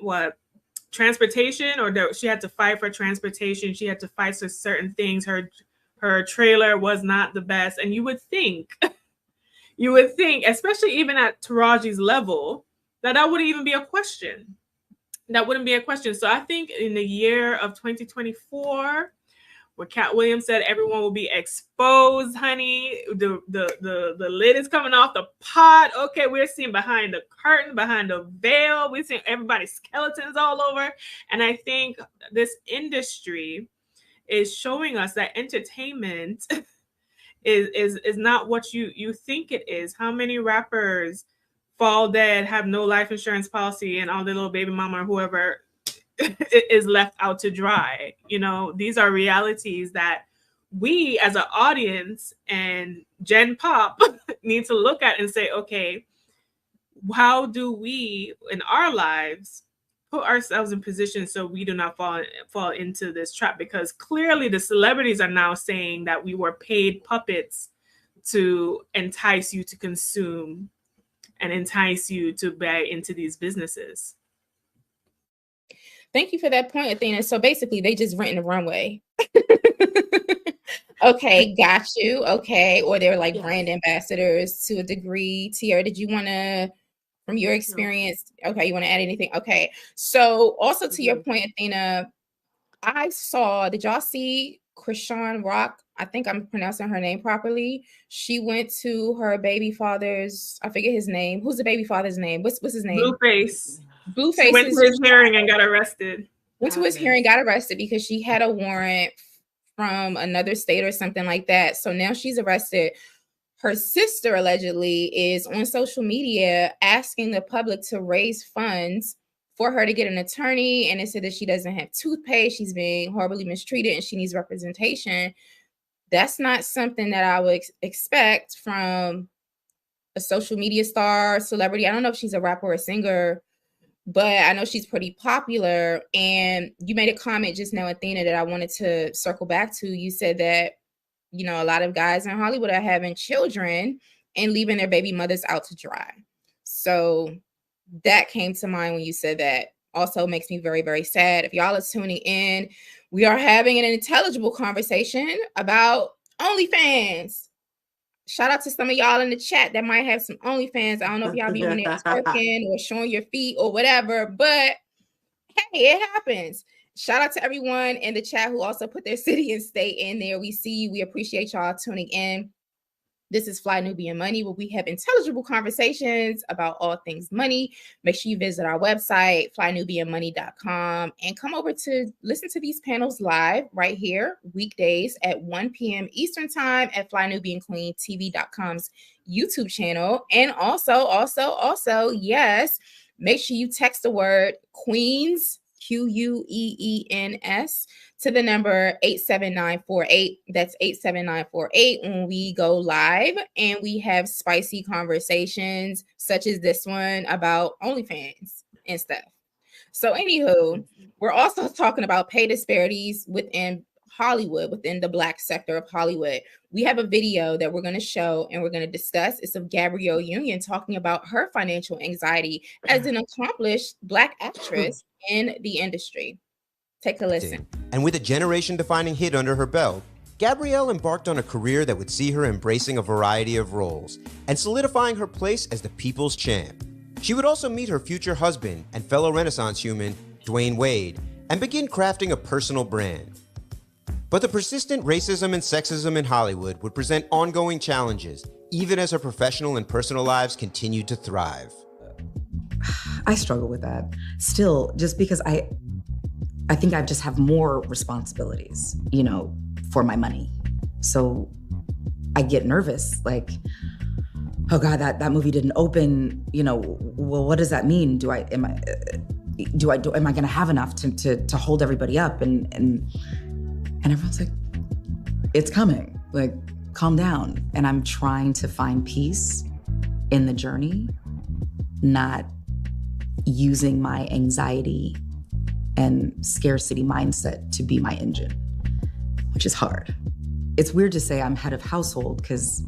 transportation, or she had to fight for transportation. She had to fight for certain things. Her trailer was not the best. And you would think, especially even at Taraji's level, that wouldn't even be a question. That wouldn't be a question. So I think in the year of 2024, where Cat Williams said everyone will be exposed, honey, the lid is coming off the pot. Okay, we're seeing behind the curtain, behind the veil. We're seeing everybody's skeletons all over. And I think this industry is showing us that entertainment is not what you think it is. How many rappers fall dead, have no life insurance policy, and all their little baby mama or whoever is left out to dry? You know, these are realities that we as an audience and Gen Pop need to look at and say, okay, how do we in our lives put ourselves in position so we do not fall into this trap? Because clearly the celebrities are now saying that we were paid puppets to entice you to consume and entice you to buy into these businesses. Thank you for that point, Athena. So basically, they just renting the runway. Okay, got you. Okay, or they're like brand ambassadors to a degree. Tiara, did you want to, from your experience? Okay, you want to add anything? Okay, so also to your point, Athena, I saw. Did y'all see Krishan Rock? I think I'm pronouncing her name properly. She went to her baby father's, I forget his name. Who's the baby father's name? What's his name? Blueface. Blueface. She went to his hearing and got arrested. Went to his hearing, got arrested because she had a warrant from another state or something like that. So now she's arrested. Her sister allegedly is on social media asking the public to raise funds for her to get an attorney. And it said that she doesn't have toothpaste. She's being horribly mistreated and she needs representation. That's not something that I would expect from a social media star, celebrity. I don't know if she's a rapper or a singer, but I know she's pretty popular. And you made a comment just now, Athena, that I wanted to circle back to. You said that, you know, a lot of guys in Hollywood are having children and leaving their baby mothers out to dry. So that came to mind when you said that. Also makes me very, very sad. If y'all are tuning in, we are having an intelligible conversation about OnlyFans. Shout out to some of y'all in the chat that might have some OnlyFans. I don't know if y'all be on there twerking or showing your feet or whatever, but hey, it happens. Shout out to everyone in the chat who also put their city and state in there. We see you. We appreciate y'all tuning in. This is Fly Nubian Money, where we have intelligible conversations about all things money. Make sure you visit our website, flynubianmoney.com, and come over to listen to these panels live right here, weekdays at 1 p.m. Eastern Time at flynubianqueentv.com's YouTube channel. And also, yes, make sure you text the word Queens, Queens, to the number 87948. That's 87948 when we go live and we have spicy conversations such as this one about OnlyFans and stuff. So anywho, we're also talking about pay disparities within Hollywood, within the Black sector of Hollywood. We have a video that we're going to show and we're going to discuss. It's of Gabrielle Union talking about her financial anxiety as an accomplished Black actress in the industry. Take a listen. And with a generation-defining hit under her belt, Gabrielle embarked on a career that would see her embracing a variety of roles and solidifying her place as the people's champ. She would also meet her future husband and fellow Renaissance human, Dwayne Wade, and begin crafting a personal brand. But the persistent racism and sexism in Hollywood would present ongoing challenges, even as her professional and personal lives continued to thrive. I struggle with that still, just because I think I just have more responsibilities, for my money. So I get nervous, like, oh God, that movie didn't open, well, what does that mean? Am I gonna have enough to hold everybody up? And everyone's like, it's coming, like, calm down. And I'm trying to find peace in the journey, not using my anxiety and scarcity mindset to be my engine, which is hard. It's weird to say I'm head of household, because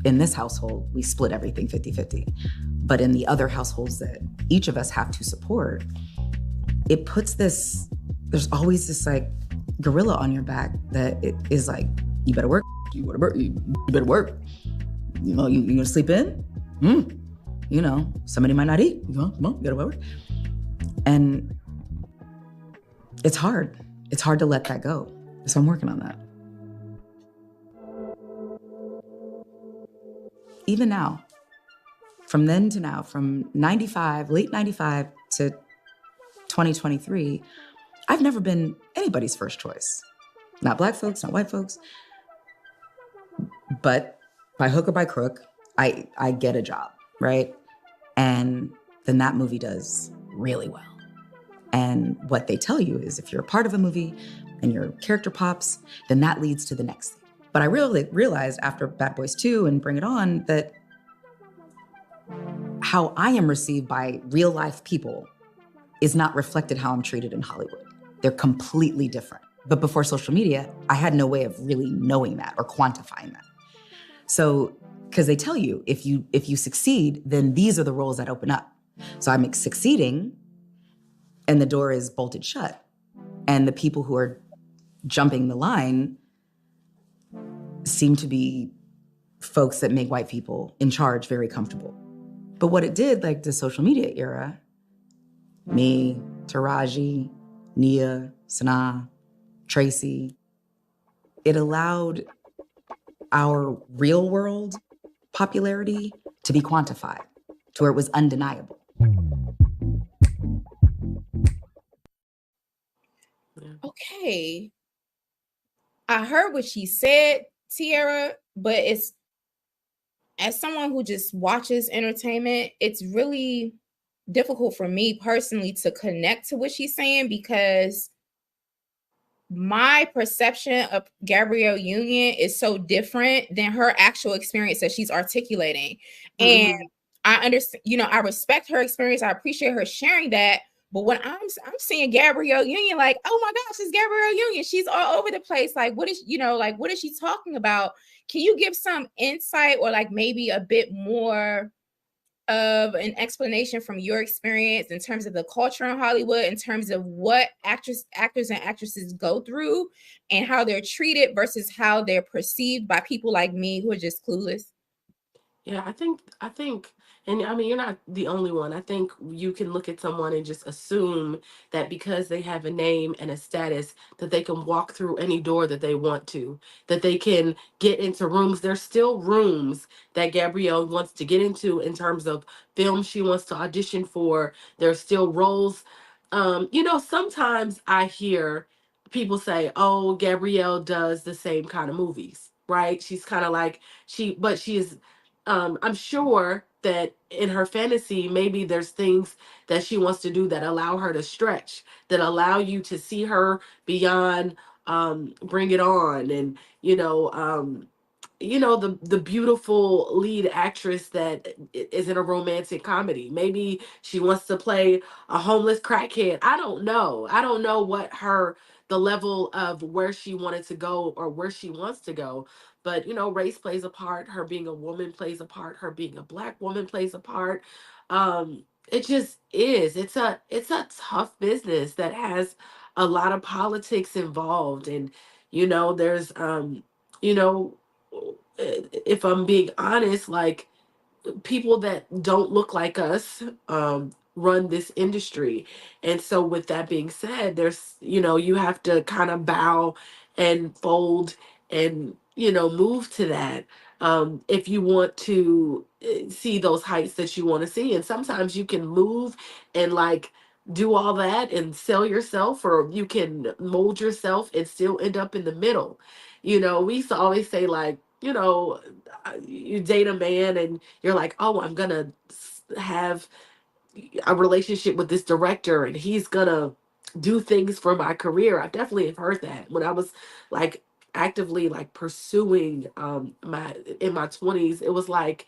in this household, we split everything 50-50. But in the other households that each of us have to support, it puts there's always this like gorilla on your back that it is like, you better work, you better work, you gonna sleep in? Somebody might not eat. Come on, you gotta work. And it's hard. It's hard to let that go. So I'm working on that. Even now, from then to now, from late 95 to 2023, I've never been anybody's first choice. Not Black folks, not white folks. But by hook or by crook, I get a job, right? And then that movie does really well. And what they tell you is if you're a part of a movie and your character pops, then that leads to the next thing. But I really realized after Bad Boys 2 and Bring It On that how I am received by real life people is not reflected how I'm treated in Hollywood. They're completely different. But before social media, I had no way of really knowing that or quantifying that. So, because they tell you, if you succeed, then these are the roles that open up. So I'm succeeding and the door is bolted shut. And the people who are jumping the line seem to be folks that make white people in charge very comfortable. But what it did, like the social media era, me, Taraji, Nia, Sanaa, Tracy, it allowed our real world popularity to be quantified to where it was undeniable. Okay. I heard what she said, Tiara, but it's, as someone who just watches entertainment, it's really difficult for me personally to connect to what she's saying, because my perception of Gabrielle Union is so different than her actual experience that she's articulating. Mm-hmm. And I understand, I respect her experience. I appreciate her sharing that. But when I'm seeing Gabrielle Union, like, oh my gosh, it's Gabrielle Union. She's all over the place. Like, what is she talking about? Can you give some insight or like maybe a bit more of an explanation from your experience in terms of the culture in Hollywood, in terms of what actors and actresses go through and how they're treated versus how they're perceived by people like me who are just clueless? Yeah, I think, and I mean, you're not the only one. I think you can look at someone and just assume that because they have a name and a status, that they can walk through any door that they want to, that they can get into rooms. There's still rooms that Gabrielle wants to get into in terms of films she wants to audition for. There's still roles. Sometimes I hear people say, oh, Gabrielle does the same kind of movies, right? She's kind of like, but she is, I'm sure that in her fantasy, maybe there's things that she wants to do that allow her to stretch, that allow you to see her beyond Bring It On, and the beautiful lead actress that is in a romantic comedy. Maybe she wants to play a homeless crackhead. I don't know what the level of where she wanted to go or where she wants to go. But race plays a part. Her being a woman plays a part. Her being a Black woman plays a part. It just is. It's a tough business that has a lot of politics involved, and there's if I'm being honest, like people that don't look like us run this industry. And so with that being said, there's, you have to kind of bow and fold and, move to that if you want to see those heights that you want to see. And sometimes you can move and like do all that and sell yourself, or you can mold yourself and still end up in the middle. We used to always say, like, you date a man and you're like, oh, I'm gonna have a relationship with this director and he's gonna do things for my career. I definitely have heard that when I was like actively like pursuing my in my 20s. It was like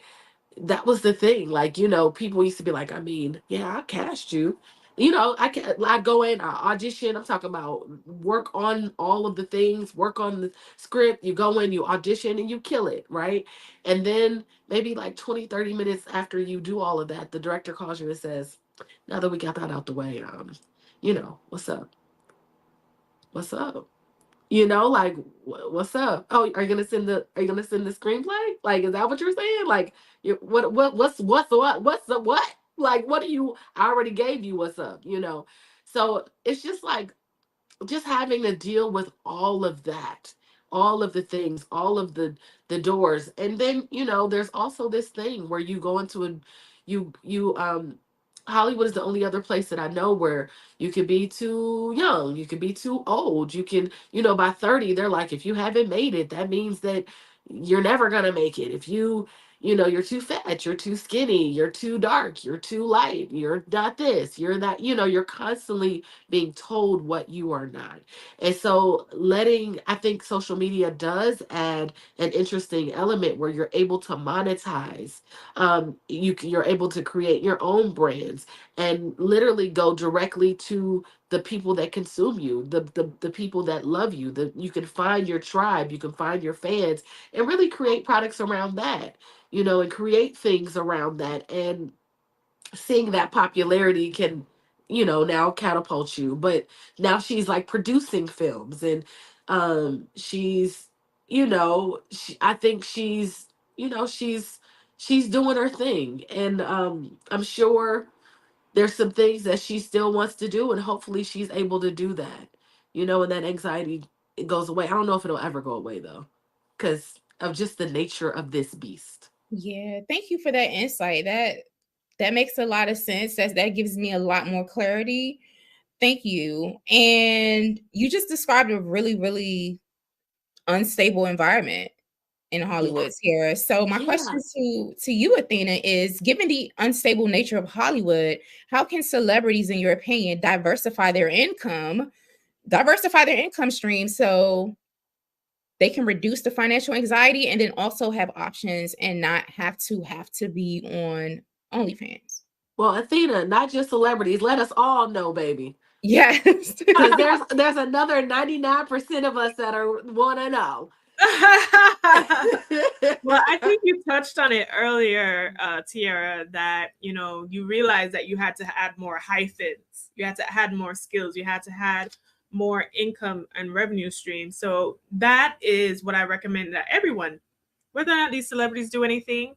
that was the thing. Like, people used to be like, I mean, yeah, I cast you. I go in, I audition. I'm talking about work on all of the things, work on the script. You go in, you audition, and you kill it, right? And then maybe like 20, 30 minutes after you do all of that, the director calls you and says, now that we got that out the way, what's up? What's up? Like, what's up? Oh, are you gonna send the screenplay? Like, is that what you're saying? Like, what's the what? Like, what do you? I already gave you what's up. So it's just like just having to deal with all of that, all of the things, all of the doors. And then there's also this thing where you go into you Hollywood is the only other place that I know where you can be too young, you can be too old, you can, by 30 they're like, if you haven't made it, that means that you're never going to make it. If you're too fat, you're too skinny, you're too dark, you're too light, you're not this, you're that, you're constantly being told what you are not. And so I think social media does add an interesting element where you're able to monetize. You're able to create your own brands and literally go directly to the people that consume you, the people that love you. You can find your tribe, you can find your fans, and really create products around that, and create things around that. And seeing that popularity can, now catapult you. But now she's like producing films, and she's, I think she's doing her thing. And I'm sure there's some things that she still wants to do, and hopefully she's able to do that, and that anxiety, it goes away. I don't know if it'll ever go away though, because of just the nature of this beast. Yeah, thank you for that insight. That makes a lot of sense. That gives me a lot more clarity. Thank you. And you just described a really, really unstable environment in Hollywood here. So my question to you, Athena, is, given the unstable nature of Hollywood, how can celebrities, in your opinion, diversify their income stream so they can reduce the financial anxiety and then also have options and not have to be on OnlyFans? Well, Athena, not just celebrities. Let us all know, baby. Yes. Because there's another 99% of us that want to know. Well, I think you touched on it earlier, Tiara, that, you realized that you had to add more hyphens. You had to add more skills. You had to add more income and revenue streams. So that is what I recommend that everyone, whether or not these celebrities do anything,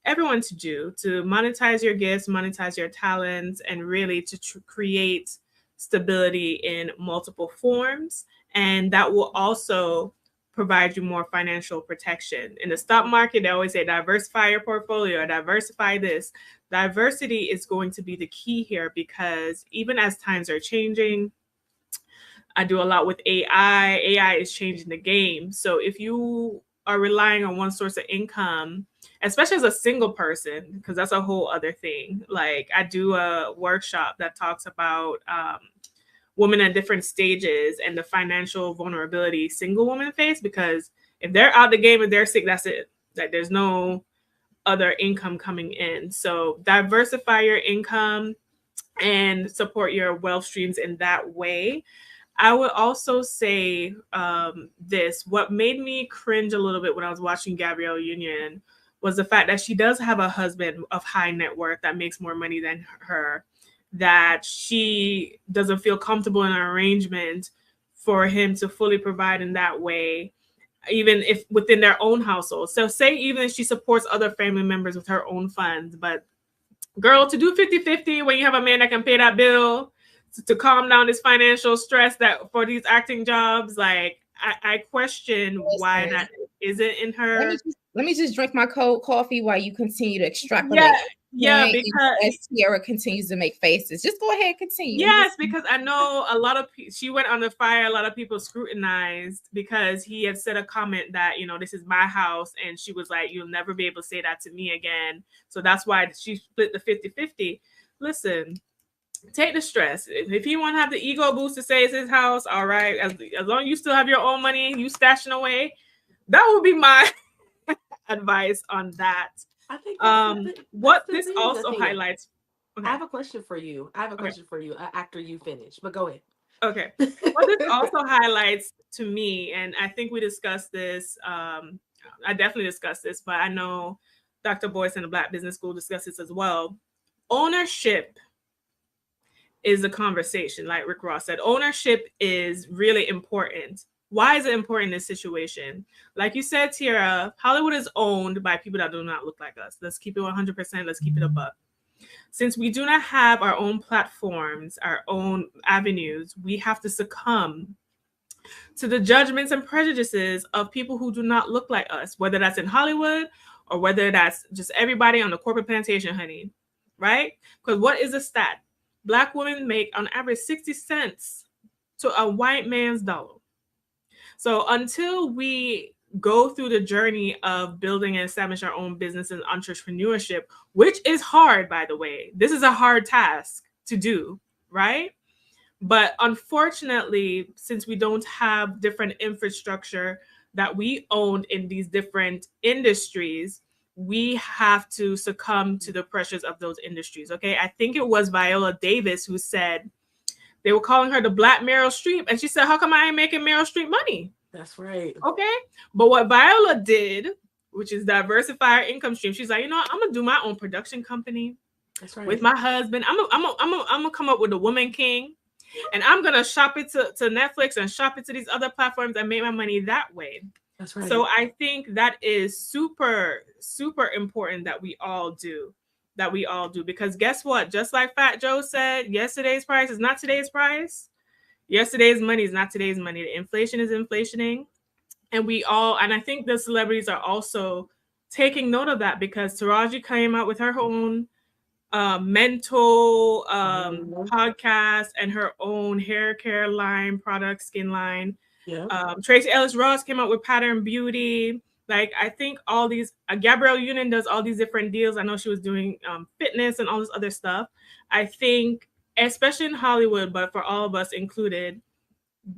everyone to do, to monetize your gifts, monetize your talents, and really to create stability in multiple forms. And that will also provide you more financial protection. In the stock market, they always say diversify your portfolio, diversify this. Diversity is going to be the key here, because even as times are changing, I do a lot with AI. AI is changing the game. So if you are relying on one source of income, especially as a single person, because that's a whole other thing. Like, I do a workshop that talks about women at different stages and the financial vulnerability single women face, because if they're out the game and they're sick, that's it. Like, there's no other income coming in. So diversify your income and support your wealth streams in that way. I would also say this. What made me cringe a little bit when I was watching Gabrielle Union was the fact that she does have a husband of high net worth that makes more money than her, that she doesn't feel comfortable in an arrangement for him to fully provide in that way. even if within their own household. So say even if she supports other family members with her own funds, but girl, to do 50-50 when you have a man that can pay that bill to calm down this financial stress that for these acting jobs, like I question why that isn't in her. Let me just drink my cold coffee while you continue to extrapolate. Yeah, because as Tiara continues to make faces, just go ahead, continue. Yes, because I know a lot of she went under fire. A lot of people scrutinized because he had said a comment that, you know, this is my house, and she was like, you'll never be able to say that to me again. So that's why she split the 50-50. Listen, take the stress. If you want to have the ego boost to say it's his house, all right. As long as you still have your own money, you stashing away, that would be my advice on that. I think what this also highlights. Okay. I have a question for you. After you finish, but go ahead. Okay. What this also highlights to me, and I think we discussed this, I definitely discussed this, but I know Dr. Boyce in the Black Business School discussed this as well. Ownership is a conversation, like Rick Ross said. Ownership is really important. Why is it important in this situation? Like you said, Tiara, Hollywood is owned by people that do not look like us. Let's keep it 100%. Let's keep it a buck. Since we do not have our own platforms, our own avenues, we have to succumb to the judgments and prejudices of people who do not look like us, whether that's in Hollywood or whether that's just everybody on the corporate plantation, honey, right? Because what is a stat? Black women make on average 60 cents to a white man's dollar. So until we go through the journey of building and establishing our own business and entrepreneurship, which is hard, by the way. This is a hard task to do, right? But unfortunately, since we don't have different infrastructure that we own in these different industries, we have to succumb to the pressures of those industries, okay? I think it was Viola Davis who said, they were calling her the Black Meryl Streep. And she said, how come I ain't making Meryl Streep money? That's right. Okay. But what Viola did, which is diversify her income stream, she's like, you know what? I'm going to do my own production company. That's right. With my husband. I'm gonna come up with a Woman King. And I'm going to shop it to Netflix and shop it to these other platforms and make my money that way. That's right. So I think that is super, super important that we all do. Because guess what? Just like Fat Joe said, yesterday's price is not today's price. Yesterday's money is not today's money. The inflation is inflationing. And I think the celebrities are also taking note of that, because Taraji came out with her own mental podcast and her own hair care line, product, skin line. Yeah. Tracy Ellis Ross came out with Pattern Beauty. Like, I think all these, Gabrielle Union does all these different deals. I know she was doing fitness and all this other stuff. I think, especially in Hollywood, but for all of us included,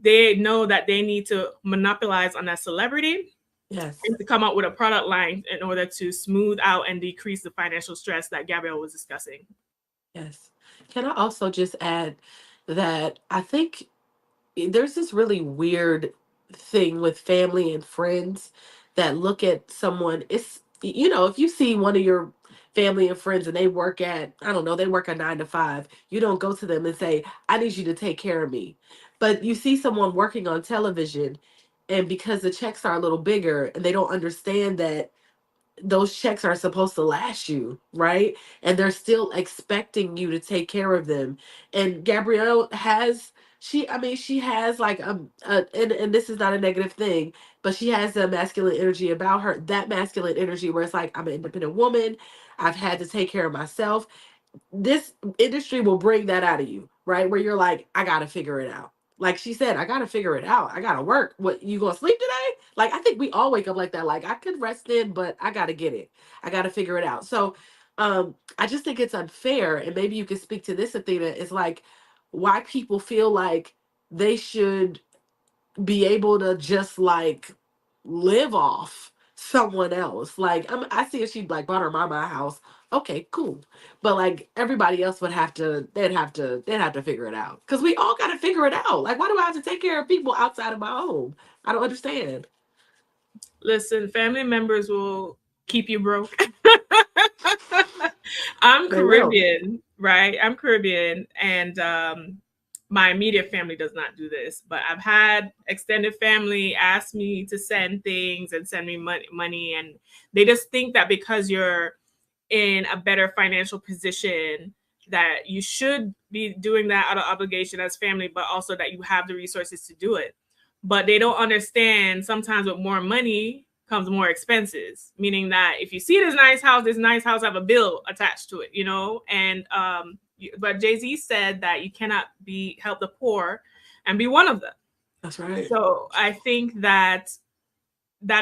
they know that they need to monopolize on that celebrity. Yes. And to come up with a product line in order to smooth out and decrease the financial stress that Gabrielle was discussing. Yes. Can I also just add that I think there's this really weird thing with family and friends that look at someone. It's, you know, if you see one of your family and friends and they work at, I don't know, they work a 9 to 5, you don't go to them and say, I need you to take care of me. But you see someone working on television, and because the checks are a little bigger and they don't understand that those checks are supposed to last you, right? And they're still expecting you to take care of them. And Gabrielle has, she has like and this is not a negative thing, but she has a masculine energy about her, that masculine energy where it's like, I'm an independent woman. I've had to take care of myself. This industry will bring that out of you, right? Where you're like, I got to figure it out. Like she said, I got to figure it out. I got to work. What, you going to sleep today? Like, I think we all wake up like that. Like, I could rest in, but I got to get it. I got to figure it out. So I just think it's unfair. And maybe you can speak to this, Athena. It's like why people feel like they should be able to just like live off someone else. Like, I see if she like bought her mama a house. Okay, cool. But like everybody else would have to, they'd have to figure it out. Because we all got to figure it out. Like, why do I have to take care of people outside of my home? I don't understand. Listen, family members will keep you broke. I'm Caribbean, right? I'm Caribbean. And my immediate family does not do this, but I've had extended family ask me to send things and send me money, and they just think that because you're in a better financial position that you should be doing that out of obligation as family, but also that you have the resources to do it. But they don't understand sometimes with more money comes more expenses, meaning that if you see this nice house have a bill attached to it, you know? And but Jay-Z said that you cannot help the poor and be one of them. That's right. So I think that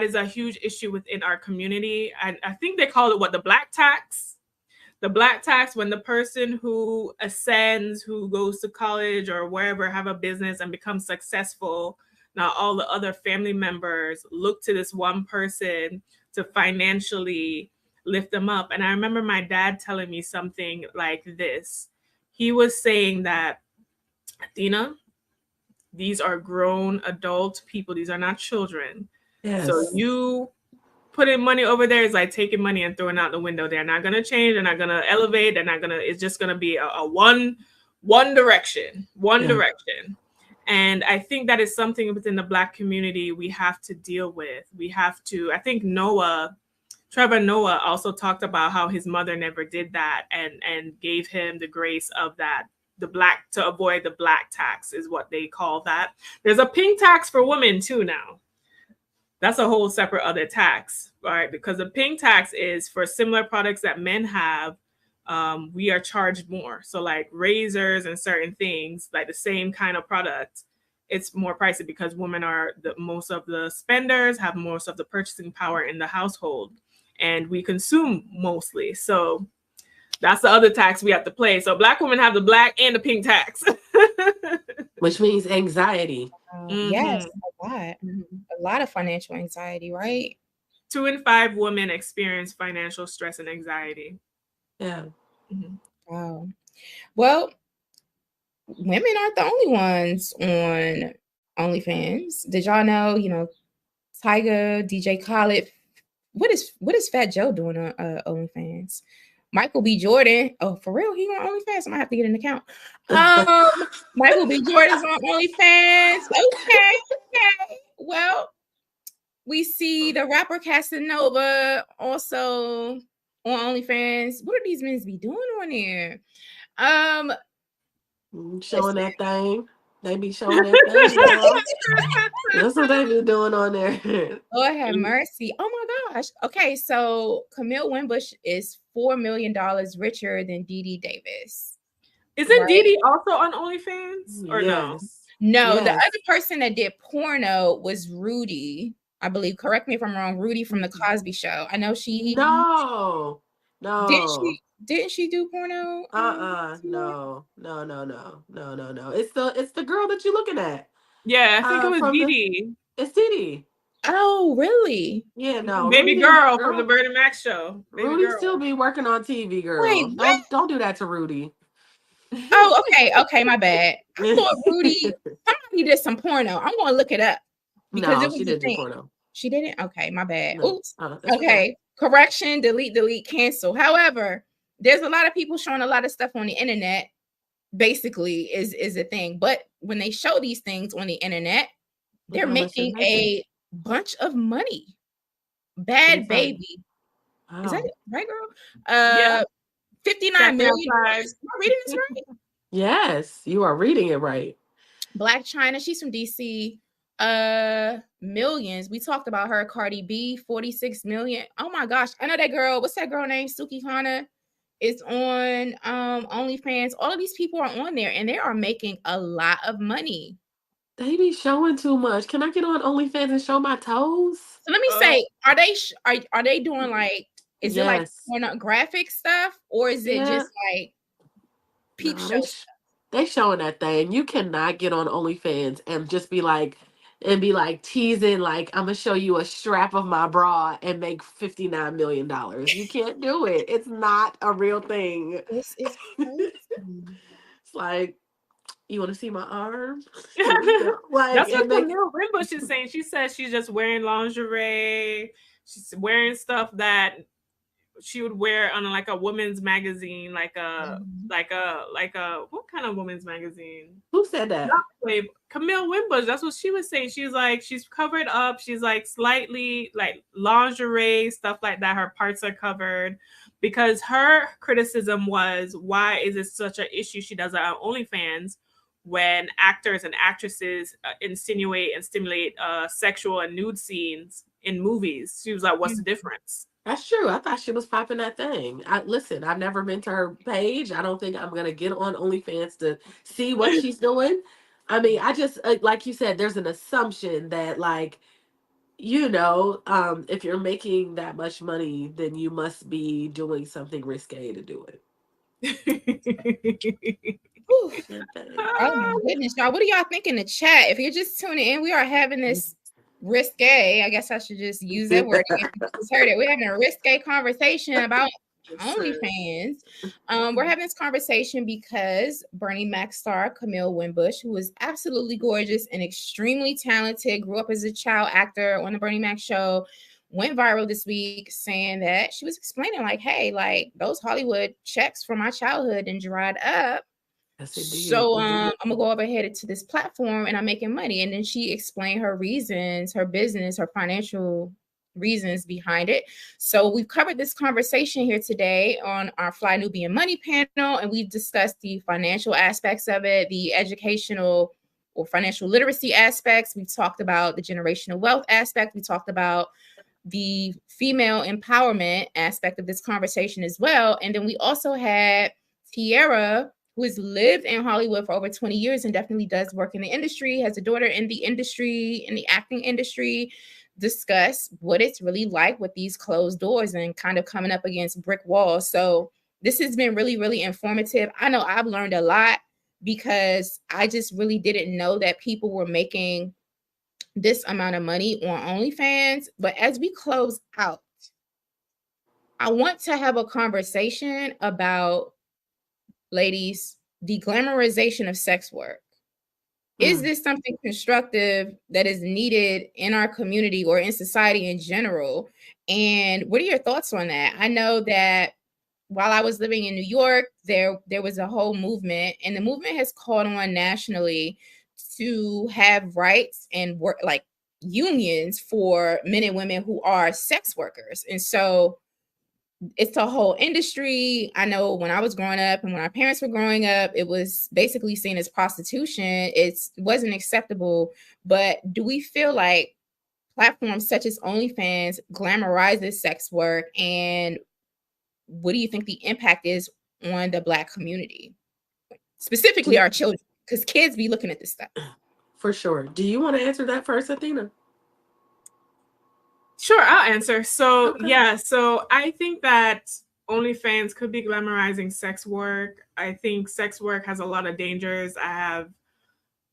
is a huge issue within our community. I think they call it the black tax. The black tax, when the person who ascends, who goes to college or wherever, have a business and becomes successful, now all the other family members look to this one person to financially lift them up. And I remember my dad telling me something like this. He was saying that, Athena, these are grown adult people. These are not children. Yes. So you putting money over there is like taking money and throwing out the window. They're not going to change. They're not going to elevate. It's just going to be a one direction. And I think that is something within the Black community we have to deal with. I think Trevor Noah also talked about how his mother never did that and gave him the grace of that. To avoid the black tax is what they call that. There's a pink tax for women too now. That's a whole separate other tax, right? Because the pink tax is for similar products that men have. We are charged more. So like razors and certain things, like the same kind of product, it's more pricey because women are most of the spenders, have most of the purchasing power in the household, and we consume mostly. So that's the other tax we have to pay. So Black women have the black and the pink tax. Which means anxiety. Yes, a lot of financial anxiety, right? 2 in 5 women experience financial stress and anxiety. Yeah. Wow. Well, women aren't the only ones on OnlyFans. Did y'all know, Tyga, DJ Khaled, what is Fat Joe doing on OnlyFans? Michael B. Jordan. Oh, for real? He on OnlyFans? I might have to get an account. Michael B. Jordan's on OnlyFans. Okay. Well, we see the rapper Casanova also on OnlyFans. What do these men be doing on there? Showing that thing. They be showing that thing. That's what they be doing on there. Lord have mercy. Oh my gosh. Okay, so Camille Wimbush is $4 million richer than Dee Dee Davis. Isn't Dee Dee also on OnlyFans? Or no? No, the other person that did porno was Rudy, I believe. Correct me if I'm wrong. Rudy from the Cosby Show. I know she. No. Didn't she do porno? No. It's the girl that you're looking at. Yeah, I think it was Dee Dee. It's Dee Dee. Oh, really? Yeah, no. Baby girl from the Bird and Max show. Rudy still be working on TV, girl. Wait, don't do that to Rudy. Oh, okay, my bad. I thought Rudy, somebody did some porno. I'm going to look it up. Because it was she didn't do porno. She didn't? Okay, my bad. No. Oops. Okay. Correction, delete, cancel. However, there's a lot of people showing a lot of stuff on the internet, basically, is a thing. But when they show these things on the internet, they're making a bunch of money. Bad Baby. Wow. Is that it? Right, girl? Yeah. 59 million. Am I reading this right? Yes, you are reading it right. Black China, she's from DC. Millions. We talked about her. Cardi B, 46 million. Oh my gosh, I know that girl. What's that girl name? Suki Hana is on OnlyFans. All of these people are on there, and they are making a lot of money. They be showing too much. Can I get on OnlyFans and show my toes? So let me say, are they doing like? Is it like pornographic stuff, or is it just like peep show stuff? They showing that thing. You cannot get on OnlyFans and just be like teasing, like, I'm gonna show you a strap of my bra and make $59 million. You can't do it. It's not a real thing. This is crazy. It's like, you want to see my arm? Like, that's what Camille Wimbush is saying. She says she's just wearing lingerie. She's wearing stuff that she would wear on like a women's magazine, like a what kind of women's magazine? Who said that? Not Playboy. Camille Wimbush. That's what she was saying. She's like, she's covered up. She's like slightly like lingerie, stuff like that. Her parts are covered, because her criticism was, why is it such an issue she does it on OnlyFans when actors and actresses insinuate and stimulate sexual and nude scenes in movies? She was like, what's the difference? That's true. I thought she was popping that thing. Listen, I've never been to her page. I don't think I'm going to get on OnlyFans to see what she's doing. I mean, I just, like you said, there's an assumption that, like, you know, if you're making that much money, then you must be doing something risque to do it. Oh my goodness, y'all. What do y'all think in the chat? If you're just tuning in, we are having this risque. I guess I should just use that word again. You just heard it. We're having a risque conversation about OnlyFans. We're having this conversation because Bernie Mac star Camille Wimbush, who is absolutely gorgeous and extremely talented, grew up as a child actor on the Bernie Mac show, went viral this week saying that she was explaining like, hey, like those Hollywood checks from my childhood and dried up. So I'm gonna go over ahead to this platform and I'm making money. And then she explained her reasons, her business, her financial reasons behind it. So we've covered this conversation here today on our Fly Nubian Money panel, and we've discussed the financial aspects of it, the educational or financial literacy aspects. We've talked about the generational wealth aspect. We talked about the female empowerment aspect of this conversation as well. And then we also had Tiara, who has lived in Hollywood for over 20 years and definitely does work in the industry, has a daughter in the industry, in the acting industry, discuss what it's really like with these closed doors and kind of coming up against brick walls. So this has been really, really informative. I know I've learned a lot because I just really didn't know that people were making this amount of money on OnlyFans. But as we close out, I want to have a conversation about, ladies, the glamorization of sex work. Is this something constructive that is needed in our community or in society in general? And what are your thoughts on that? I know that while I was living in New York, there was a whole movement, and the movement has caught on nationally to have rights and work like unions for men and women who are sex workers. And so it's a whole industry. I know when I was growing up and when our parents were growing up, it was basically seen as prostitution. It wasn't acceptable. But do we feel like platforms such as OnlyFans glamorizes sex work? And what do you think the impact is on the Black community, specifically our children? Because kids be looking at this stuff. For sure. Do you want to answer that first, Athena? Sure, I'll answer. So, yeah, so I think that OnlyFans could be glamorizing sex work. I think sex work has a lot of dangers. I have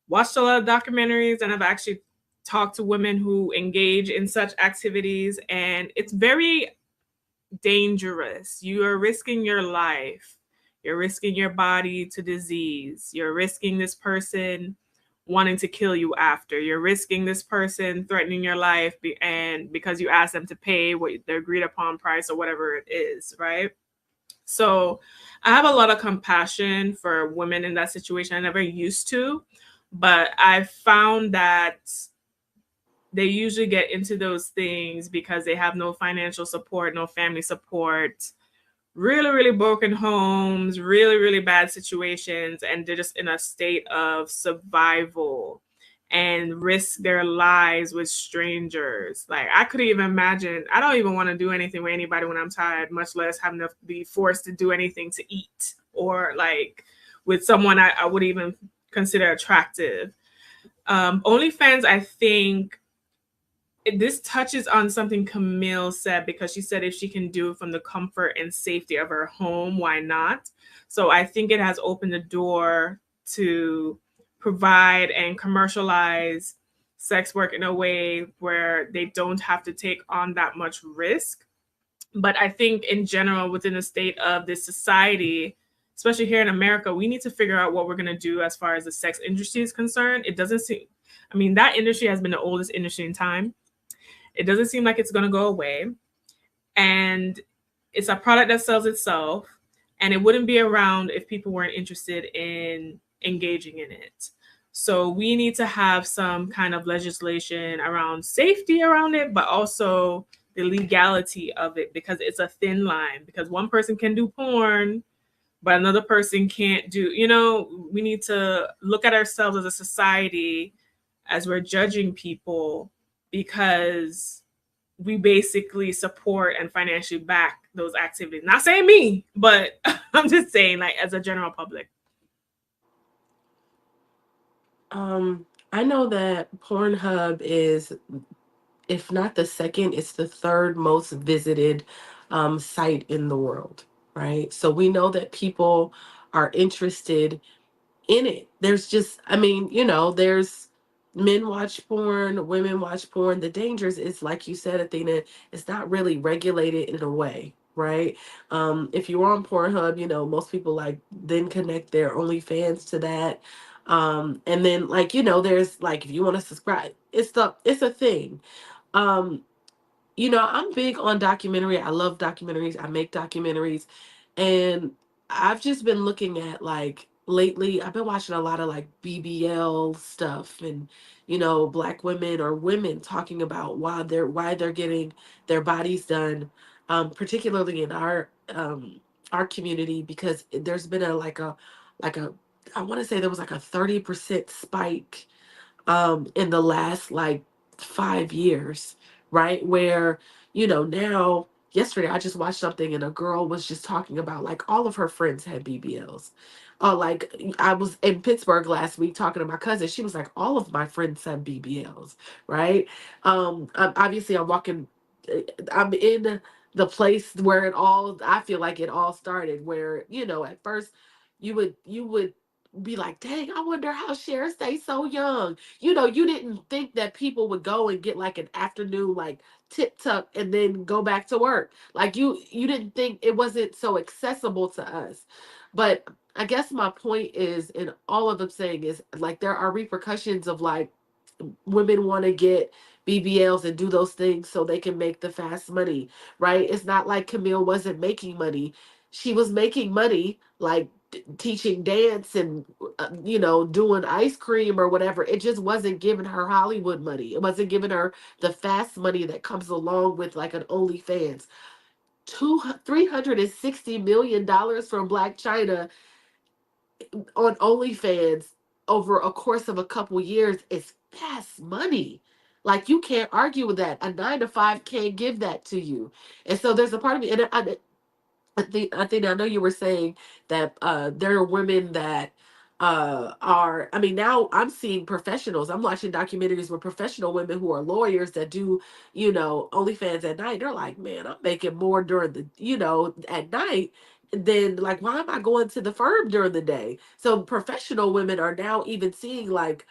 watched a lot of documentaries and I've actually talked to women who engage in such activities, and it's very dangerous. You are risking your life. You're risking your body to disease. You're risking this person wanting to kill you after. You're risking this person threatening your life and because you ask them to pay what their agreed upon price or whatever it is, right? So I have a lot of compassion for women in that situation. I never used to, but I found that they usually get into those things because they have no financial support, no family support, really, really broken homes, really, really bad situations, and they're just in a state of survival and risk their lives with strangers. Like, I couldn't even imagine. I don't even want to do anything with anybody when I'm tired, much less having to be forced to do anything to eat or like with someone I would even consider attractive. OnlyFans, I think, this touches on something Camille said, because she said if she can do it from the comfort and safety of her home, why not? So I think it has opened the door to provide and commercialize sex work in a way where they don't have to take on that much risk. But I think in general, within the state of this society, especially here in America, we need to figure out what we're going to do as far as the sex industry is concerned. It doesn't seem, I mean, that industry has been the oldest industry in time. It doesn't seem like it's going to go away. And it's a product that sells itself, and it wouldn't be around if people weren't interested in engaging in it. So we need to have some kind of legislation around safety around it, but also the legality of it, because it's a thin line, because one person can do porn, but another person can't do, we need to look at ourselves as a society as we're judging people, because we basically support and financially back those activities. Not saying me, but I'm just saying, like, as a general public. I know that Pornhub is, if not the second, it's the third most visited site in the world, right? So we know that people are interested in it. There's just, there's men watch porn, women watch porn. The dangers is, like you said, Athena, it's not really regulated in a way, right? If you're on Pornhub, most people like then connect their OnlyFans to that. And then there's like, if you want to subscribe, it's a thing. I'm big on documentary. I love documentaries. I make documentaries. And I've just been looking at, like, lately, I've been watching a lot of like BBL stuff, and Black women or women talking about why they're getting their bodies done, particularly in our community, because there's been a I want to say there was like a 30% spike in the last like 5 years, right? Where, now, yesterday I just watched something and a girl was just talking about, like, all of her friends had BBLs. Like, I was in Pittsburgh last week talking to my cousin. She was like, all of my friends have BBLs, right? Obviously I'm in the place where I feel like it all started, where, at first you would be like, dang, I wonder how Cher stays so young. You didn't think that people would go and get like an afternoon like tip tuck and then go back to work. Like you didn't think, it wasn't so accessible to us. But I guess my point is, and all of them saying is, like, there are repercussions of, like, women want to get BBLs and do those things so they can make the fast money, right? It's not like Camille wasn't making money. She was making money, like, teaching dance and doing ice cream or whatever. It just wasn't giving her Hollywood money. It wasn't giving her the fast money that comes along with, like, an OnlyFans. $360 million from Black China on OnlyFans over a course of a couple years is fast money. Like, you can't argue with that. A 9 to 5 can't give that to you. And so there's a part of me, and I know you were saying that there are women that now I'm seeing professionals. I'm watching documentaries with professional women who are lawyers that do, OnlyFans at night. They're like, man, I'm making more during the, at night than, like, why am I going to the firm during the day? So professional women are now even seeing, like,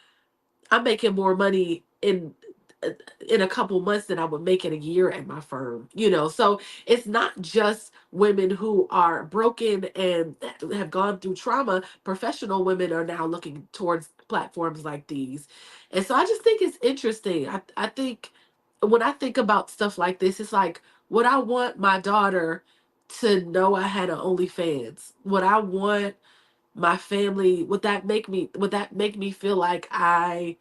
I'm making more money in a couple months than I would make in a year at my firm, So it's not just women who are broken and have gone through trauma. Professional women are now looking towards platforms like these. And so I just think it's interesting. I think when I think about stuff like this, it's like, would I want my daughter to know I had an OnlyFans? Would I want my family, would that make me feel like I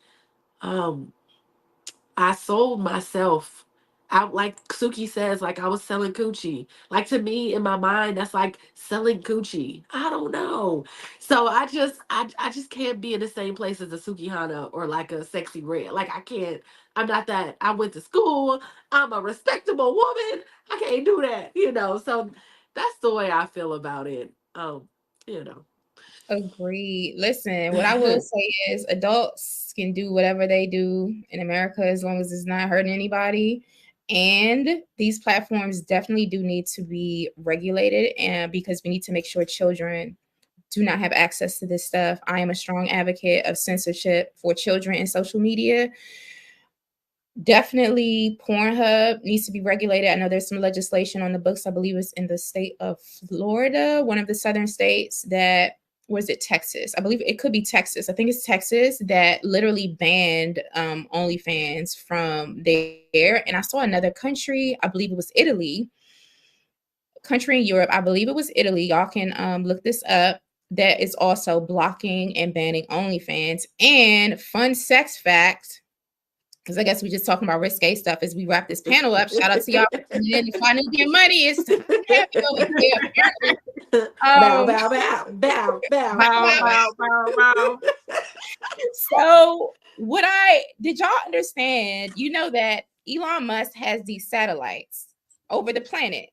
sold myself out, like Suki says, like I was selling coochie. Like, to me, in my mind, that's like selling coochie. I don't know. So I just can't be in the same place as a Suki Hana or like a Sexy Red. Like, I can't. I'm not that. I went to school. I'm a respectable woman. I can't do that. So that's the way I feel about it. You know. Agreed. Listen, what I will say is adults can do whatever they do in America as long as it's not hurting anybody. And these platforms definitely do need to be regulated, and because we need to make sure children do not have access to this stuff. I am a strong advocate of censorship for children in social media. Definitely Pornhub needs to be regulated. I know there's some legislation on the books. I believe it's in the state of Florida, one of the southern states that, was it Texas? I believe it could be Texas. I think it's Texas that literally banned OnlyFans from there. And I saw another country, I believe it was Italy, country in Europe, I believe it was Italy, y'all can look this up, that is also blocking and banning OnlyFans. And fun sex fact, because I guess we're just talking about risque stuff as we wrap this panel up. Shout out to y'all. And then if I knew Nubian Money, it's time to have you over here, apparently. Bow, bow, bow, bow, bow, Bow, bow, bow. So did y'all understand, you know, that Elon Musk has these satellites over the planet,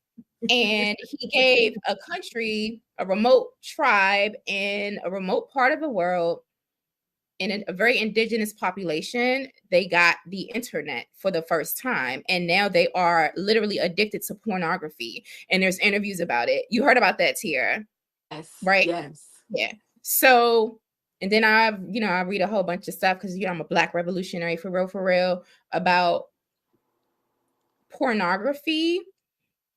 and he gave a country, a remote tribe in a remote part of the world, in a very indigenous population, they got the internet for the first time. And now they are literally addicted to pornography. And there's interviews about it. You heard about that, Tiara? Yes. Right? Yes. Yeah. So, and then I read a whole bunch of stuff because, I'm a Black revolutionary for real, about pornography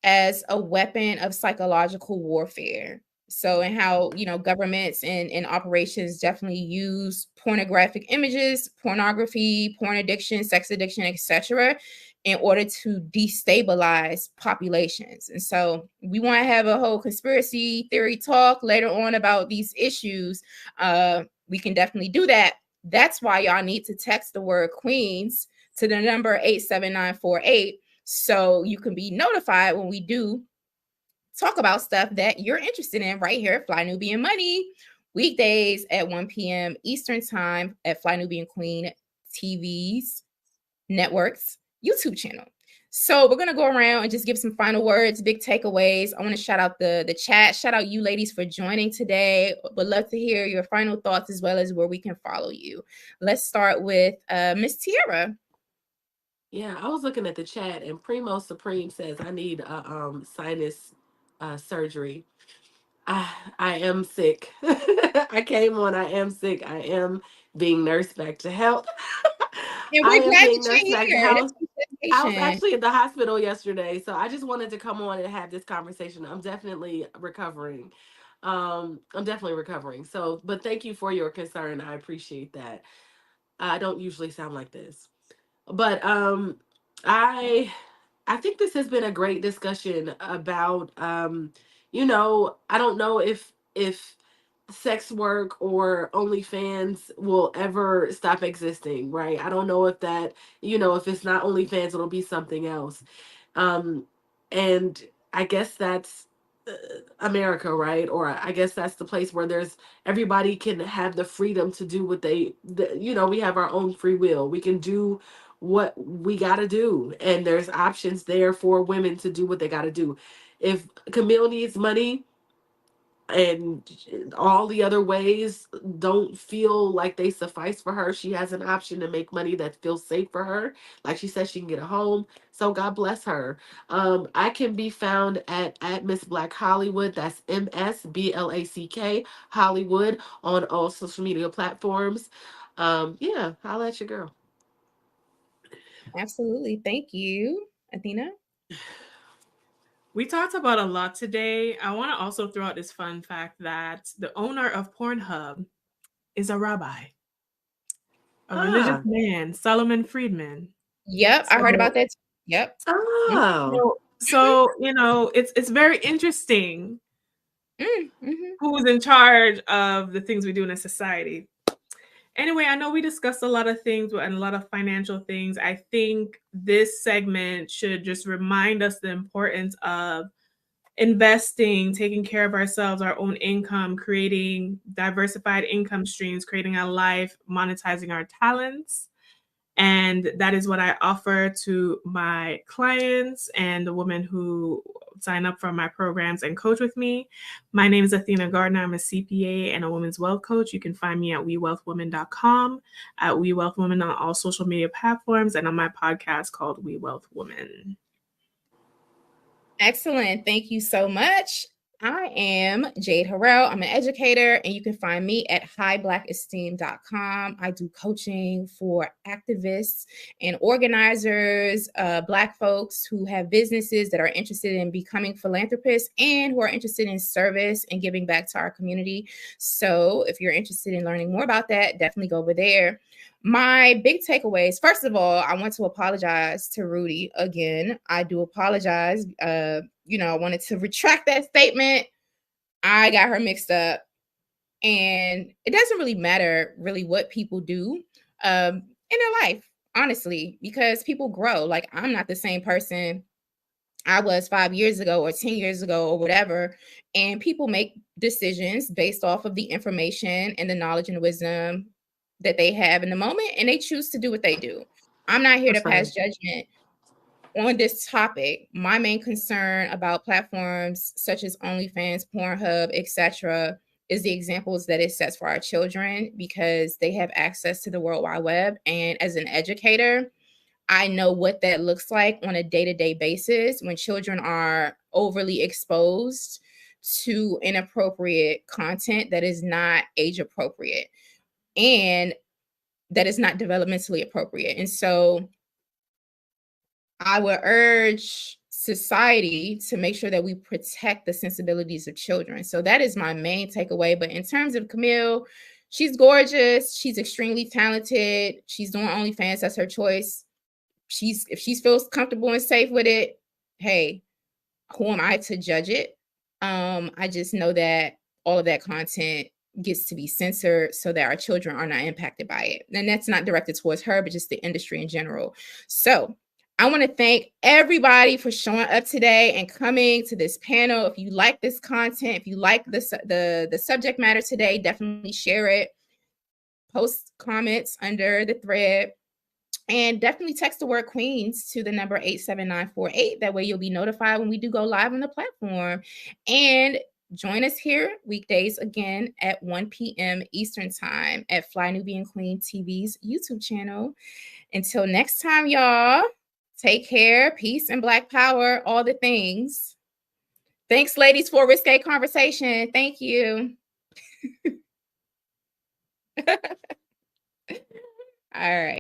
as a weapon of psychological warfare. So, and how, governments and operations definitely use pornographic images, pornography, porn addiction, sex addiction, etc., in order to destabilize populations. And so we want to have a whole conspiracy theory talk later on about these issues. We can definitely do that. That's why y'all need to text the word Queens to the number 87948 so you can be notified when we do talk about stuff that you're interested in right here at Fly Nubian Money, weekdays at 1 p.m. Eastern Time at Fly Nubian Queen TV's network's YouTube channel. So we're going to go around and just give some final words, big takeaways. I want to shout out the chat. Shout out you ladies for joining today. Would love to hear your final thoughts as well as where we can follow you. Let's start with Miss Tiara. Yeah, I was looking at the chat, and Primo Supreme says I need a sinus surgery. I am sick. I came on. I am sick. I am being nursed back to health. And I we're am glad being that nursed you're back to here. health. I was actually at the hospital yesterday, so I just wanted to come on and have this conversation. I'm definitely recovering. So, but thank you for your concern. I appreciate that. I don't usually sound like this. But I think this has been a great discussion about I don't know if sex work or OnlyFans will ever stop existing, right? I don't know if that, if it's not OnlyFans, it'll be something else. And I guess that's America, right? Or I guess that's the place where everybody can have the freedom to do what we have our own free will. We can do what we got to do, and there's options there for women to do what they got to do. If Camille needs money and all the other ways don't feel like they suffice for her, she has an option to make money that feels safe for her. Like she said, she can get a home, so God bless her. I can be found at Miss Black Hollywood. That's MSBLACK Hollywood on all social media platforms. Yeah, I'll let your girl. Absolutely. Thank you, Athena. We talked about a lot today. I want to also throw out this fun fact that the owner of Pornhub is a rabbi, a religious man, Solomon Friedman. Yep, I heard about that. Yep. Oh. So it's very interesting who's in charge of the things we do in a society. Anyway, I know we discussed a lot of things and a lot of financial things. I think this segment should just remind us the importance of investing, taking care of ourselves, our own income, creating diversified income streams, creating a life, monetizing our talents. And that is what I offer to my clients and the women who sign up for my programs and coach with me. My name is Athena Gardner. I'm a CPA and a women's wealth coach. You can find me at wewealthwomen.com, at wewealthwomen on all social media platforms, and on my podcast called We Wealth Women. Excellent. Thank you so much. I am Jade Harrell. I'm an educator, and you can find me at highblackesteem.com. I do coaching for activists and organizers, Black folks who have businesses that are interested in becoming philanthropists and who are interested in service and giving back to our community. So if you're interested in learning more about that, definitely go over there. My big takeaways, first of all, I want to apologize to Rudy again. I do apologize. I wanted to retract that statement. I got her mixed up. And it doesn't really matter really what people do in their life, honestly, because people grow. Like, I'm not the same person I was 5 years ago or 10 years ago or whatever. And people make decisions based off of the information and the knowledge and wisdom that they have in the moment, and they choose to do what they do. I'm not here to pass judgment on this topic. My main concern about platforms such as OnlyFans, Pornhub, etc., is the examples that it sets for our children, because they have access to the World Wide Web. And as an educator, I know what that looks like on a day-to-day basis when children are overly exposed to inappropriate content that is not age appropriate and that is not developmentally appropriate. And so I would urge society to make sure that we protect the sensibilities of children. So that is my main takeaway. But in terms of Camille, she's gorgeous. She's extremely talented. She's doing OnlyFans. That's her choice. If she feels comfortable and safe with it, hey, who am I to judge it? I just know that all of that content gets to be censored so that our children are not impacted by it. And that's not directed towards her, but just the industry in general. So I want to thank everybody for showing up today and coming to this panel. If you like this content, if you like the subject matter today, definitely share it. Post comments under the thread. And definitely text the word Queens to the number 87948. That way you'll be notified when we do go live on the platform. And join us here weekdays again at 1 p.m. Eastern Time at Fly Nubian Queen TV's YouTube channel. Until next time, y'all, take care, peace, and Black power, all the things. Thanks, ladies, for a risque conversation. Thank you. All right.